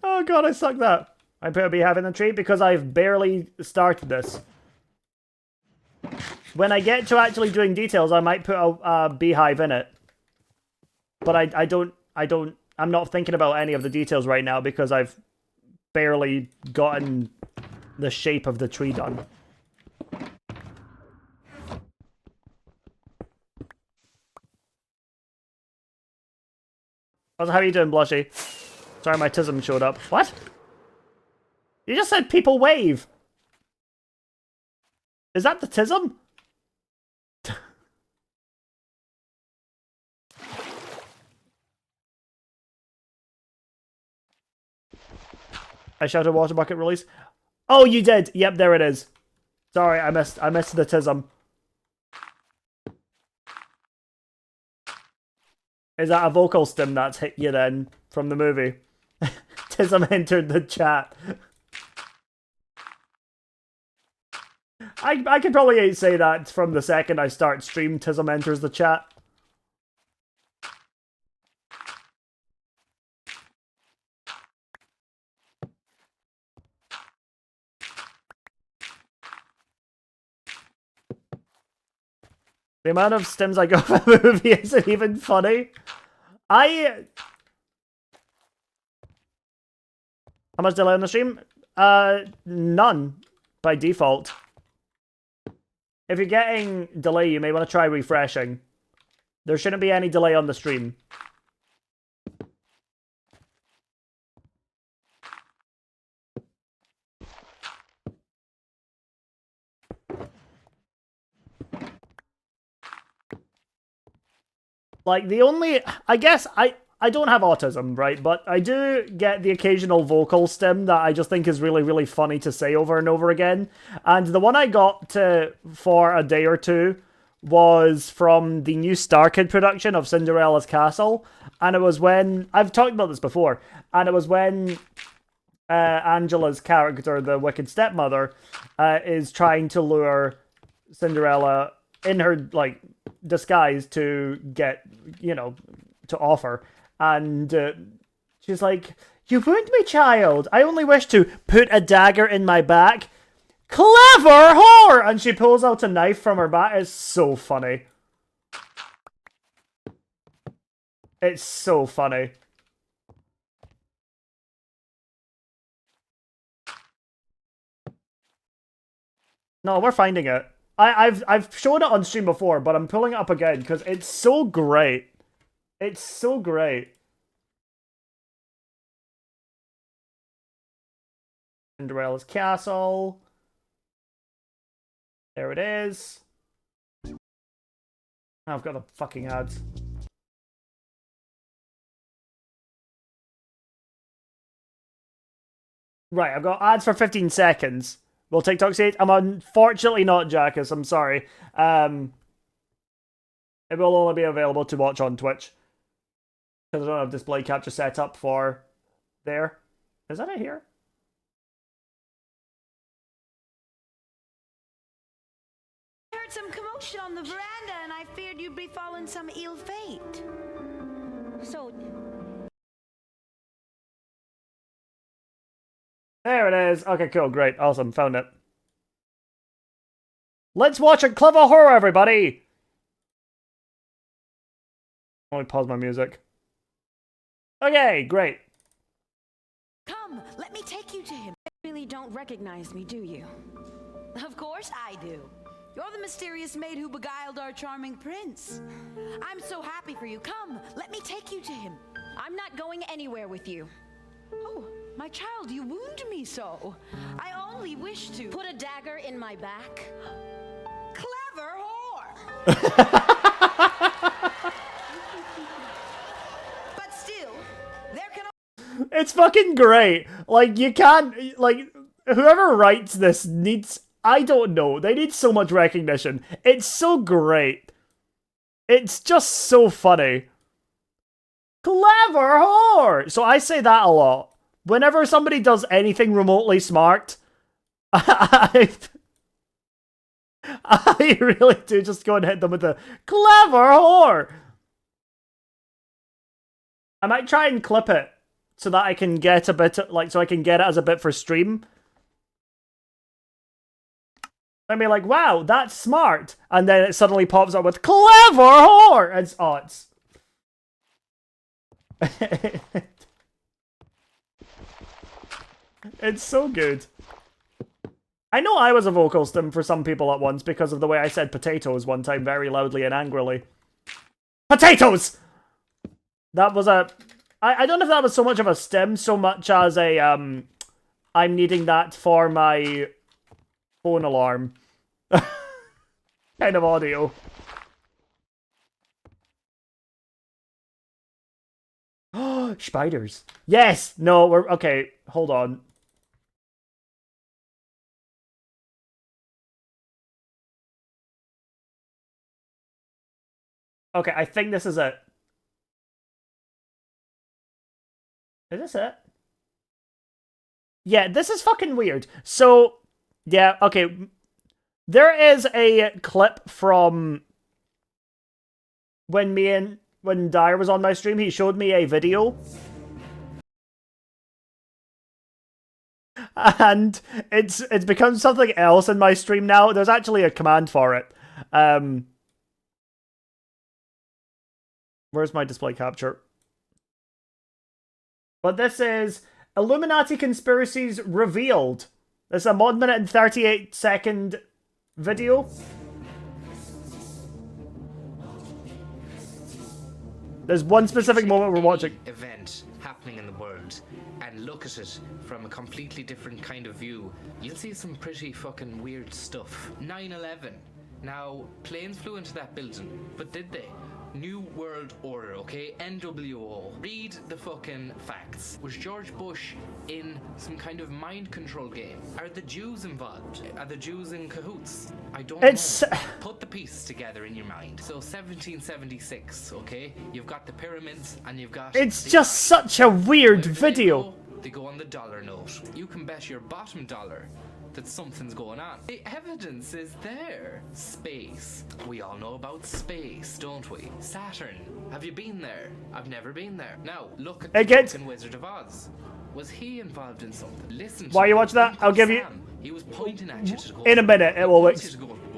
[SPEAKER 1] Oh god, I suck that. I better be having a treat because I've barely started this. When I get to actually doing details, I might put a beehive in it. But I'm not thinking about any of the details right now because I've barely gotten the shape of the tree done. Also, how are you doing, Blushy? Sorry, my tism showed up. What? You just said people wave. Is that the tism? I shouted water bucket release. Oh, you did. Yep, there it is. Sorry, I missed the tism. Is that a vocal stim that's hit you then from the movie? Tism entered the chat. I could probably say that from the second I start stream, Tism enters the chat. The amount of stims I got from the movie isn't even funny. How much delay on the stream? None by default. If you're getting delay, you may want to try refreshing. There shouldn't be any delay on the stream. Like, the only... I guess I don't have autism, right? But I do get the occasional vocal stim that I just think is really, really funny to say over and over again. And the one I got for a day or two was from the new Star Kid production of Cinderella's Castle. And it was when... I've talked about this before. And it was when Angela's character, the Wicked Stepmother, is trying to lure Cinderella in her, like, disguise to get, you know, to offer. And she's like, "You wound me, child. I only wish to put a dagger in my back." Clever whore! And she pulls out a knife from her back. It's so funny. It's so funny. No, we're finding it. I've shown it on stream before, but I'm pulling it up again because it's so great. It's so great. Cinderella's Castle. There it is. Oh, I've got the fucking ads. Right, I've got ads for 15 seconds. Will TikTok say it? I'm unfortunately not, Jackus. I'm sorry. It will only be available to watch on Twitch. Because I don't have display capture set up for there. Is that it here?
[SPEAKER 3] I heard some commotion on the veranda and I feared you'd be fallen some ill fate. So...
[SPEAKER 1] There it is. Okay, cool. Great. Awesome. Found it. Let's watch a clever horror, everybody! Let me pause my music. Okay, great.
[SPEAKER 3] Come, let me take you to him. You really don't recognize me, do you? Of course I do. You're the mysterious maid who beguiled our charming prince. I'm so happy for you. Come, let me take you to him. I'm not going anywhere with you. Oh, my child, you wound me so. I only wish to put a dagger in my back. Clever whore! But still, there can...
[SPEAKER 1] It's fucking great. Like, you can't... Like, whoever writes this needs... I don't know. They need so much recognition. It's so great. It's just so funny. Clever whore! So I say that a lot. Whenever somebody does anything remotely smart, I really do just go and hit them with a clever whore! I might try and clip it so that I can get a bit, like, so I can get it as a bit for stream. I'd be like, wow, that's smart. And then it suddenly pops up with clever whore! It's, oh, it's... It's so good. I know I was a vocal stim for some people at once because of the way I said potatoes one time very loudly and angrily. Potatoes! That was a... I don't know if that was so much of a stim, so much as a, I'm needing that for my phone alarm. Kind of audio. Oh, spiders. Yes! No, we're... Okay, hold on. Okay, I think this is it. Is this it? Yeah, this is fucking weird. So, yeah, okay. There is a clip from when Dyer was on my stream. He showed me a video. And it's become something else in my stream now. There's actually a command for it. Where's my display capture? But this is Illuminati Conspiracies Revealed. It's a 1 minute and 38 second video. There's one specific moment we're watching.
[SPEAKER 4] Event happening in the world and look at it from a completely different kind of view, you'll see some pretty fucking weird stuff. 9/11. Now, planes flew into that building, but did they? New World Order, okay? NWO. Read the fucking facts. Was George Bush in some kind of mind control game? Are the Jews involved? Are the Jews in cahoots? I don't know. Put the pieces together in your mind. So 1776, okay? You've got the pyramids and you've got...
[SPEAKER 1] It's just such a weird video.
[SPEAKER 4] They go on the dollar note. You can bet your bottom dollar that something's going on. The evidence is there. Space. We all know about space, don't we? Saturn. Have you been there? I've never been there. Now, look at the fucking Wizard of Oz. Was he involved in something? Listen to
[SPEAKER 1] While you watch that,
[SPEAKER 4] Uncle
[SPEAKER 1] I'll give you...
[SPEAKER 4] Sam. He was pointing at you to go
[SPEAKER 1] in a minute, it will
[SPEAKER 4] war.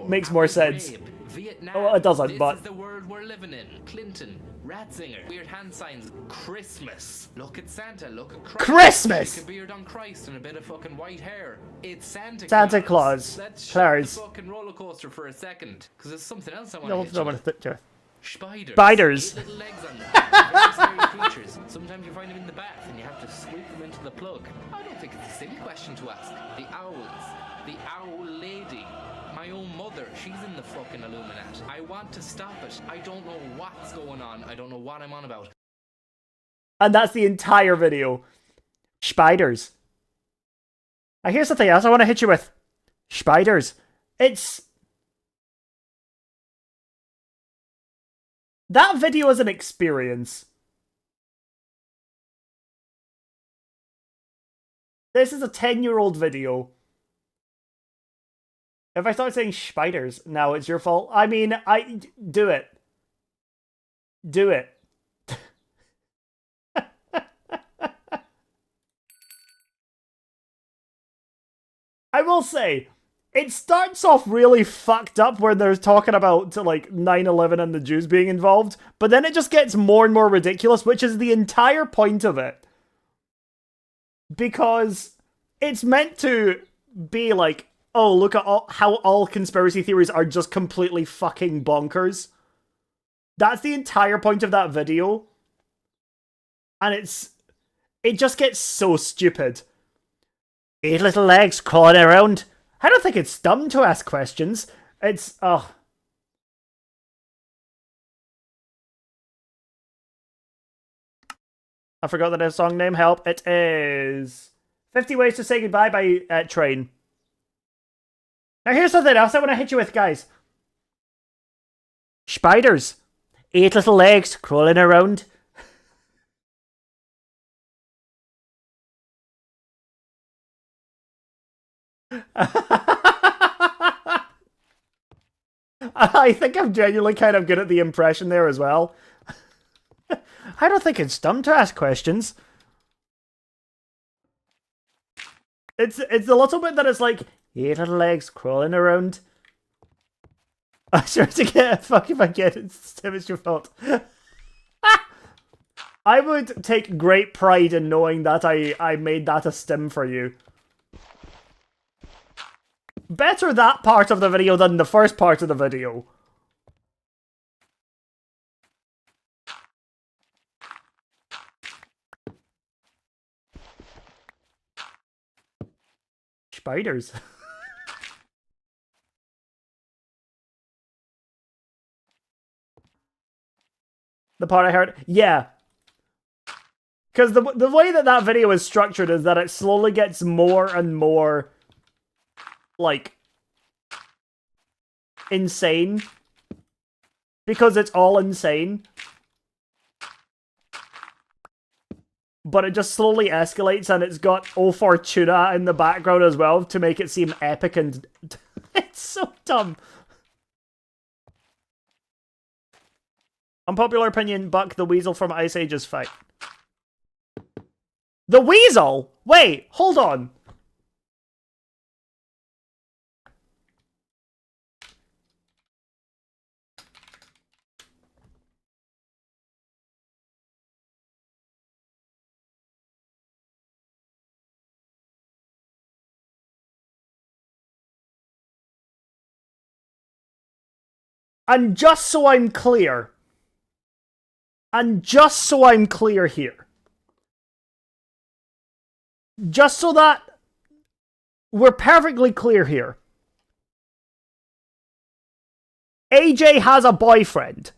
[SPEAKER 1] makes more
[SPEAKER 4] Abu
[SPEAKER 1] sense.
[SPEAKER 4] Ghraib, Vietnam.
[SPEAKER 1] Well, it doesn't,
[SPEAKER 4] This
[SPEAKER 1] but...
[SPEAKER 4] is the world we're living in. Clinton, Ratzinger, weird hand signs, Christmas. Look at Santa, look at Christ.
[SPEAKER 1] Christmas!
[SPEAKER 4] Stick a beard on Christ and a bit of fucking white hair. It's Santa
[SPEAKER 1] Claus.
[SPEAKER 4] Let's
[SPEAKER 1] Claus.
[SPEAKER 4] shut the fucking roller coaster for a second, because there's something else I want
[SPEAKER 1] No,
[SPEAKER 4] to hit you with.
[SPEAKER 1] Spiders.
[SPEAKER 4] Spiders. 8 little legs on them. Very scary creatures. Sometimes you find them in the bath and you have to sweep them into the plug. I don't think it's a silly question to ask. The owls. The owl lady. My own mother. She's in the fucking Illuminati. I want to stop it. I don't know what's going on. I don't know what I'm on about.
[SPEAKER 1] And that's the entire video. Spiders. Now here's something else I want to hit you with. Spiders. It's... That video is an experience. This is a 10-year-old video. If I start saying spiders, now it's your fault. I mean, do it. Do it. I will say, it starts off really fucked up when they're talking about, like, 9/11 and the Jews being involved, but then it just gets more and more ridiculous, which is the entire point of it. Because it's meant to be like, oh, look at how all conspiracy theories are just completely fucking bonkers. That's the entire point of that video. And it just gets so stupid. 8 little legs crawling around. I don't think it's dumb to ask questions. It's, I forgot the song name. Help. It is 50 Ways to Say Goodbye by Train. Now here's something else I want to hit you with, guys. Spiders. 8 little legs crawling around. I think I'm genuinely kind of good at the impression there as well. I don't think it's dumb to ask questions. It's a little bit that it's like 8 little legs crawling around. I swear to get fuck if I get it, Tim, it's your fault. I would take great pride in knowing that I made that a stim for you. Better that part of the video than the first part of the video. Spiders. The part I heard? Yeah. Because the way that video is structured is that it slowly gets more and more, like, insane. Because it's all insane. But it just slowly escalates, and it's got O Fortuna in the background as well to make it seem epic, and it's so dumb. Unpopular opinion, Buck the Weasel from Ice Age is fine. The Weasel? Wait, hold on. And just so I'm clear. And just so I'm clear here. Just so that we're perfectly clear here. AJ has a boyfriend.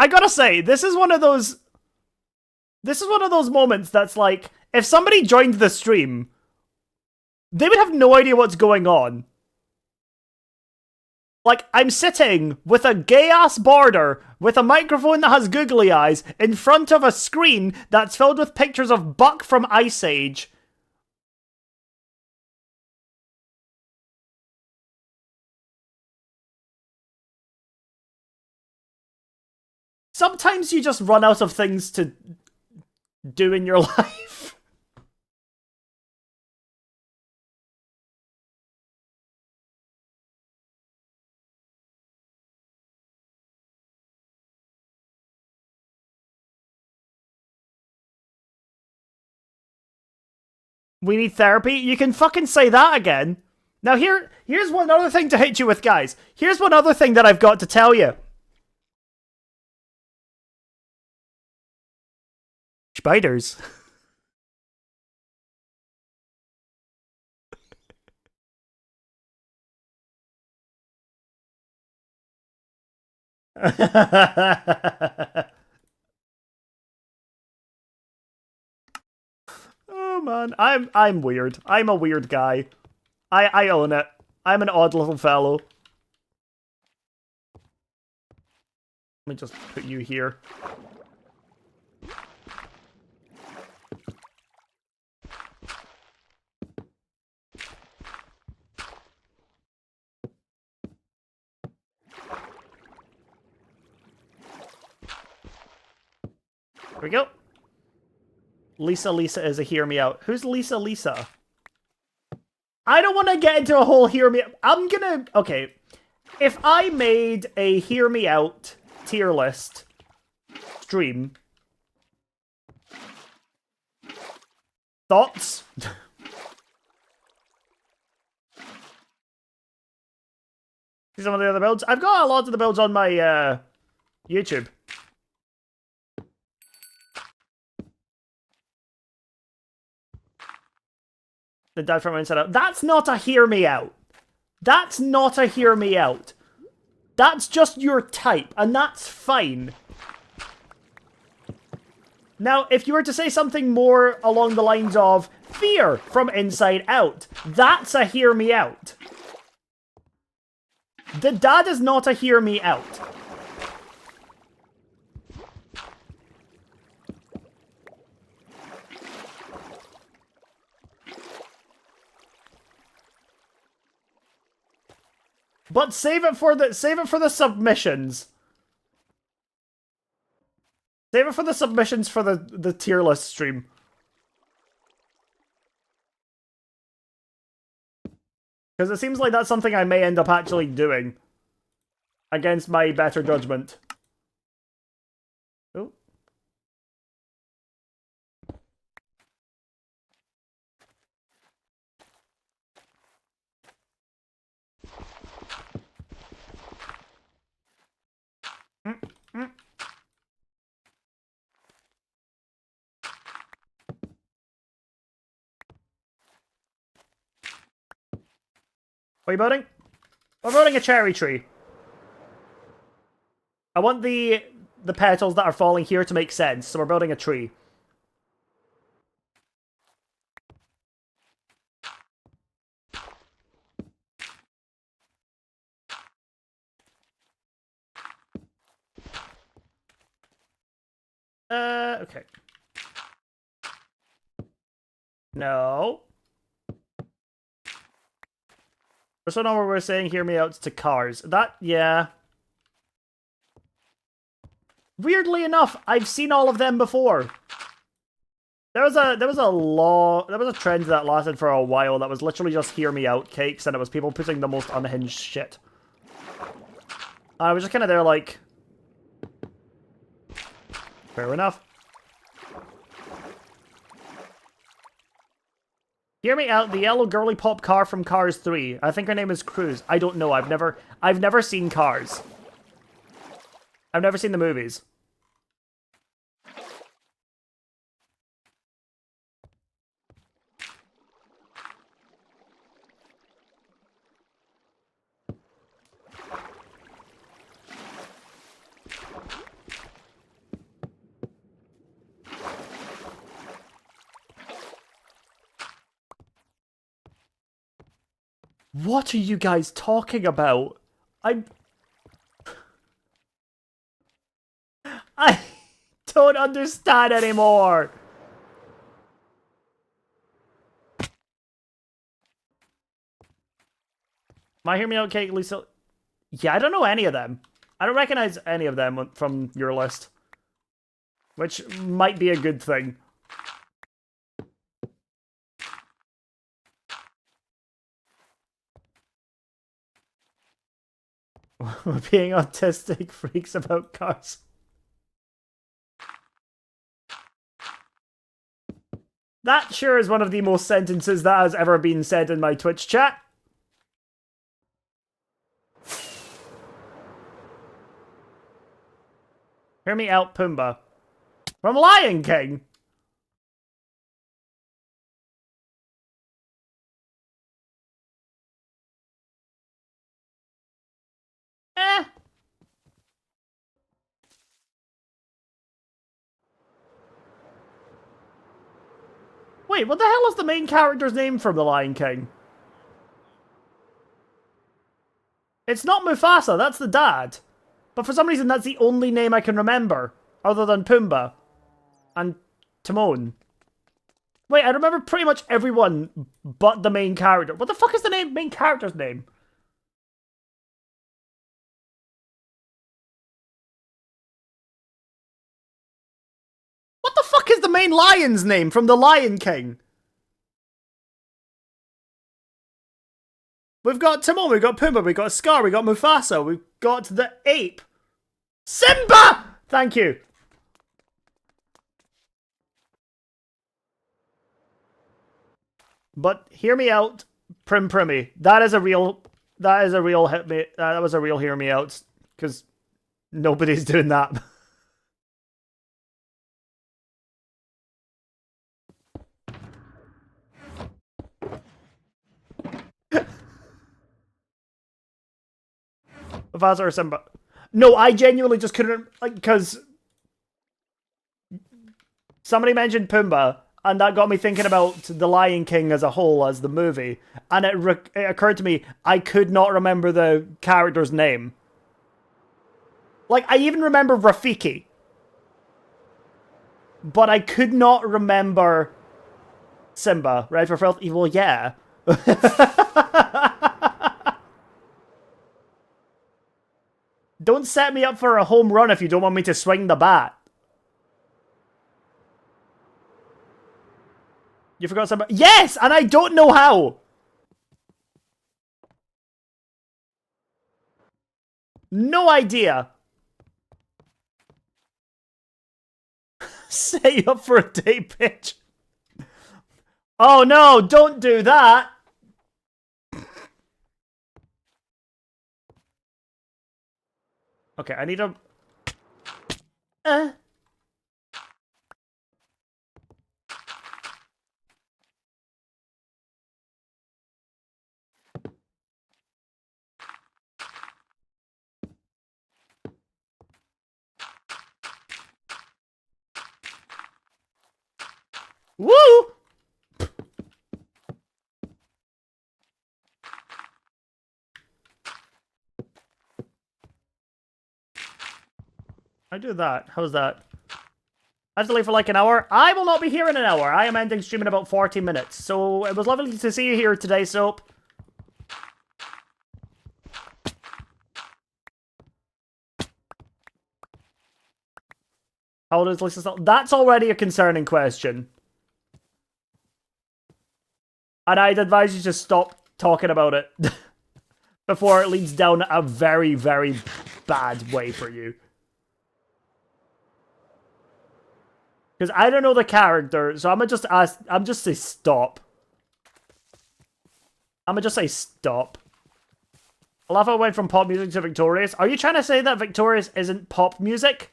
[SPEAKER 1] I gotta say, this is one of those moments that's like, if somebody joined the stream, they would have no idea what's going on. Like, I'm sitting with a gay-ass border, with a microphone that has googly eyes, in front of a screen that's filled with pictures of Buck from Ice Age. Sometimes you just run out of things to do in your life. We need therapy? You can fucking say that again. Now here's one other thing to hit you with, guys. Here's one other thing that I've got to tell you. Spiders. Oh man, I'm weird. I'm a weird guy. I own it. I'm an odd little fellow. Let me just put you here. Here we go. Lisa is a hear me out. Who's Lisa? I don't want to get into a whole hear me... Okay. If I made a hear me out tier list stream... Thoughts? See some of the other builds? I've got a lot of the builds on my YouTube. The dad from inside out. That's not a hear me out. That's not a hear me out. That's just your type, and that's fine. Now, if you were to say something more along the lines of fear from inside out, that's a hear me out. The dad is not a hear me out. But save it for the submissions. Save it for the submissions for the tier list stream. Because it seems like that's something I may end up actually doing. Against my better judgment. Oh. What are you building? We're building a cherry tree. I want the petals that are falling here to make sense, so we're building a tree. Okay. No. So now we're saying hear me out to cars. That, yeah. Weirdly enough, I've seen all of them before. There was a trend that lasted for a while that was literally just hear me out cakes, and it was people putting the most unhinged shit. I was just kind of there like, fair enough. Hear me out, the yellow girly pop car from Cars 3. I think her name is Cruz. I don't know. I've never seen Cars. I've never seen the movies. What are you guys talking about? I don't understand anymore. My Hear Me Out Cake, Lisa. Yeah, I don't know any of them. I don't recognize any of them from your list. Which might be a good thing. Being autistic freaks about cars. That sure is one of the most sentences that has ever been said in my Twitch chat. Hear me out, Pumbaa. From Lion King. Eh. Wait, what the hell is the main character's name from The Lion King? It's not Mufasa, that's the dad. But for some reason, that's the only name I can remember, other than Pumbaa and Timon. Wait, I remember pretty much everyone but the main character. What the fuck is the main character's name? What the fuck is the main lion's name from The Lion King? We've got Timon, we've got Pumbaa, we've got Scar, we've got Mufasa, we've got the ape. Simba! Thank you. But hear me out, Prim Primmy. That was a real hear me out, because nobody's doing that. Mufasa or Simba. No, I genuinely just couldn't, like, because somebody mentioned Pumbaa, and that got me thinking about The Lion King as a whole, as the movie, and it occurred to me, I could not remember the character's name. Like, I even remember Rafiki, but I could not remember Simba, right? For Filth Evil, yeah. Don't set me up for a home run if you don't want me to swing the bat. You forgot somebody? Yes! And I don't know how! No idea. Set you up for a date, bitch. Oh no, don't do that! Okay, I need a... Woo! I do that. How's that? I have to leave for like an hour. I will not be here in an hour. I am ending stream in about 40 minutes. So it was lovely to see you here today, Soap. How old is Lisa? That's already a concerning question. And I'd advise you to stop talking about it before it leads down a very, very bad way for you. Because I don't know the character, so I'm gonna just ask. I'm just say stop. I'm gonna just say stop. I love how it went from pop music to Victorious. Are you trying to say that Victorious isn't pop music?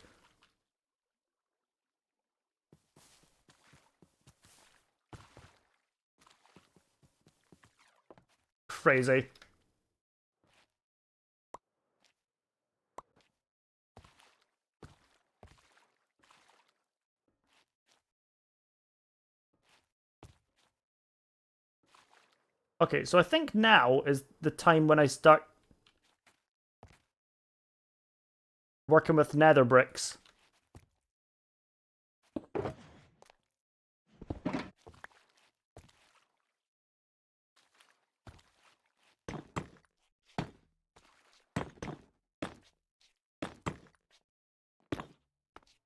[SPEAKER 1] Crazy. Okay, so I think now is the time when I start working with nether bricks.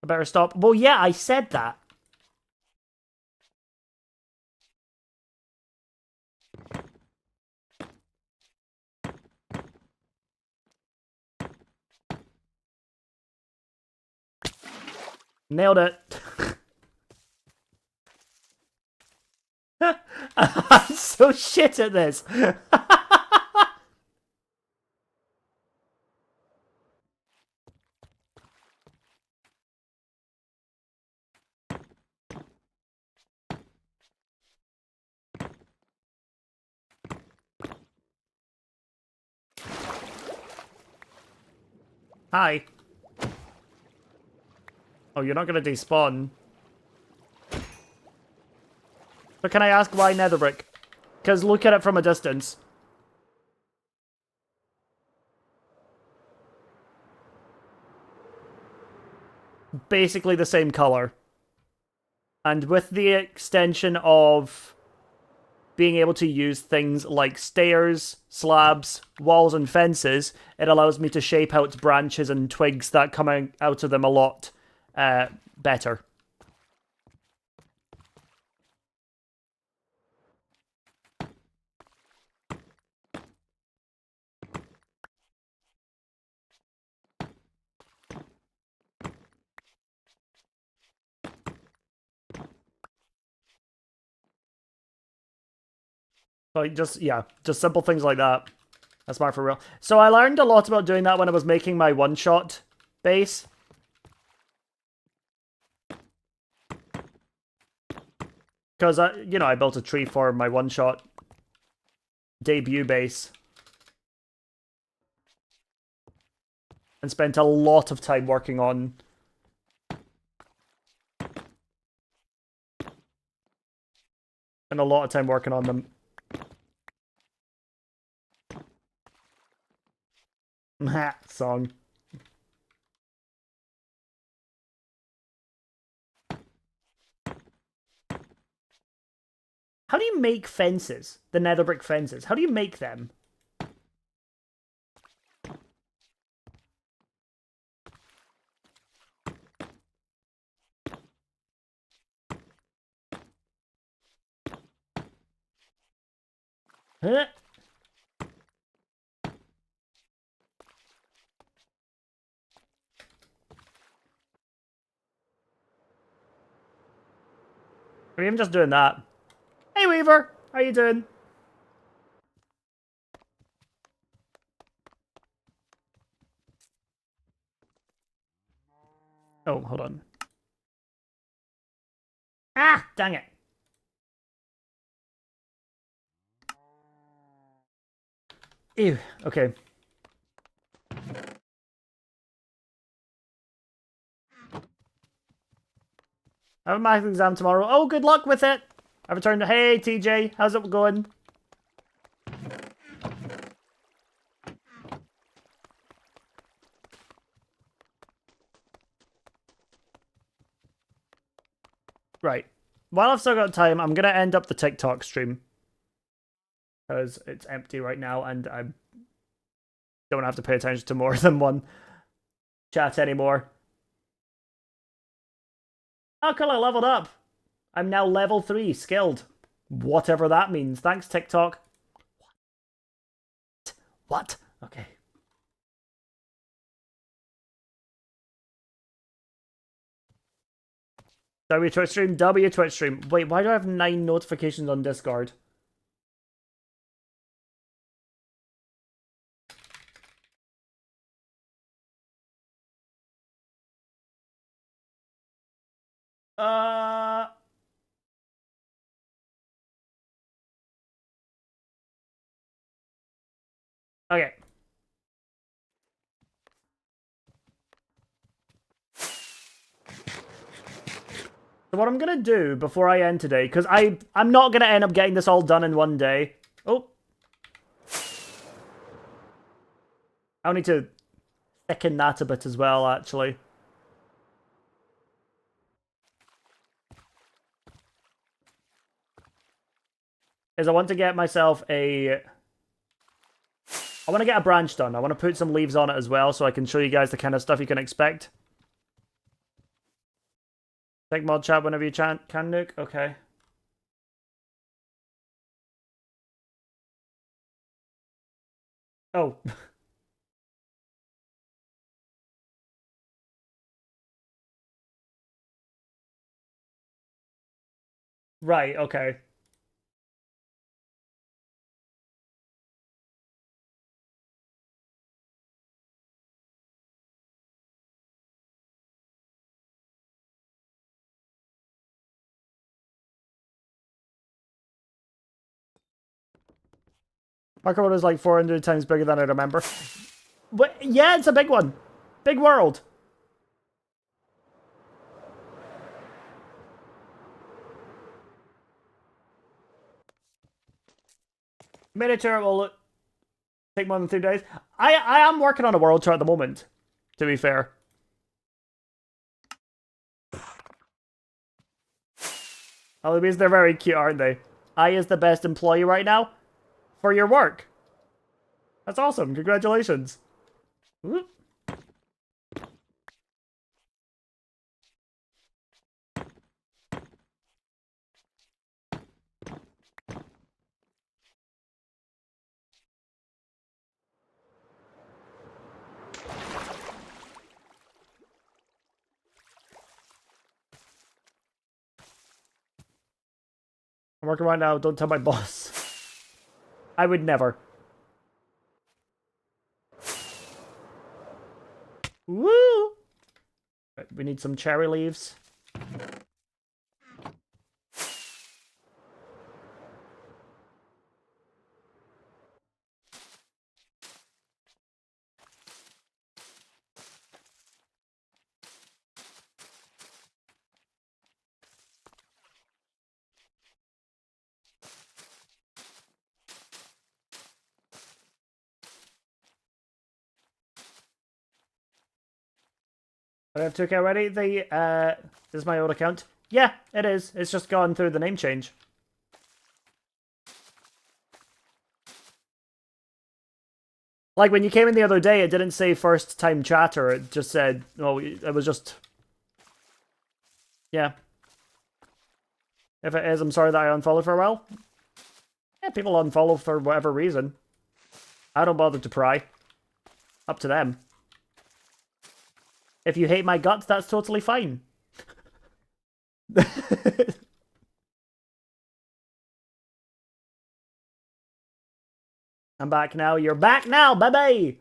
[SPEAKER 1] I better stop. Well, yeah, I said that. Nailed it. I'm so shit at this. Hi. Oh, you're not gonna despawn. But can I ask why nether brick? Because look at it from a distance. Basically the same color. And with the extension of being able to use things like stairs, slabs, walls, and fences, it allows me to shape out branches and twigs that come out of them a lot better. Like, just simple things like that. That's smart for real. So I learned a lot about doing that when I was making my one-shot base. Because, I built a tree for my one-shot debut base. And spent a lot of time working on... And a lot of time working on them. Song. How do you make fences? The nether brick fences. How do you make them? Huh? Or even just doing that. Hey Weaver, how you doing? Oh, hold on. Ah, dang it. Ew, okay. I have a math exam tomorrow. Oh, good luck with it. I returned to, hey TJ, how's it going? Right. While I've still got time, I'm going to end up the TikTok stream. Because it's empty right now and I don't have to pay attention to more than one chat anymore. Oh, cool, I leveled up. I'm now level 3, skilled. Whatever that means. Thanks, TikTok. What? Okay. W Twitch stream, W Twitch stream. Wait, why do I have 9 notifications on Discord? Okay. So what I'm gonna do before I end today, because I'm not gonna end up getting this all done in one day. Oh. I'll need to thicken that a bit as well, actually. Is I want to get myself I want to get a branch done. I want to put some leaves on it as well so I can show you guys the kind of stuff you can expect. Take mod chat whenever you can, Nuke. Okay. Oh. Right, okay. Marco Road is like 400 times bigger than I remember. But yeah, it's a big one. Big world. Miniature will take more than 3 days. I am working on a world tour at the moment, to be fair. Oh, it means they're very cute, aren't they? I is the best employee right now for your work. That's awesome. Congratulations. Whoop. I'm working right now. Don't tell my boss. I would never. Woo! Right, we need some cherry leaves. I have 2K already. This is my old account. Yeah, it is. It's just gone through the name change. Like when you came in the other day, it didn't say first time chatter. It just said, oh, it was just. Yeah. If it is, I'm sorry that I unfollowed for a while. Yeah, people unfollow for whatever reason. I don't bother to pry. Up to them. If you hate my guts, that's totally fine. I'm back now. You're back now, baby!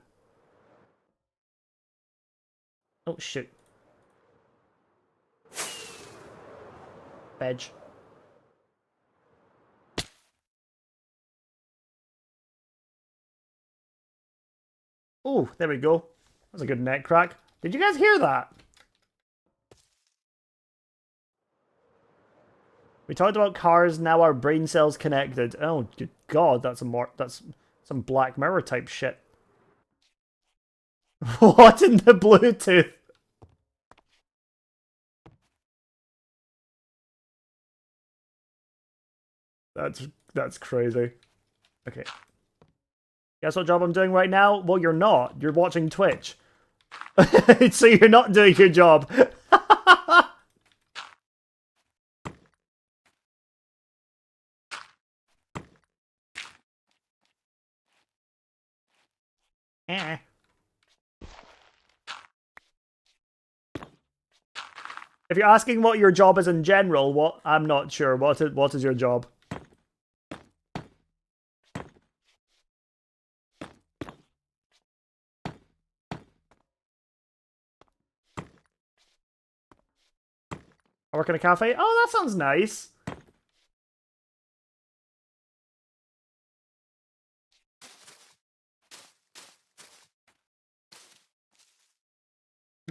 [SPEAKER 1] Oh, shoot. Veg. Oh, there we go. That's a good neck crack. Did you guys hear that? We talked about cars, now our brain cells connected. Oh, good God, that's some Black Mirror type shit. What in the Bluetooth? That's crazy. Okay. Guess what job I'm doing right now? Well, you're not. You're watching Twitch. So you're not doing your job. Eh. If you're asking what your job is in general, I'm not sure. What is your job? I work in a cafe. Oh, that sounds nice.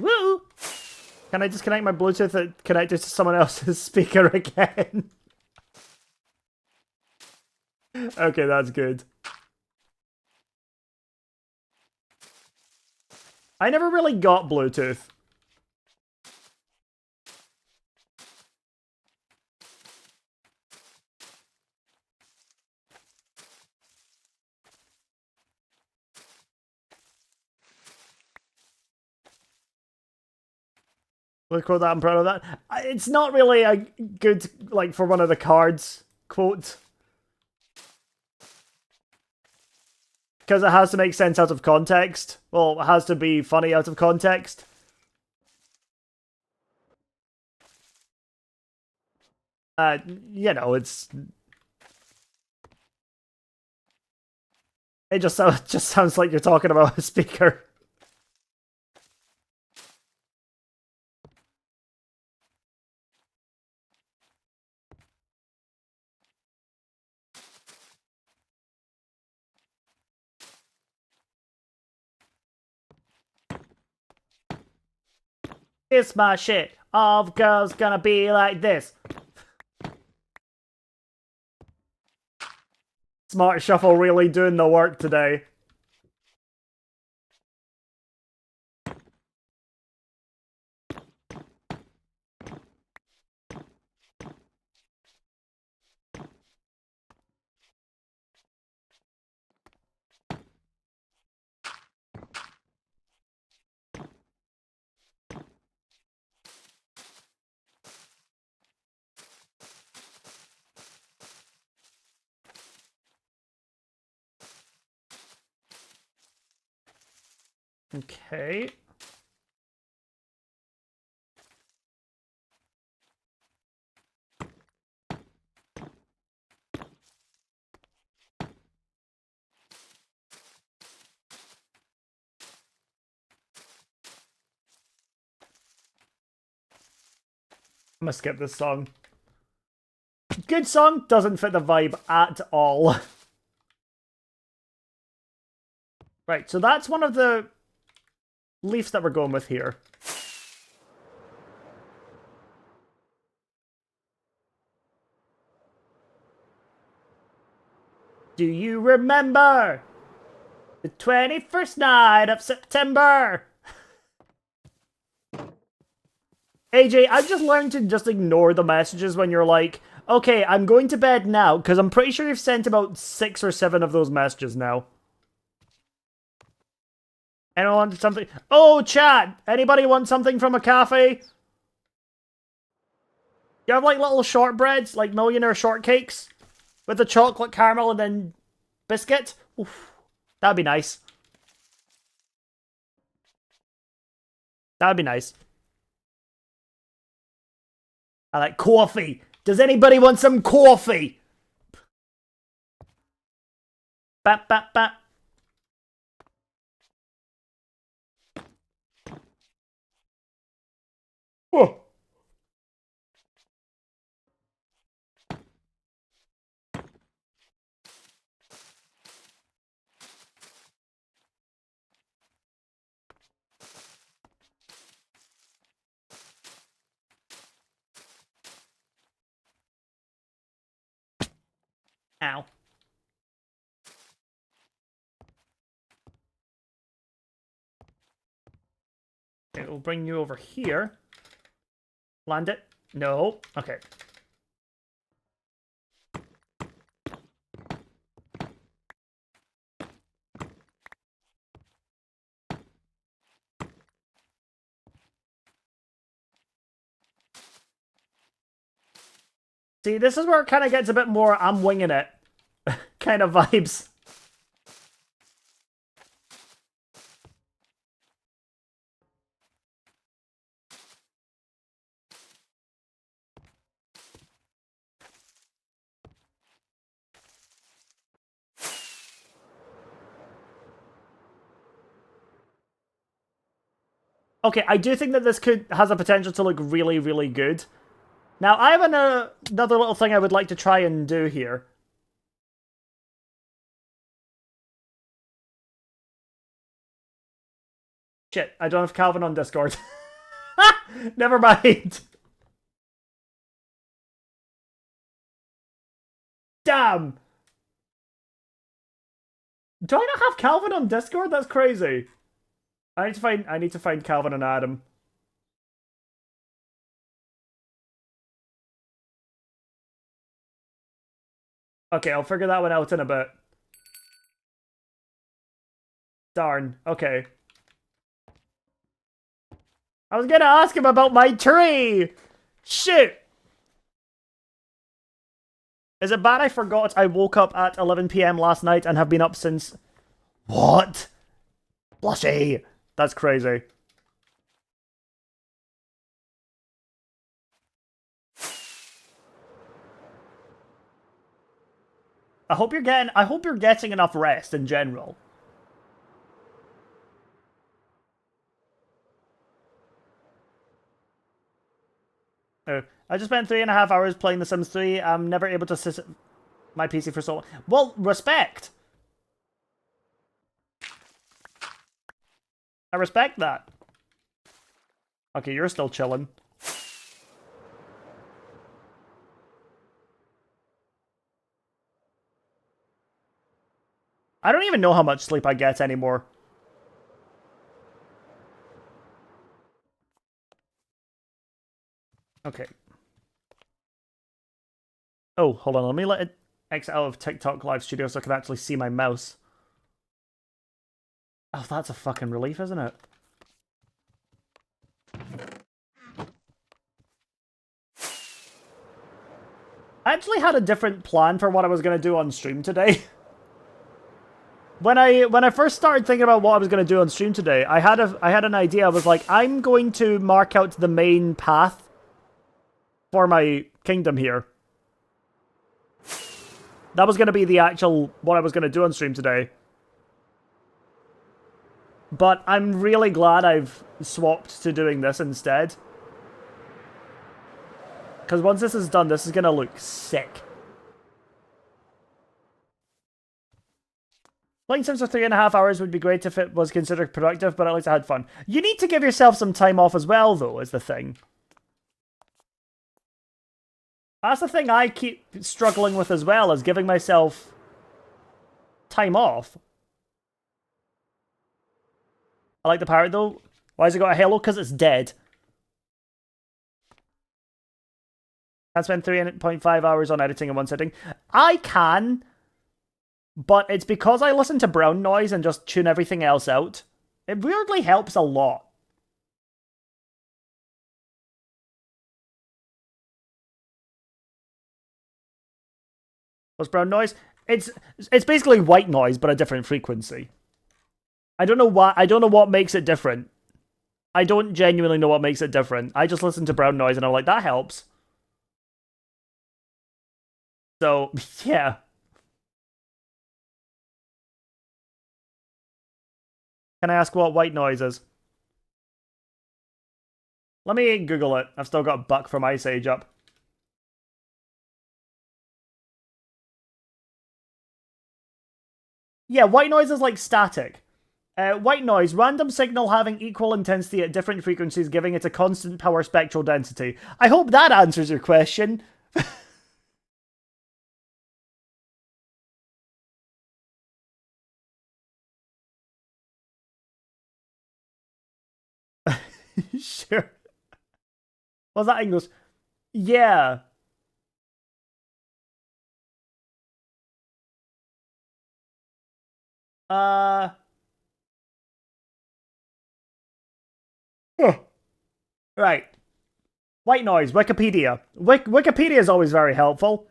[SPEAKER 1] Woo! Can I disconnect my Bluetooth and connect it to someone else's speaker again? Okay, that's good. I never really got Bluetooth. Look at that, I'm proud of that. It's not really a good, like, for one of the cards quote. Because it has to make sense out of context. Well, it has to be funny out of context. You know, it just sounds like you're talking about a speaker. It's my shit. All the girls gonna be like this. Smart Shuffle really doing the work today. Okay. I'm gonna skip this song. Good song, doesn't fit the vibe at all. Right, so that's one of the leaves that we're going with here. Do you remember the 21st night of September? AJ, I've just learned to just ignore the messages when you're like, okay, I'm going to bed now, because I'm pretty sure you've sent about 6 or 7 of those messages now. Anyone want something? Oh, chat! Anybody want something from a cafe? You have like little shortbreads, like millionaire shortcakes? With the chocolate caramel and then biscuit? Oof, that'd be nice. That'd be nice. I like coffee. Does anybody want some coffee? Bap, bap, bap. Oh. Ow. Okay, we'll bring you over here. Land it. No. Okay. See, this is where it kind of gets a bit more I'm winging it kind of vibes. Okay, I do think that this has a potential to look really, really good. Now, I have another little thing I would like to try and do here. Shit, I don't have Calvin on Discord. Never mind. Damn. Do I not have Calvin on Discord? That's crazy. I need to find Calvin and Adam. Okay, I'll figure that one out in a bit. Darn. Okay. I was gonna ask him about my tree! Shit! Is it bad I forgot I woke up at 11 PM last night and have been up since... What? Blushy! That's crazy. I hope you're getting enough rest in general. I just spent 3.5 hours playing The Sims 3. I'm never able to sit my PC for so long. Well, respect. I respect that. Okay, you're still chilling. I don't even know how much sleep I get anymore. Okay. Oh, hold on. Let me let it exit out of TikTok Live Studio so I can actually see my mouse. Oh, that's a fucking relief, isn't it? I actually had a different plan for what I was going to do on stream today. When I first started thinking about what I was going to do on stream today, I had an idea. I was like, I'm going to mark out the main path for my kingdom here. That was going to be the actual what I was going to do on stream today. But I'm really glad I've swapped to doing this instead. Because once this is done, this is going to look sick. Playing Sims for 3.5 hours would be great if it was considered productive, but at least I had fun. You need to give yourself some time off as well, though, is the thing. That's the thing I keep struggling with as well, is giving myself time off. I like the parrot, though. Why has it got a halo? Because it's dead. I spend 3.5 hours on editing in one sitting. I can, but it's because I listen to brown noise and just tune everything else out. It weirdly helps a lot. What's brown noise? It's basically white noise, but a different frequency. I don't know what makes it different. I don't genuinely know what makes it different. I just listen to brown noise and I'm like, that helps. So, yeah. Can I ask what white noise is? Let me Google it. I've still got Buck from Ice Age up. Yeah, white noise is like static. White noise, random signal having equal intensity at different frequencies, giving it a constant power spectral density. I hope that answers your question. Sure. Was that English? Yeah. Huh. Right. White noise, Wikipedia. Wikipedia is always very helpful.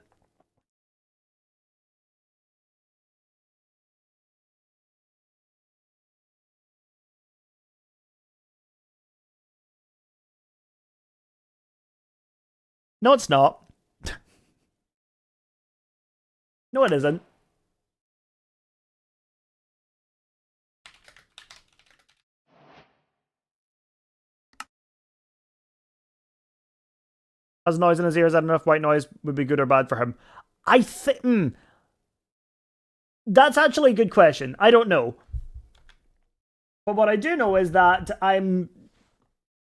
[SPEAKER 1] No, it's not. No, it isn't. Has noise in his ears, I don't know if white noise would be good or bad for him. I think... That's actually a good question. I don't know. But what I do know is that I'm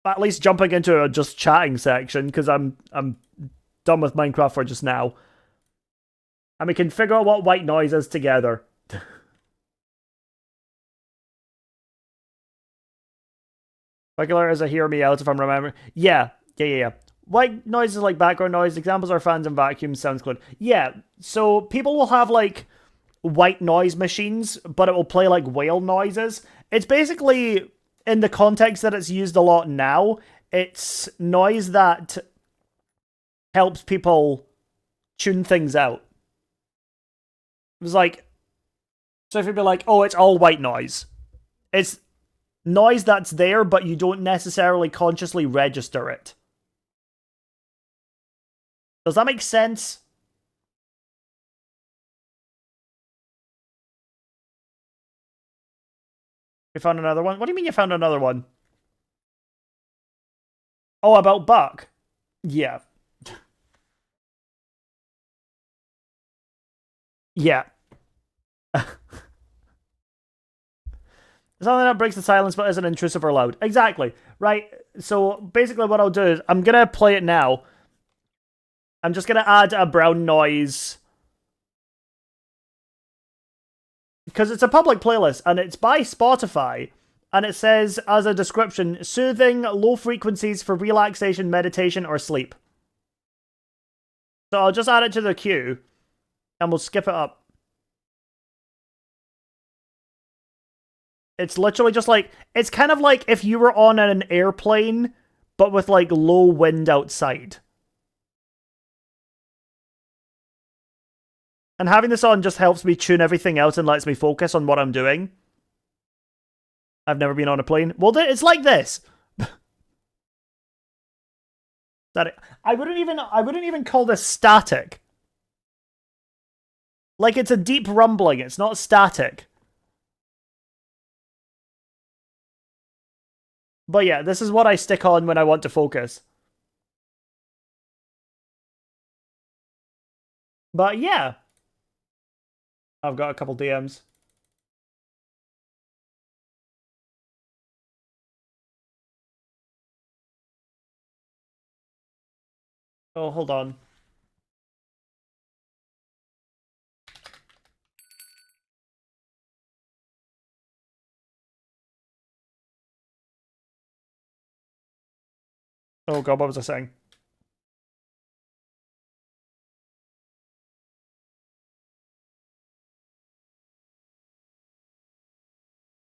[SPEAKER 1] at least jumping into a just chatting section, because I'm done with Minecraft for just now. And we can figure out what white noise is together. Regular as a hear me out if I'm remembering. Yeah. White noise is like background noise. Examples are fans and vacuums, sounds good. Yeah, so people will have like white noise machines, but it will play like whale noises. It's basically, in the context that it's used a lot now, it's noise that helps people tune things out. It was like, so if you'd be like, oh, it's all white noise. It's noise that's there, but you don't necessarily consciously register it. Does that make sense? You found another one? What do you mean you found another one? Oh, about Buck? Yeah. Yeah. Something that breaks the silence but isn't intrusive or loud. Exactly. Right. So basically what I'll do is I'm going to play it now. I'm just going to add a brown noise. Because it's a public playlist and it's by Spotify. And it says as a description, soothing, low frequencies for relaxation, meditation, or sleep. So I'll just add it to the queue. And we'll skip it up. It's literally just like, it's kind of like if you were on an airplane, but with like low wind outside. And having this on just helps me tune everything out and lets me focus on what I'm doing. I've never been on a plane. Well, it's like this. Static. I wouldn't even call this static. Like, it's a deep rumbling. It's not static. But yeah, this is what I stick on when I want to focus. But yeah. I've got a couple DMs. Oh, hold on. Oh god, what was I saying?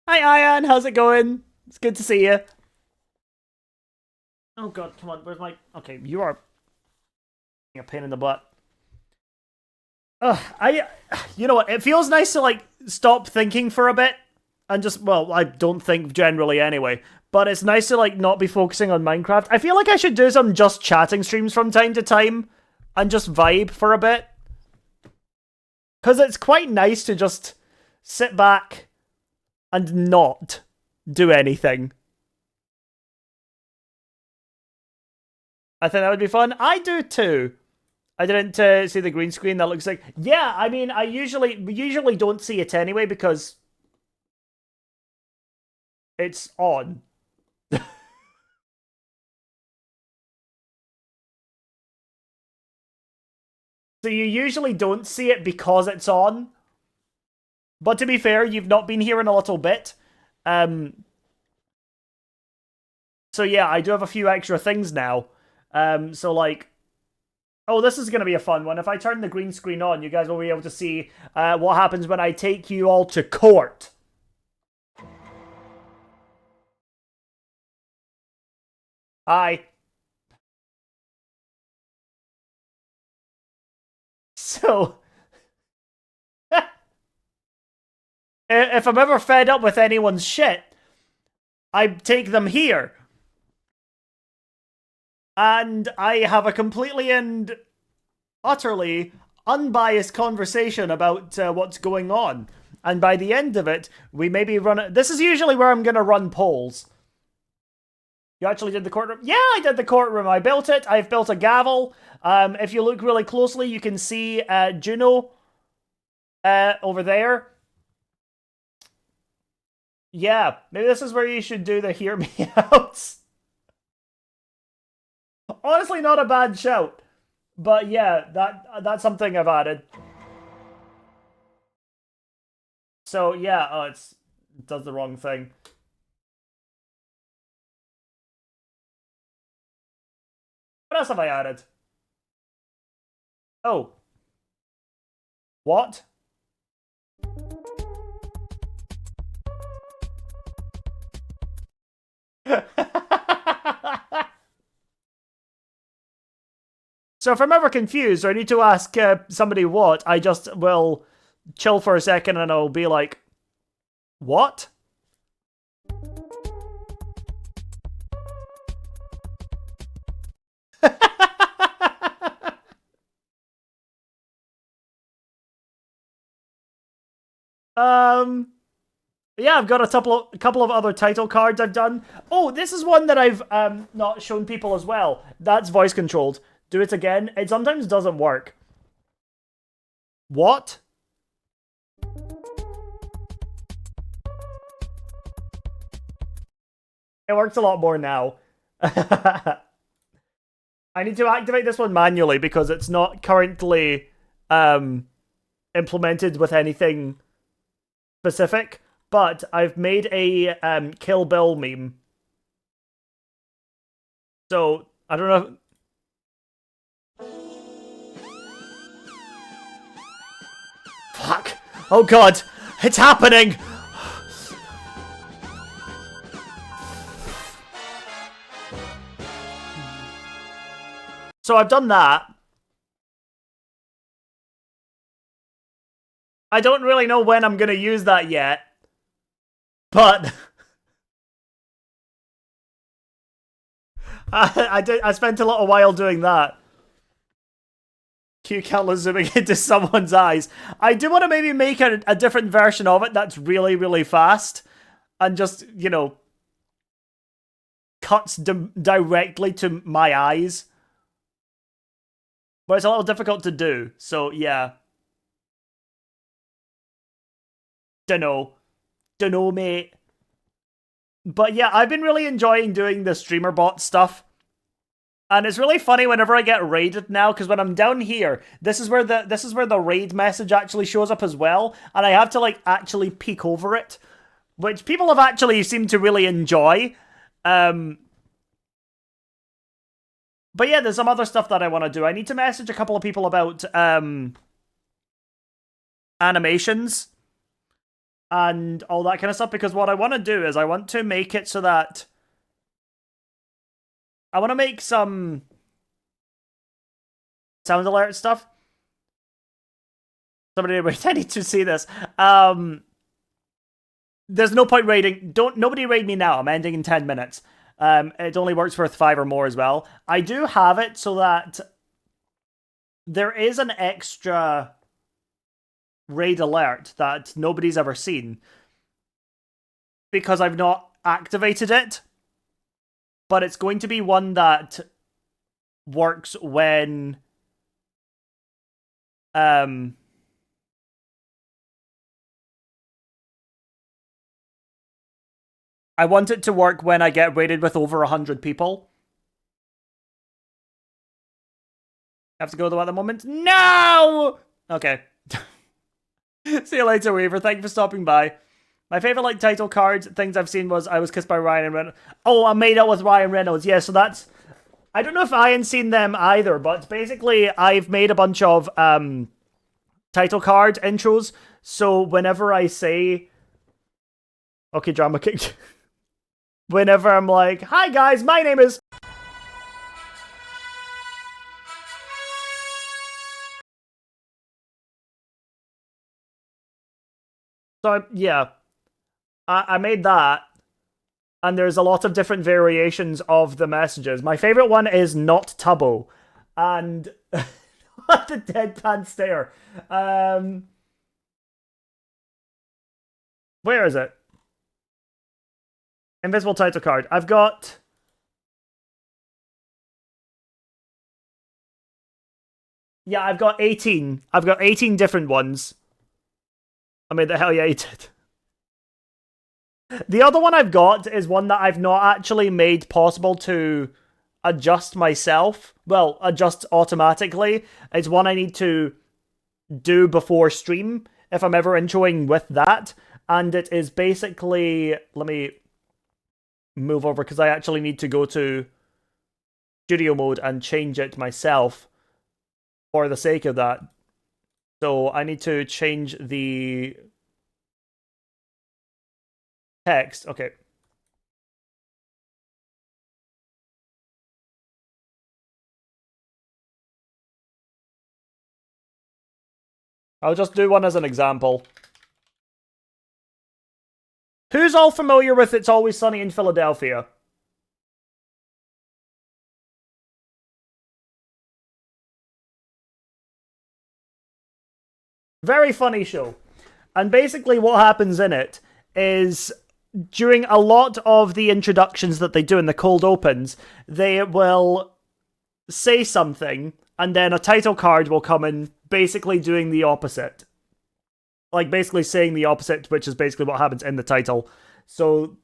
[SPEAKER 1] Hi, Ian. How's it going? It's good to see you. Oh god, come on. Where's my... Okay, you are a pain in the butt. You know what? It feels nice to, like, stop thinking for a bit. And just, well, I don't think generally anyway. But it's nice to, like, not be focusing on Minecraft. I feel like I should do some just chatting streams from time to time. And just vibe for a bit. Because it's quite nice to just sit back and not do anything. I think that would be fun. I do too. I didn't see the green screen. That looks like... Yeah, I mean, we usually don't see it anyway because it's on. So you usually don't see it because it's on. But to be fair, you've not been here in a little bit. So yeah, I do have a few extra things now. So like... Oh, this is going to be a fun one. If I turn the green screen on, you guys will be able to see what happens when I take you all to court. Hi. So... if I'm ever fed up with anyone's shit, I take them here. And I have a completely and utterly unbiased conversation about what's going on. And by the end of it, we maybe run... This is usually where I'm going to run polls. You actually did the courtroom? Yeah, I did the courtroom. I built it. I've built a gavel. If you look really closely, you can see Juno over there. Yeah, maybe this is where you should do the hear me outs. Honestly, not a bad shout. But yeah, that's something I've added. So yeah, oh, it does the wrong thing. What else have I added? Oh. What? So if I'm ever confused or I need to ask somebody what, I just will chill for a second and I'll be like, what? Yeah, I've got a couple of other title cards I've done. Oh, this is one that I've not shown people as well. That's voice controlled. Do it again. It sometimes doesn't work. What? It works a lot more now. I need to activate this one manually because it's not currently implemented with anything specific. But I've made a Kill Bill meme. So, I don't know. Fuck. Oh god. It's happening. So I've done that. I don't really know when I'm going to use that yet. But I spent a little while doing that. Q countless zooming into someone's eyes. I do want to maybe make a different version of it that's really, really fast. And just, you know, cuts directly to my eyes. But it's a little difficult to do. So, yeah. Dunno, mate. But yeah, I've been really enjoying doing the streamer bot stuff. And it's really funny whenever I get raided now, because when I'm down here, this is where the raid message actually shows up as well, and I have to like actually peek over it, which people have actually seemed to really enjoy. But yeah, there's some other stuff that I want to do. I need to message a couple of people about animations and all that kind of stuff, because what I want to do is I want to make it so that I want to make some sound alert stuff. Somebody, wait, I need to see this. There's no point raiding. Nobody raid me now. I'm ending in 10 minutes. It only works for 5 or more as well. I do have it so that there is an extra raid alert that nobody's ever seen because I've not activated it, but it's going to be one that works when I want it to work when I get raided with over 100 people. Have to go though at the moment? No! Okay. See you later, Weaver. Thank you for stopping by. My favorite like title cards, things I've seen was I was kissed by Ryan Reynolds. Oh, I made out with Ryan Reynolds. Yeah, so that's... I don't know if Ian's seen them either, but basically I've made a bunch of title card intros. So whenever I say... Okay, drama kicked. Whenever I'm like, hi guys, my name is... So, yeah. I made that. And there's a lot of different variations of the messages. My favorite one is not Tubbo. And... what the deadpan stare. Where is it? Invisible title card. I've got Yeah, I've got 18. I've got 18 different ones. I mean, the hell yeah, I did. The other one I've got is one that I've not actually made possible to adjust myself. Well, adjust automatically. It's one I need to do before stream if I'm ever introing with that. And it is basically... Let me move over because I actually need to go to studio mode and change it myself for the sake of that. So I need to change the text. Okay. I'll just do one as an example. Who's all familiar with It's Always Sunny in Philadelphia? Very funny show. And basically what happens in it is during a lot of the introductions that they do in the cold opens, they will say something and then a title card will come in basically doing the opposite. Like basically saying the opposite, which is basically what happens in the title. So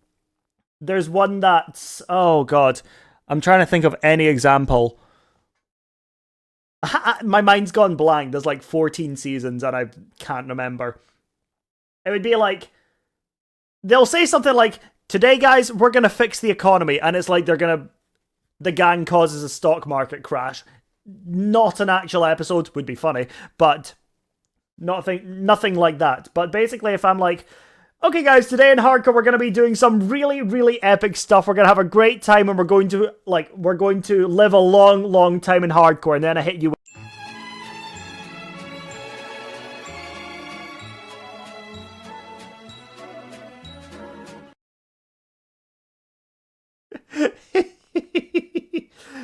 [SPEAKER 1] there's one that's... Oh god. I'm trying to think of any example. My mind's gone blank. There's like 14 seasons and I can't remember. It would be like... They'll say something like, today guys, we're gonna fix the economy. And it's like they're gonna... The gang causes a stock market crash. Not an actual episode, would be funny. But nothing like that. But basically if I'm like... Okay guys, today in Hardcore we're going to be doing some really, really epic stuff. We're going to have a great time and we're going to live a long, long time in Hardcore. And then I hit you with...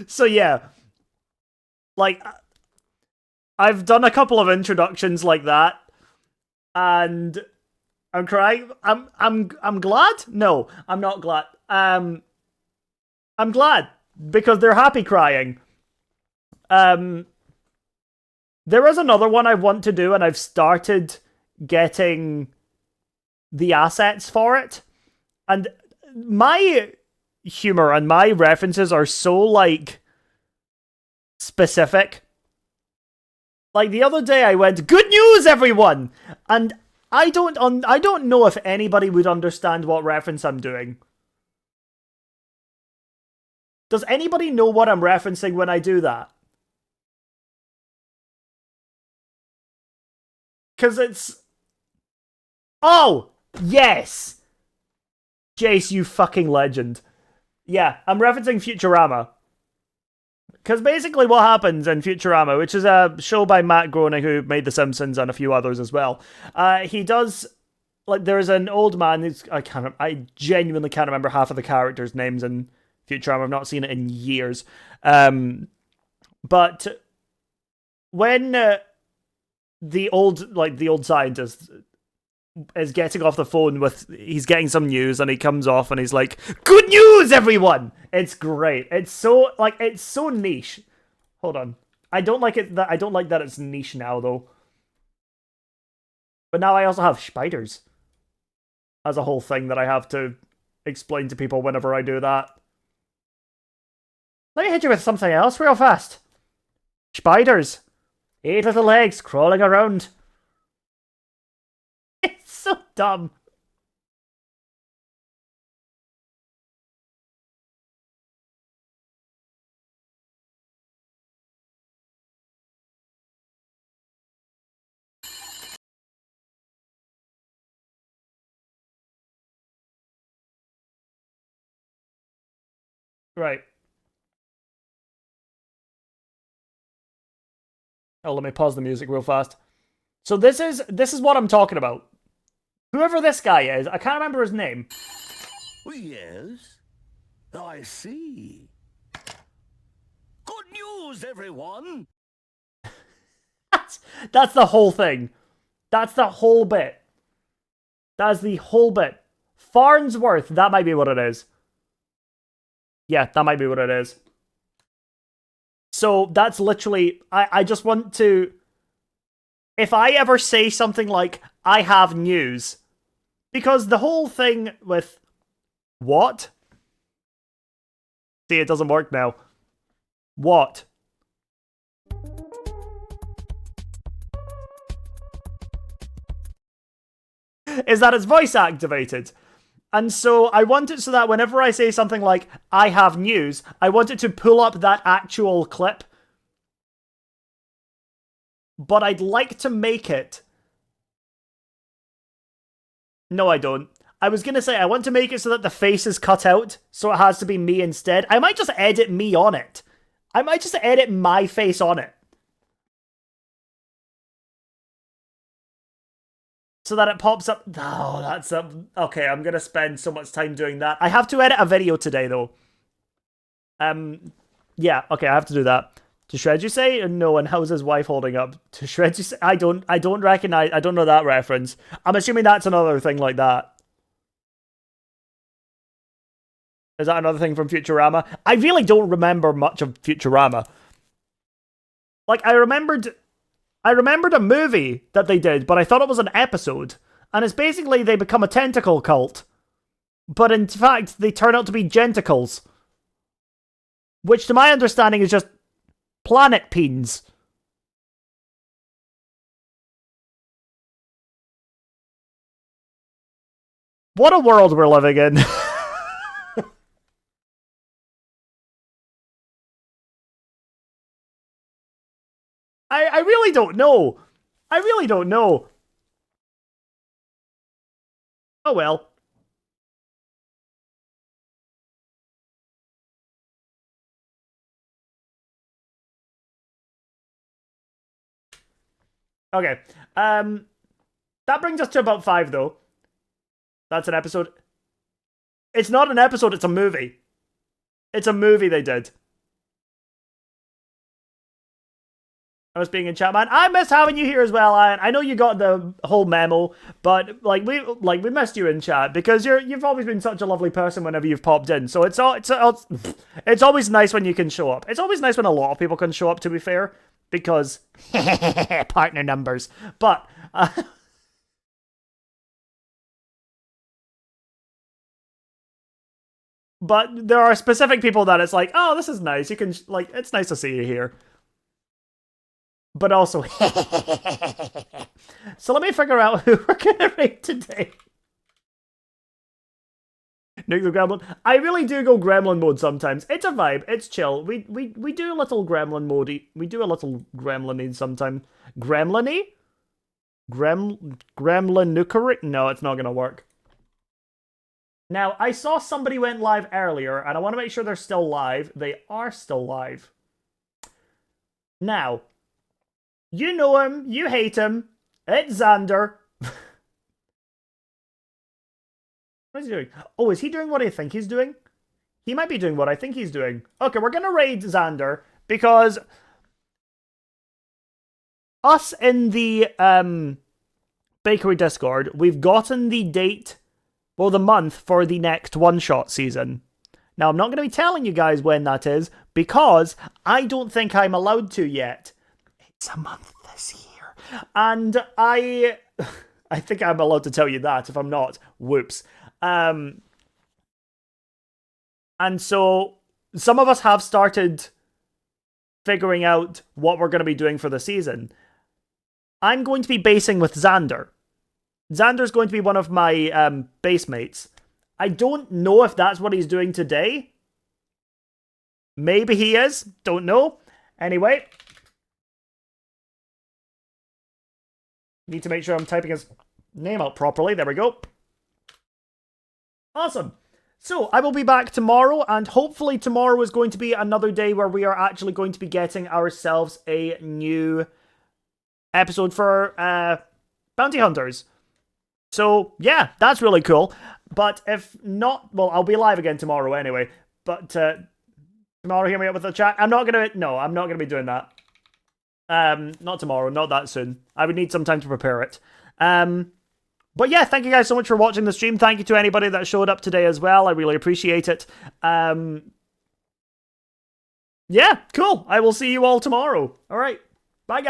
[SPEAKER 1] So yeah. Like, I've done a couple of introductions like that. And... I'm crying. I'm glad? No, I'm not glad. I'm glad because they're happy crying. There is another one I want to do and I've started getting the assets for it. And my humor and my references are so like specific. Like the other day I went, "Good news everyone!" And I don't know if anybody would understand what reference I'm doing. Does anybody know what I'm referencing when I do that? Because it's... Oh! Yes! Jace, you fucking legend. Yeah, I'm referencing Futurama. Because basically what happens in Futurama, which is a show by Matt Groening who made The Simpsons and a few others as well, he does, like, there's an old man who's, I genuinely can't remember half of the characters' names in Futurama. I've not seen it in years. But when the old scientist is getting off the phone with, he's getting some news and he comes off and he's like, "Good news everyone!" It's great. It's so niche. Hold on. I don't like that it's niche now though. But now I also have spiders as a whole thing that I have to explain to people whenever I do that. Let me hit you with something else real fast. Spiders. 8 little legs crawling around. It's so dumb. Right. Oh, let me pause the music real fast. So this is what I'm talking about. Whoever this guy is, I can't remember his name.
[SPEAKER 5] Yes, I see. Good news, everyone!
[SPEAKER 1] That's the whole thing. That's the whole bit. That's the whole bit. Farnsworth, that might be what it is. Yeah, that might be what it is. So that's literally, I just want to, if I ever say something like, I have news, because the whole thing with, what? See, it doesn't work now. What? Is that it's voice activated. And so I want it so that whenever I say something like, I have news, I want it to pull up that actual clip. But I'd like to make it... No, I don't. I was going to say, I want to make it so that the face is cut out, so it has to be me instead. I might just edit me on it. I might just edit my face on it. So that it pops up. Oh, that's okay. I'm gonna spend so much time doing that. I have to edit a video today, though. Yeah. Okay, I have to do that. To shred, you say? No. And how's his wife holding up? To shred, you say? I don't recognize. I don't know that reference. I'm assuming that's another thing like that. Is that another thing from Futurama? I really don't remember much of Futurama. Like, I remembered a movie that they did, but I thought it was an episode. And it's basically they become a tentacle cult. But in fact, they turn out to be genticles. Which, to my understanding, is just planet peens. What a world we're living in. I really don't know. I really don't know. Oh well. Okay. That brings us to about 5, though. That's an episode. It's not an episode, it's a movie. It's a movie they did. I was being in chat, man. I miss having you here as well, Ian. I know you got the whole memo, but we missed you in chat because you've always been such a lovely person whenever you've popped in. So it's always nice when you can show up. It's always nice when a lot of people can show up, to be fair, because partner numbers. But but there are specific people that it's like, oh, this is nice. You can it's nice to see you here. But also, so let me figure out who we're gonna raid today. Nuke the Gremlin. I really do go Gremlin mode sometimes. It's a vibe. It's chill. We do a little Gremlin mode. We do a little Gremlin-y sometimes. Gremlin-y? Gremlin Nukeri? No, it's not gonna work. Now, I saw somebody went live earlier, and I want to make sure they're still live. They are still live. Now, you know him, you hate him. It's Xander. What is he doing? Oh, is he doing what I think he's doing? He might be doing what I think he's doing. Okay, we're gonna raid Xander because us in the Bakery Discord, we've gotten the date, well, the month for the next one-shot season. Now, I'm not going to be telling you guys when that is because I don't think I'm allowed to yet. It's a month this year. And I think I'm allowed to tell you that. If I'm not, whoops. And so some of us have started figuring out what we're going to be doing for the season. I'm going to be basing with Xander. Xander's going to be one of my base mates. I don't know if that's what he's doing today. Maybe he is. Don't know. Anyway. Need to make sure I'm typing his name out properly. There we go. Awesome. So, I will be back tomorrow, and hopefully tomorrow is going to be another day where we are actually going to be getting ourselves a new episode for Bounty Hunters. So, yeah, that's really cool. But if not, well, I'll be live again tomorrow anyway. But tomorrow, hear me out with the chat. I'm not going to be doing that. Not tomorrow, not that soon. I would need some time to prepare it. But yeah, thank you guys so much for watching the stream. Thank you to anybody that showed up today as well. I really appreciate it. Yeah, cool. I will see you all tomorrow. All right. Bye, guys.